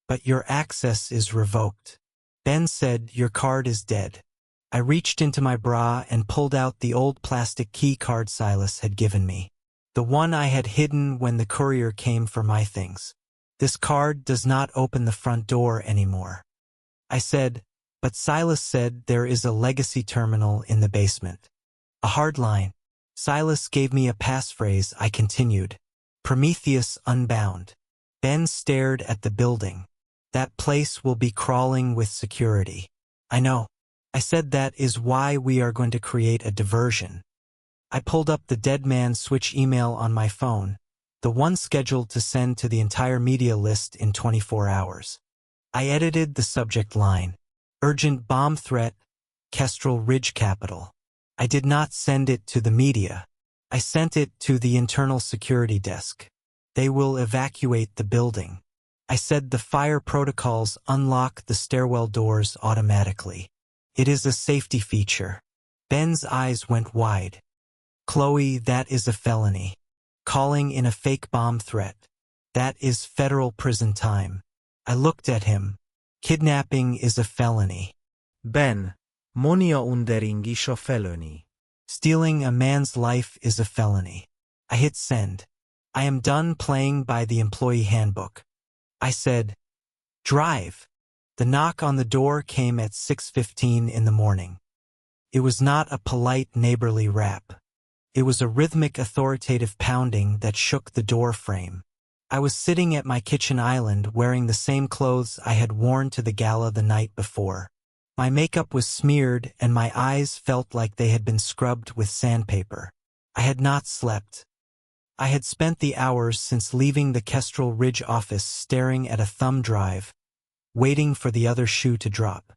but your access is revoked. Ben said, your card is dead. I reached into my bra and pulled out the old plastic key card Silas had given me, the one I had hidden when the courier came for my things. This card does not open the front door anymore. I said, but Silas said there is a legacy terminal in the basement. A hard line. Silas gave me a passphrase. I continued. Prometheus Unbound. Ben stared at the building. That place will be crawling with security. I know. I said that is why we are going to create a diversion. I pulled up the Dead Man Switch email on my phone, the one scheduled to send to the entire media list in 24 hours. I edited the subject line. Urgent bomb threat, Kestrel Ridge Capital. I did not send it to the media. I sent it to the internal security desk. They will evacuate the building. I said the fire protocols unlock the stairwell doors automatically. It is a safety feature. Ben's eyes went wide. Chloe, that is a felony. Calling in a fake bomb threat. That is federal prison time. I looked at him. Kidnapping is a felony. Ben, money-laundering is a felony. Stealing a man's life is a felony. I hit send. I am done playing by the employee handbook. I said, drive. The knock on the door came at 6:15 in the morning. It was not a polite neighborly rap. It was a rhythmic authoritative pounding that shook the door frame. I was sitting at my kitchen island wearing the same clothes I had worn to the gala the night before. My makeup was smeared and my eyes felt like they had been scrubbed with sandpaper. I had not slept. I had spent the hours since leaving the Kestrel Ridge office staring at a thumb drive, waiting for the other shoe to drop.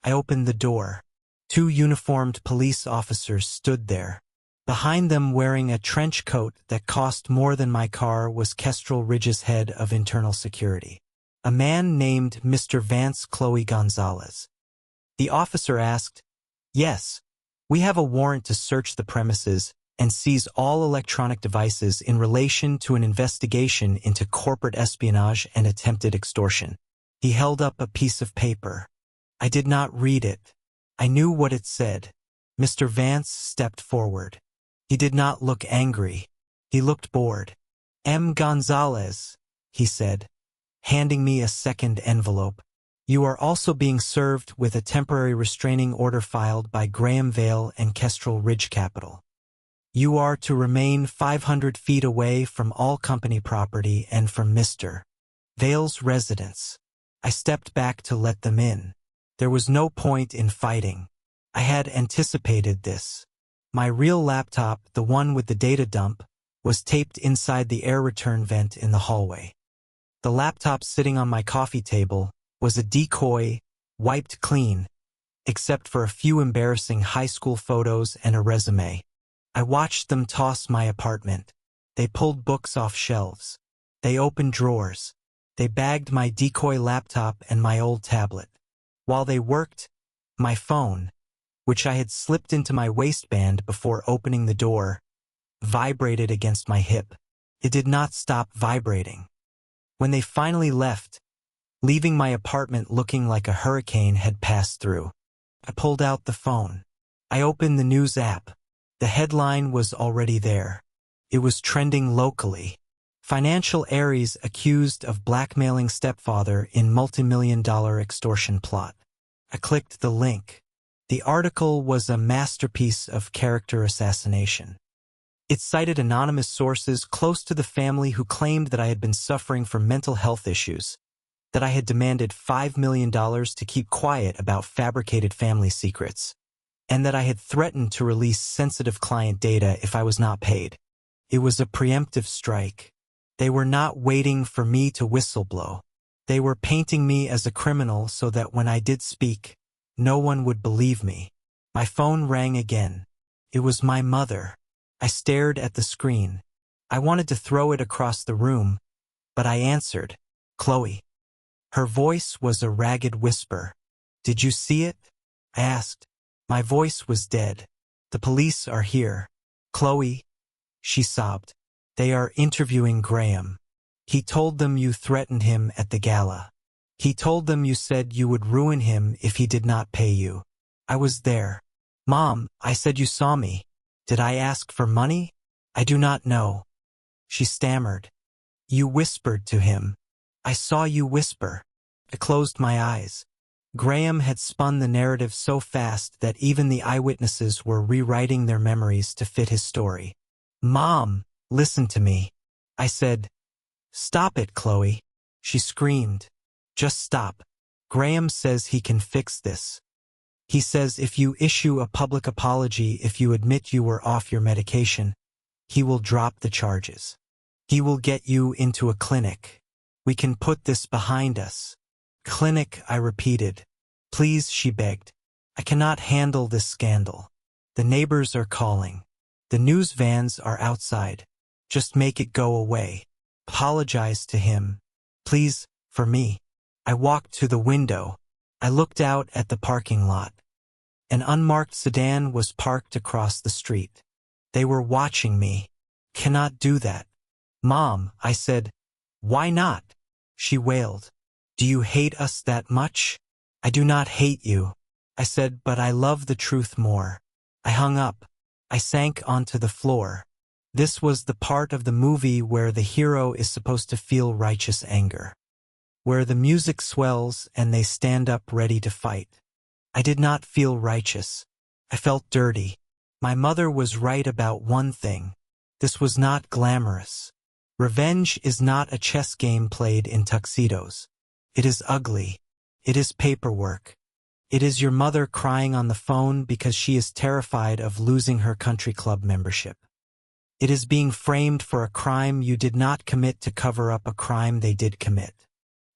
I opened the door. 2 uniformed police officers stood there. Behind them, wearing a trench coat that cost more than my car, was Kestrel Ridge's head of internal security, a man named Mr. Vance Chloe Gonzalez. The officer asked, "Yes, we have a warrant to search the premises and seize all electronic devices in relation to an investigation into corporate espionage and attempted extortion." He held up a piece of paper. I did not read it. I knew what it said. Mr. Vance stepped forward. He did not look angry. He looked bored. "M. Gonzalez," he said, handing me a second envelope. "You are also being served with a temporary restraining order filed by Graham Vale and Kestrel Ridge Capital. You are to remain 500 feet away from all company property and from Mr. Vale's residence." I stepped back to let them in. There was no point in fighting. I had anticipated this. My real laptop, the one with the data dump, was taped inside the air return vent in the hallway. The laptop sitting on my coffee table was a decoy, wiped clean, except for a few embarrassing high school photos and a resume. I watched them toss my apartment. They pulled books off shelves. They opened drawers. They bagged my decoy laptop and my old tablet. While they worked, my phone, which I had slipped into my waistband before opening the door, vibrated against my hip. It did not stop vibrating. When they finally left, leaving my apartment looking like a hurricane had passed through, I pulled out the phone. I opened the news app. The headline was already there. It was trending locally. Financial Aries accused of blackmailing stepfather in multi-million-dollar extortion plot. I clicked the link. The article was a masterpiece of character assassination. It cited anonymous sources close to the family who claimed that I had been suffering from mental health issues, that I had demanded $5 million to keep quiet about fabricated family secrets, and that I had threatened to release sensitive client data if I was not paid. It was a preemptive strike. They were not waiting for me to whistleblow. They were painting me as a criminal so that when I did speak, no one would believe me. My phone rang again. It was my mother. I stared at the screen. I wanted to throw it across the room, but I answered, "Chloe." Her voice was a ragged whisper. "Did you see it?" I asked. My voice was dead. "The police are here. Chloe," she sobbed. "They are interviewing Graham. He told them you threatened him at the gala. He told them you said you would ruin him if he did not pay you. I was there." "Mom, I said you saw me. Did I ask for money?" "I do not know." She stammered. "You whispered to him. I saw you whisper." I closed my eyes. Graham had spun the narrative so fast that even the eyewitnesses were rewriting their memories to fit his story. "Mom, listen to me." I said, "Stop it, Chloe." She screamed, "Just stop. Graham says he can fix this. He says if you issue a public apology if you admit you were off your medication, he will drop the charges. He will get you into a clinic. We can put this behind us." "Clinic," I repeated. "Please," she begged. "I cannot handle this scandal. The neighbors are calling. The news vans are outside. Just make it go away. Apologize to him. Please, for me." I walked to the window. I looked out at the parking lot. An unmarked sedan was parked across the street. They were watching me. "Cannot do that." "Mom," I said. "Why not?" She wailed. "Do you hate us that much?" "I do not hate you," I said, "but I love the truth more." I hung up. I sank onto the floor. This was the part of the movie where the hero is supposed to feel righteous anger, where the music swells and they stand up ready to fight. I did not feel righteous. I felt dirty. My mother was right about one thing. This was not glamorous. Revenge is not a chess game played in tuxedos. It is ugly. It is paperwork. It is your mother crying on the phone because she is terrified of losing her country club membership. It is being framed for a crime you did not commit to cover up a crime they did commit.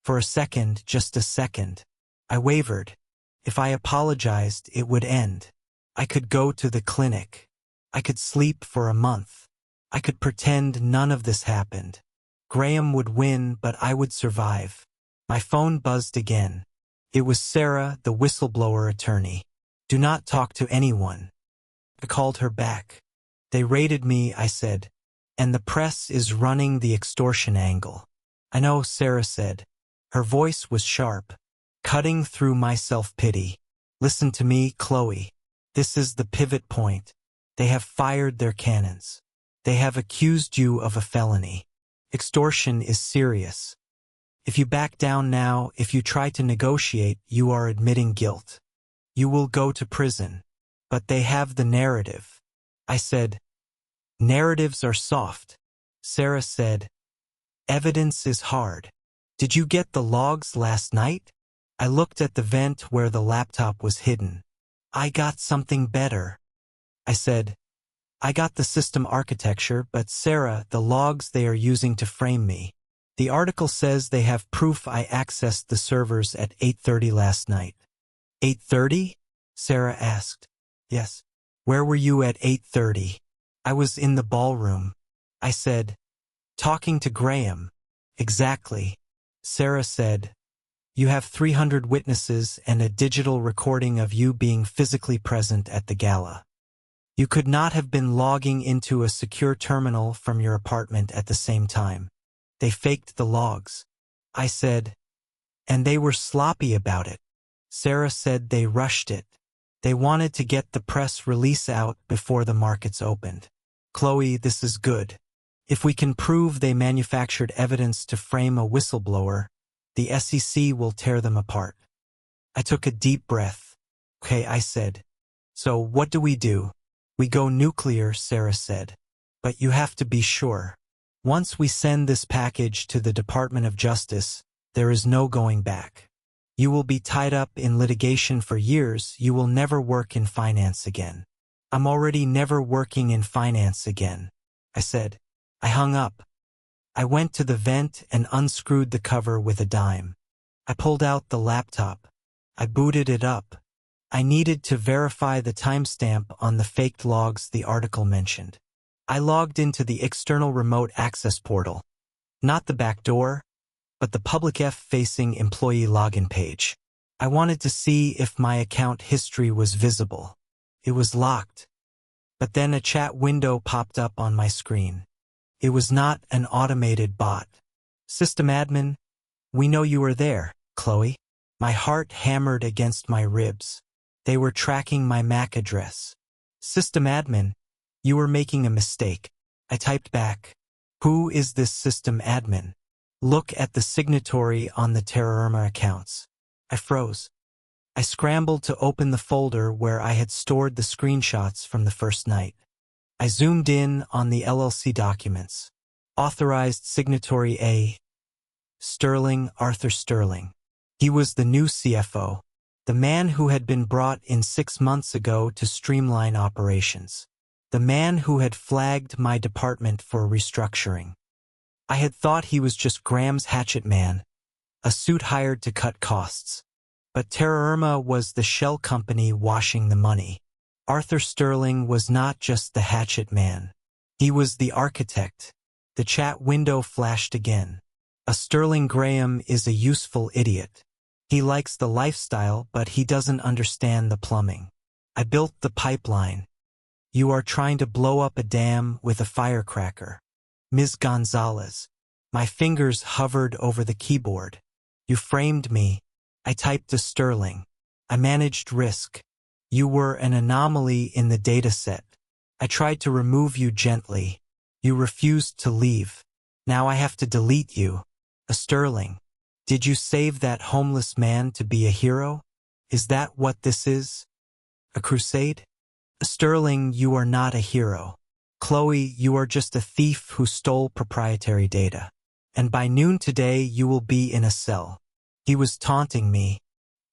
For a second, just a second, I wavered. If I apologized, it would end. I could go to the clinic. I could sleep for a month. I could pretend none of this happened. Graham would win, but I would survive. My phone buzzed again. It was Sarah, the whistleblower attorney. "Do not talk to anyone." I called her back. "They raided me," I said, "and the press is running the extortion angle." "I know," Sarah said. Her voice was sharp, cutting through my self-pity. "Listen to me, Chloe. This is the pivot point. They have fired their cannons. They have accused you of a felony. Extortion is serious. If you back down now, if you try to negotiate, you are admitting guilt. You will go to prison. But they have the narrative." I said, "Narratives are soft." Sarah said, "Evidence is hard. Did you get the logs last night?" I looked at the vent where the laptop was hidden. "I got something better." I said, "I got the system architecture, but Sarah, the logs they are using to frame me. The article says they have proof I accessed the servers at 8:30 last night." "8:30?" Sarah asked. "Yes." "Where were you at 8:30? "I was in the ballroom." I said, "Talking to Graham." "Exactly." Sarah said, "You have 300 witnesses and a digital recording of you being physically present at the gala. You could not have been logging into a secure terminal from your apartment at the same time. They faked the logs." I said, "And they were sloppy about it." Sarah said they rushed it. They wanted to get the press release out before the markets opened. "Chloe, this is good. If we can prove they manufactured evidence to frame a whistleblower, the SEC will tear them apart." I took a deep breath. "Okay," I said. "So what do? We go nuclear," Sarah said. "But you have to be sure. Once we send this package to the Department of Justice, there is no going back. You will be tied up in litigation for years. You will never work in finance again." "I'm already never working in finance again," I said. I hung up. I went to the vent and unscrewed the cover with a dime. I pulled out the laptop. I booted it up. I needed to verify the timestamp on the faked logs the article mentioned. I logged into the external remote access portal. Not the back door, but the public F-facing employee login page. I wanted to see if my account history was visible. It was locked. But then a chat window popped up on my screen. It was not an automated bot. "System admin, we know you are there, Chloe." My heart hammered against my ribs. They were tracking my MAC address. "System admin, you were making a mistake." I typed back, "Who is this system admin? Look at the signatory on the Terrorma accounts." I froze. I scrambled to open the folder where I had stored the screenshots from the first night. I zoomed in on the LLC documents. Authorized signatory A. Sterling, Arthur Sterling. He was the new CFO, the man who had been brought in 6 months ago to streamline operations, the man who had flagged my department for restructuring. I had thought he was just Graham's hatchet man, a suit hired to cut costs. But Terra Irma was the shell company washing the money. Arthur Sterling was not just the hatchet man. He was the architect. The chat window flashed again. A Sterling Graham is a useful idiot. He likes the lifestyle, but he doesn't understand the plumbing. I built the pipeline. You are trying to blow up a dam with a firecracker. Ms. Gonzalez. My fingers hovered over the keyboard. You framed me. I typed to Sterling. I managed risk. You were an anomaly in the data set. I tried to remove you gently. You refused to leave. Now I have to delete you. A Sterling. Did you save that homeless man to be a hero? Is that what this is? A crusade? A Sterling, you are not a hero. Chloe, you are just a thief who stole proprietary data. And by noon today you will be in a cell. He was taunting me.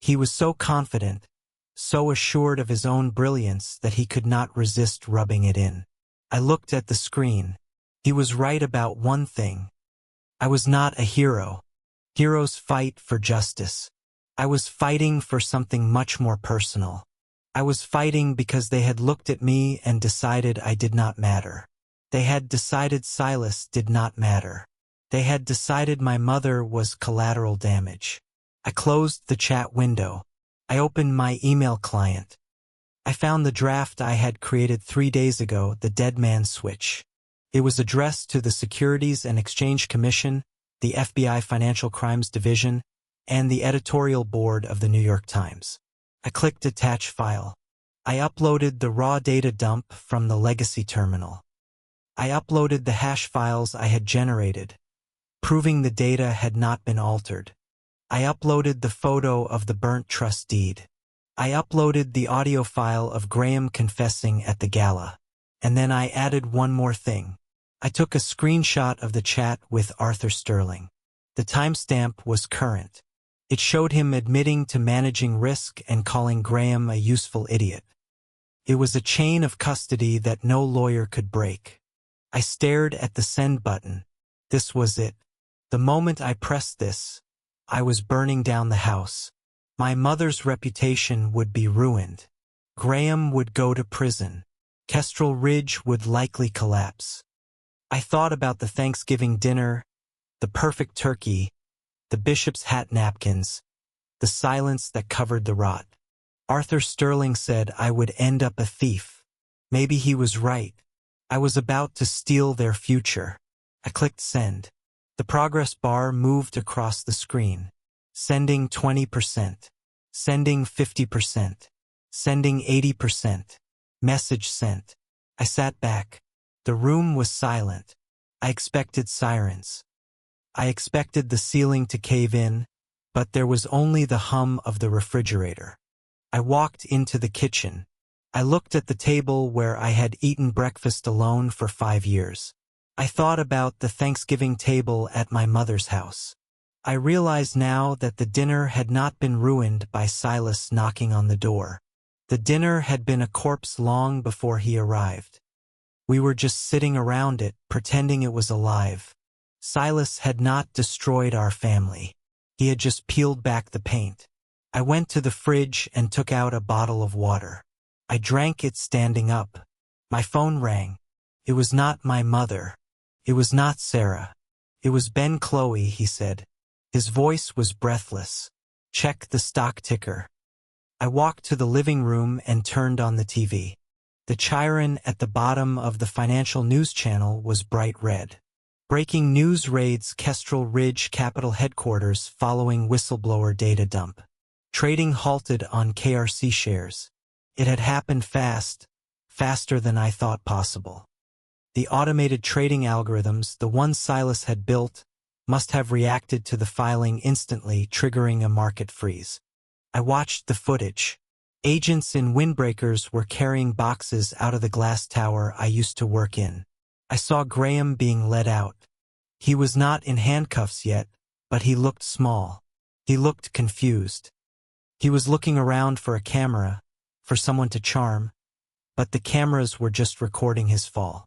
He was so confident, so assured of his own brilliance that he could not resist rubbing it in. I looked at the screen. He was right about one thing. I was not a hero. Heroes fight for justice. I was fighting for something much more personal. I was fighting because they had looked at me and decided I did not matter. They had decided Silas did not matter. They had decided my mother was collateral damage. I closed the chat window. I opened my email client. I found the draft I had created 3 days ago, the Dead Man Switch. It was addressed to the Securities and Exchange Commission, the FBI Financial Crimes Division, and the editorial board of the New York Times. I clicked Attach File. I uploaded the raw data dump from the legacy terminal. I uploaded the hash files I had generated, proving the data had not been altered. I uploaded the photo of the burnt trust deed. I uploaded the audio file of Graham confessing at the gala. And then I added one more thing. I took a screenshot of the chat with Arthur Sterling. The timestamp was current. It showed him admitting to managing risk and calling Graham a useful idiot. It was a chain of custody that no lawyer could break. I stared at the send button. This was it. The moment I pressed this, I was burning down the house. My mother's reputation would be ruined. Graham would go to prison. Kestrel Ridge would likely collapse. I thought about the Thanksgiving dinner, the perfect turkey, the bishop's hat napkins, the silence that covered the rot. Arthur Sterling said I would end up a thief. Maybe he was right. I was about to steal their future. I clicked send. The progress bar moved across the screen. Sending 20%. Sending 50%. Sending 80%. Message sent. I sat back. The room was silent. I expected sirens. I expected the ceiling to cave in, but there was only the hum of the refrigerator. I walked into the kitchen. I looked at the table where I had eaten breakfast alone for 5 years. I thought about the Thanksgiving table at my mother's house. I realized now that the dinner had not been ruined by Silas knocking on the door. The dinner had been a corpse long before he arrived. We were just sitting around it, pretending it was alive. Silas had not destroyed our family. He had just peeled back the paint. I went to the fridge and took out a bottle of water. I drank it standing up. My phone rang. It was not my mother. It was not Sarah. It was Ben. Chloe, he said. His voice was breathless. Check the stock ticker. I walked to the living room and turned on the TV. The chyron at the bottom of the financial news channel was bright red. Breaking news raids Kestrel Ridge Capital Headquarters following whistleblower data dump. Trading halted on KRC shares. It had happened fast, faster than I thought possible. The automated trading algorithms, the ones Silas had built, must have reacted to the filing instantly, triggering a market freeze. I watched the footage. Agents in windbreakers were carrying boxes out of the glass tower I used to work in. I saw Graham being led out. He was not in handcuffs yet, but he looked small. He looked confused. He was looking around for a camera, for someone to charm, but the cameras were just recording his fall.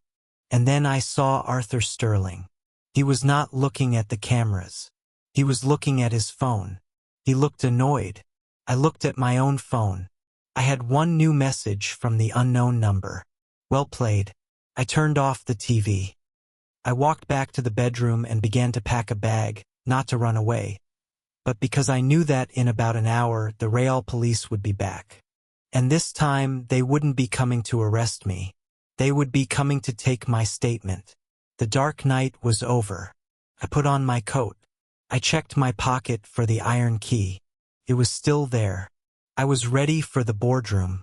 And then I saw Arthur Sterling. He was not looking at the cameras. He was looking at his phone. He looked annoyed. I looked at my own phone. I had one new message from the unknown number. Well played. I turned off the TV. I walked back to the bedroom and began to pack a bag, not to run away, but because I knew that in about an hour the Real police would be back. And this time they wouldn't be coming to arrest me. They would be coming to take my statement. The dark night was over. I put on my coat. I checked my pocket for the iron key. It was still there. I was ready for the boardroom.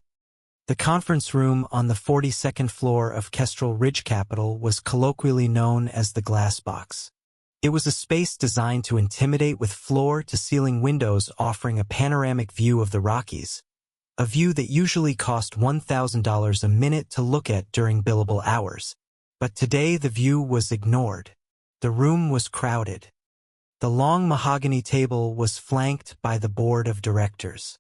The conference room on the 42nd floor of Kestrel Ridge Capital was colloquially known as the Glass Box. It was a space designed to intimidate with floor-to-ceiling windows offering a panoramic view of the Rockies, a view that usually cost $1,000 a minute to look at during billable hours. But today the view was ignored. The room was crowded. The long mahogany table was flanked by the board of directors.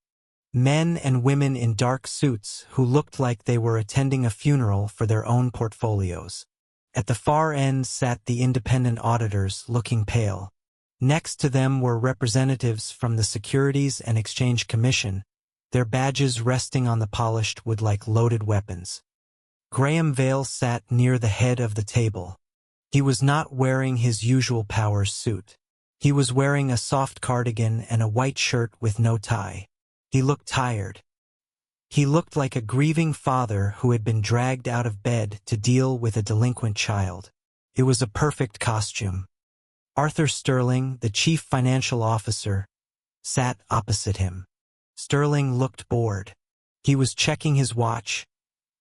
Men and women in dark suits who looked like they were attending a funeral for their own portfolios. At the far end sat the independent auditors, looking pale. Next to them were representatives from the Securities and Exchange Commission, their badges resting on the polished wood like loaded weapons. Graham Vale sat near the head of the table. He was not wearing his usual power suit. He was wearing a soft cardigan and a white shirt with no tie. He looked tired. He looked like a grieving father who had been dragged out of bed to deal with a delinquent child. It was a perfect costume. Arthur Sterling, the chief financial officer, sat opposite him. Sterling looked bored. He was checking his watch,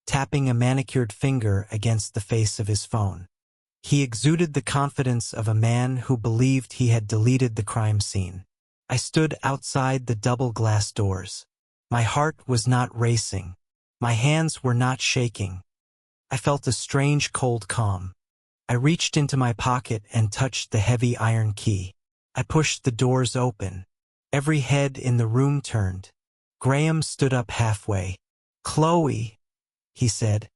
tapping a manicured finger against the face of his phone. He exuded the confidence of a man who believed he had deleted the crime scene. I stood outside the double glass doors. My heart was not racing. My hands were not shaking. I felt a strange cold calm. I reached into my pocket and touched the heavy iron key. I pushed the doors open. Every head in the room turned. Graham stood up halfway. "Chloe," he said,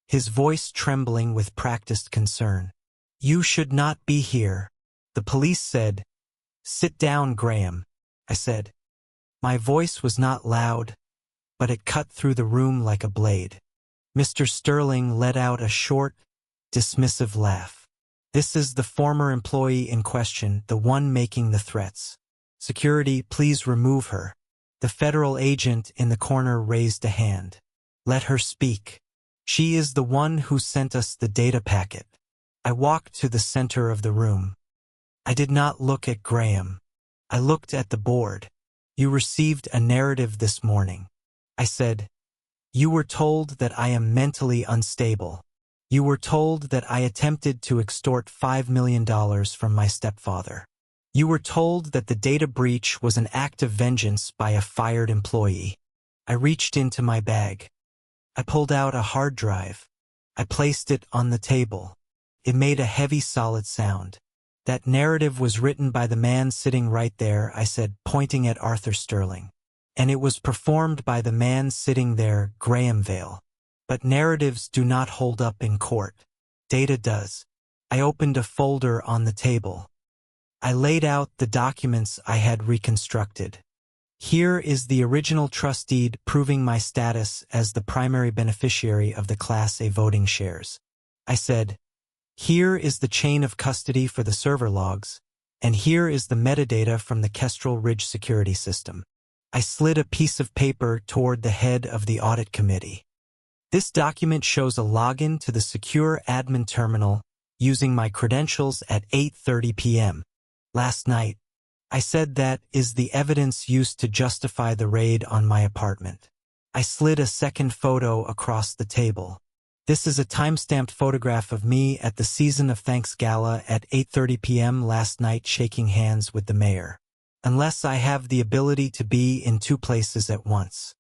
his voice trembling with practiced concern. "You should not be here." The police said, "Sit down, Graham," I said. My voice was not loud, but it cut through the room like a blade. Mr. Sterling let out a short, dismissive laugh. "This is the former employee in question, the one making the threats. Security, please remove her." The federal agent in the corner raised a hand. "Let her speak. She is the one who sent us the data packet." I walked to the center of the room. I did not look at Graham. I looked at the board. "You received a narrative this morning," I said. "You were told that I am mentally unstable. You were told that I attempted to extort $5 million from my stepfather. You were told that the data breach was an act of vengeance by a fired employee." I reached into my bag. I pulled out a hard drive. I placed it on the table. It made a heavy solid sound. "That narrative was written by the man sitting right there," I said, pointing at Arthur Sterling. "And it was performed by the man sitting there, Graham Vale. But narratives do not hold up in court. Data does." I opened a folder on the table. I laid out the documents I had reconstructed. "Here is the original trust deed proving my status as the primary beneficiary of the Class A voting shares," I said. "Here is the chain of custody for the server logs, and here is the metadata from the Kestrel Ridge security system." I slid a piece of paper toward the head of the audit committee. "This document shows a login to the secure admin terminal using my credentials at 8:30 p.m. last night. I said that is the evidence used to justify the raid on my apartment." I slid a second photo across the table. "This is a time-stamped photograph of me at the Season of Thanks Gala at 8:30 p.m. last night shaking hands with the mayor. Unless I have the ability to be in two places at once."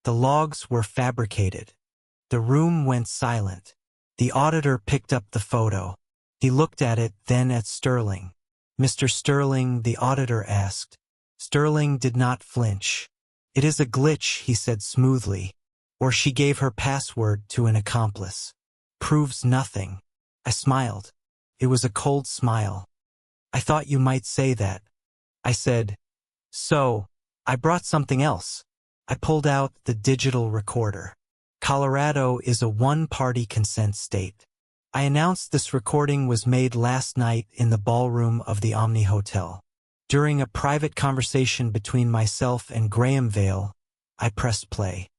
The logs were fabricated. The room went silent. The auditor picked up the photo. He looked at it, then at Sterling. "Mr. Sterling," the auditor asked. Sterling did not flinch. "It is a glitch," he said smoothly. "Or she gave her password to an accomplice. Proves nothing." I smiled. It was a cold smile. "I thought you might say that." I said, "So, I brought something else." I pulled out the digital recorder. Colorado is a one-party consent state. I announced this recording was made last night in the ballroom of the Omni Hotel. During a private conversation between myself and Graham Vale, I pressed play.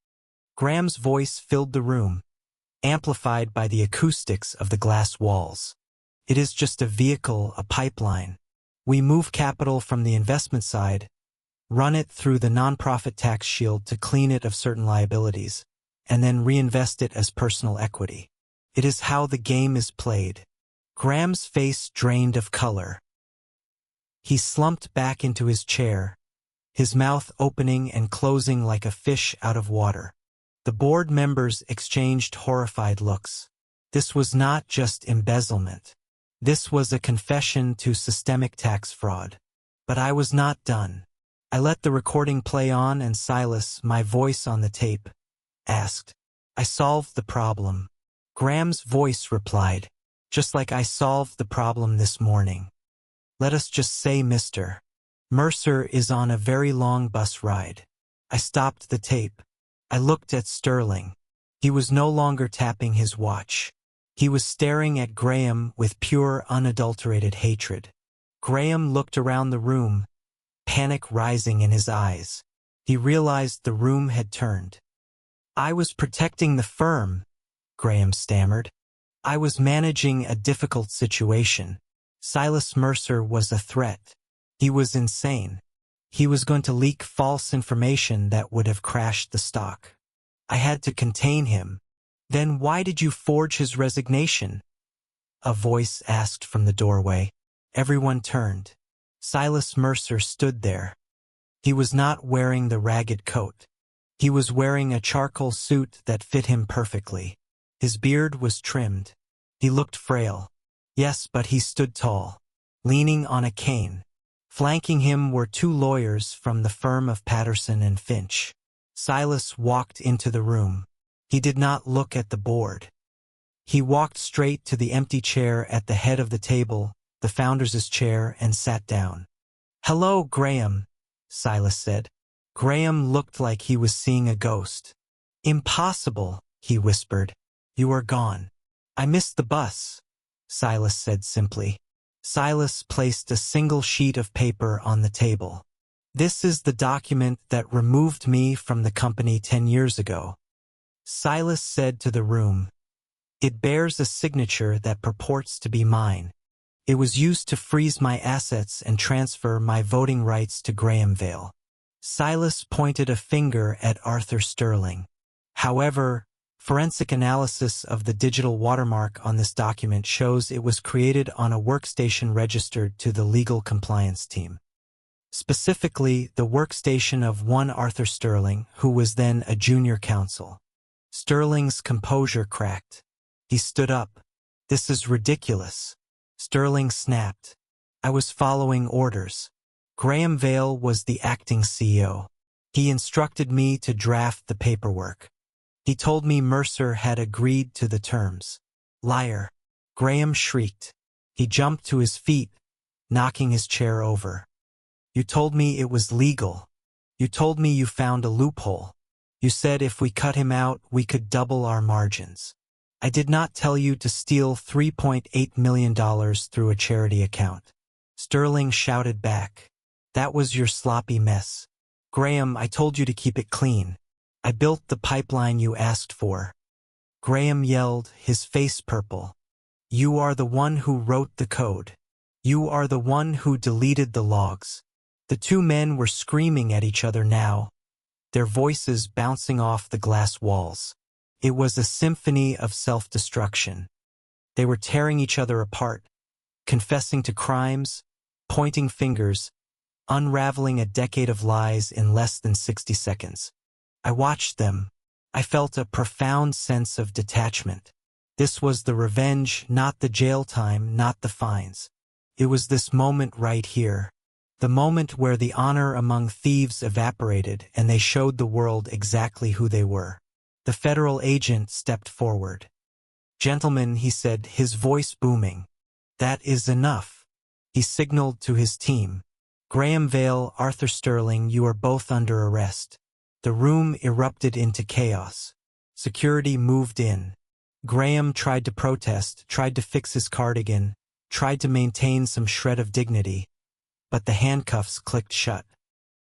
Graham's voice filled the room, amplified by the acoustics of the glass walls. "It is just a vehicle, a pipeline. We move capital from the investment side, run it through the nonprofit tax shield to clean it of certain liabilities, and then reinvest it as personal equity. It is how the game is played." Graham's face drained of color. He slumped back into his chair, his mouth opening and closing like a fish out of water. The board members exchanged horrified looks. This was not just embezzlement. This was a confession to systemic tax fraud. But I was not done. I let the recording play on, and Silas, my voice on the tape, asked, "I solved the problem." Graham's voice replied, "Just like I solved the problem this morning. Let us just say Mr. Mercer is on a very long bus ride." I stopped the tape. I looked at Sterling. He was no longer tapping his watch. He was staring at Graham with pure, unadulterated hatred. Graham looked around the room, panic rising in his eyes. He realized the room had turned. "I was protecting the firm," Graham stammered. "I was managing a difficult situation. Silas Mercer was a threat. He was insane. He was going to leak false information that would have crashed the stock. I had to contain him." "Then why did you forge his resignation?" a voice asked from the doorway. Everyone turned. Silas Mercer stood there. He was not wearing the ragged coat. He was wearing a charcoal suit that fit him perfectly. His beard was trimmed. He looked frail. Yes, but he stood tall, leaning on a cane. Flanking him were two lawyers from the firm of Patterson and Finch. Silas walked into the room. He did not look at the board. He walked straight to the empty chair at the head of the table, the founder's chair, and sat down. "Hello, Graham," Silas said. Graham looked like he was seeing a ghost. "Impossible," he whispered. "You are gone." "I missed the bus," Silas said simply. Silas placed a single sheet of paper on the table. "This is the document that removed me from the company 10 years ago," Silas said to the room. "It bears a signature that purports to be mine. It was used to freeze my assets and transfer my voting rights to Graham Vale." Silas pointed a finger at Arthur Sterling. "However, forensic analysis of the digital watermark on this document shows it was created on a workstation registered to the legal compliance team. Specifically, the workstation of one Arthur Sterling, who was then a junior counsel." Sterling's composure cracked. He stood up. "This is ridiculous." Sterling snapped. "I was following orders. Graham Vale was the acting CEO. He instructed me to draft the paperwork. He told me Mercer had agreed to the terms." "Liar!" Graham shrieked. He jumped to his feet, knocking his chair over. "You told me it was legal. You told me you found a loophole. You said if we cut him out, we could double our margins. I did not tell you to steal $3.8 million through a charity account." Sterling shouted back. "That was your sloppy mess. Graham, I told you to keep it clean. I built the pipeline you asked for." Graham yelled, his face purple. "You are the one who wrote the code. You are the one who deleted the logs." The two men were screaming at each other now, their voices bouncing off the glass walls. It was a symphony of self-destruction. They were tearing each other apart, confessing to crimes, pointing fingers, unraveling a decade of lies in less than 60 seconds. I watched them. I felt a profound sense of detachment. This was the revenge, not the jail time, not the fines. It was this moment right here. The moment where the honor among thieves evaporated and they showed the world exactly who they were. The federal agent stepped forward. "Gentlemen," he said, his voice booming. "That is enough." He signaled to his team. "Graham Vale, Arthur Sterling, you are both under arrest." The room erupted into chaos. Security moved in. Graham tried to protest, tried to fix his cardigan, tried to maintain some shred of dignity, but the handcuffs clicked shut.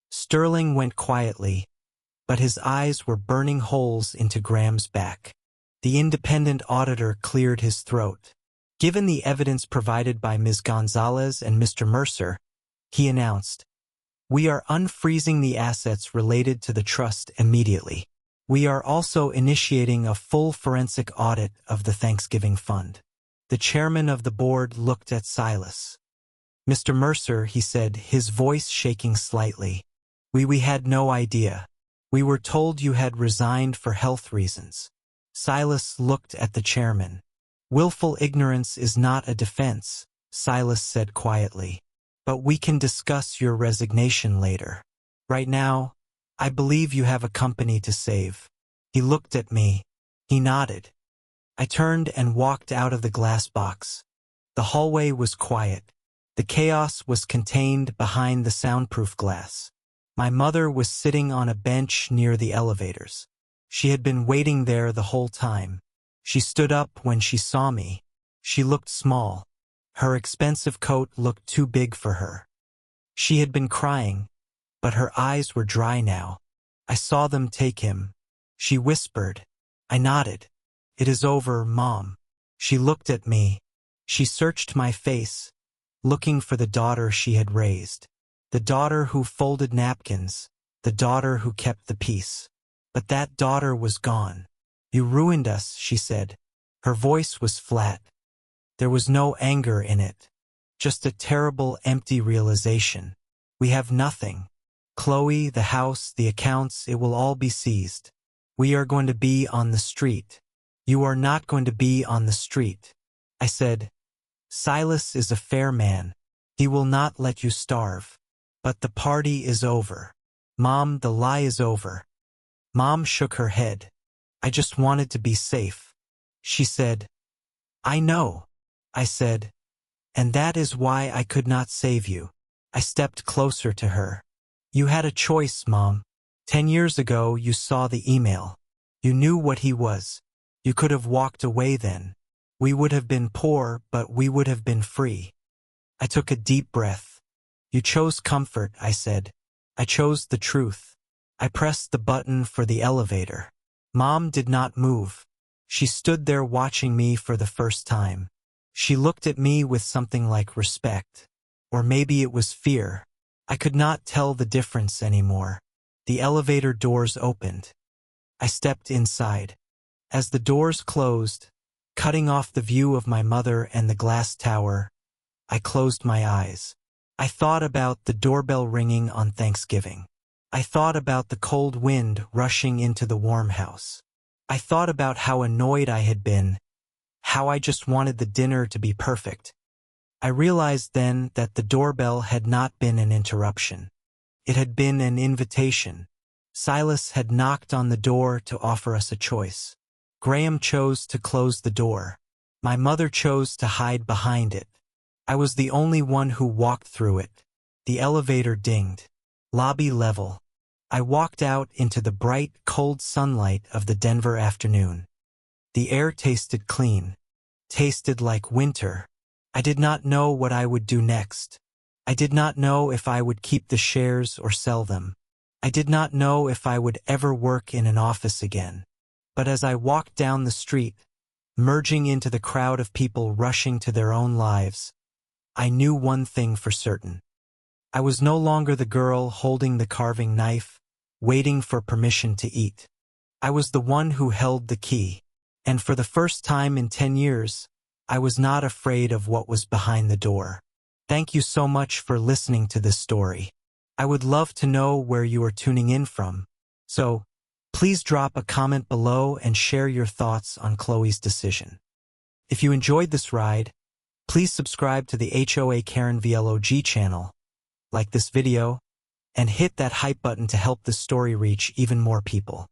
Sterling went quietly, but his eyes were burning holes into Graham's back. The independent auditor cleared his throat. Given the evidence provided by Ms. Gonzalez and Mr. Mercer, he announced, "We are unfreezing the assets related to the trust immediately. We are also initiating a full forensic audit of the Thanksgiving Fund." The chairman of the board looked at Silas. "Mr. Mercer," he said, his voice shaking slightly, we had no idea. We were told you had resigned for health reasons." Silas looked at the chairman. "Willful ignorance is not a defense," Silas said quietly. "But we can discuss your resignation later. Right now, I believe you have a company to save." He looked at me. He nodded. I turned and walked out of the glass box. The hallway was quiet. The chaos was contained behind the soundproof glass. My mother was sitting on a bench near the elevators. She had been waiting there the whole time. She stood up when she saw me. She looked small. Her expensive coat looked too big for her. She had been crying, but her eyes were dry now. I saw them take him. She whispered. I nodded. "It is over, Mom." She looked at me. She searched my face, looking for the daughter she had raised. The daughter who folded napkins, the daughter who kept the peace. But that daughter was gone. "You ruined us," she said. Her voice was flat. There was no anger in it, just a terrible, empty realization. "We have nothing. Chloe, the house, the accounts, it will all be seized. We are going to be on the street. You are not going to be on the street." I said, "Silas is a fair man. He will not let you starve. But the party is over. Mom, the lie is over." Mom shook her head. "I just wanted to be safe." She said, "I know." I said, "And that is why I could not save you." I stepped closer to her. "You had a choice, Mom. 10 years ago you saw the email. You knew what he was. You could have walked away then. We would have been poor, but we would have been free." I took a deep breath. "You chose comfort," I said. "I chose the truth." I pressed the button for the elevator. Mom did not move. She stood there watching me for the first time. She looked at me with something like respect. Or maybe it was fear. I could not tell the difference anymore. The elevator doors opened. I stepped inside. As the doors closed, cutting off the view of my mother and the glass tower, I closed my eyes. I thought about the doorbell ringing on Thanksgiving. I thought about the cold wind rushing into the warm house. I thought about how annoyed I had been, how I just wanted the dinner to be perfect. I realized then that the doorbell had not been an interruption. It had been an invitation. Silas had knocked on the door to offer us a choice. Graham chose to close the door. My mother chose to hide behind it. I was the only one who walked through it. The elevator dinged. Lobby level. I walked out into the bright, cold sunlight of the Denver afternoon. The air tasted clean, tasted like winter. I did not know what I would do next. I did not know if I would keep the shares or sell them. I did not know if I would ever work in an office again. But as I walked down the street, merging into the crowd of people rushing to their own lives, I knew one thing for certain. I was no longer the girl holding the carving knife, waiting for permission to eat. I was the one who held the key. And for the first time in 10 years, I was not afraid of what was behind the door. Thank you so much for listening to this story. I would love to know where you are tuning in from. So, please drop a comment below and share your thoughts on Chloe's decision. If you enjoyed this ride, please subscribe to the HOA Karen VLOG channel, like this video, and hit that hype button to help this story reach even more people.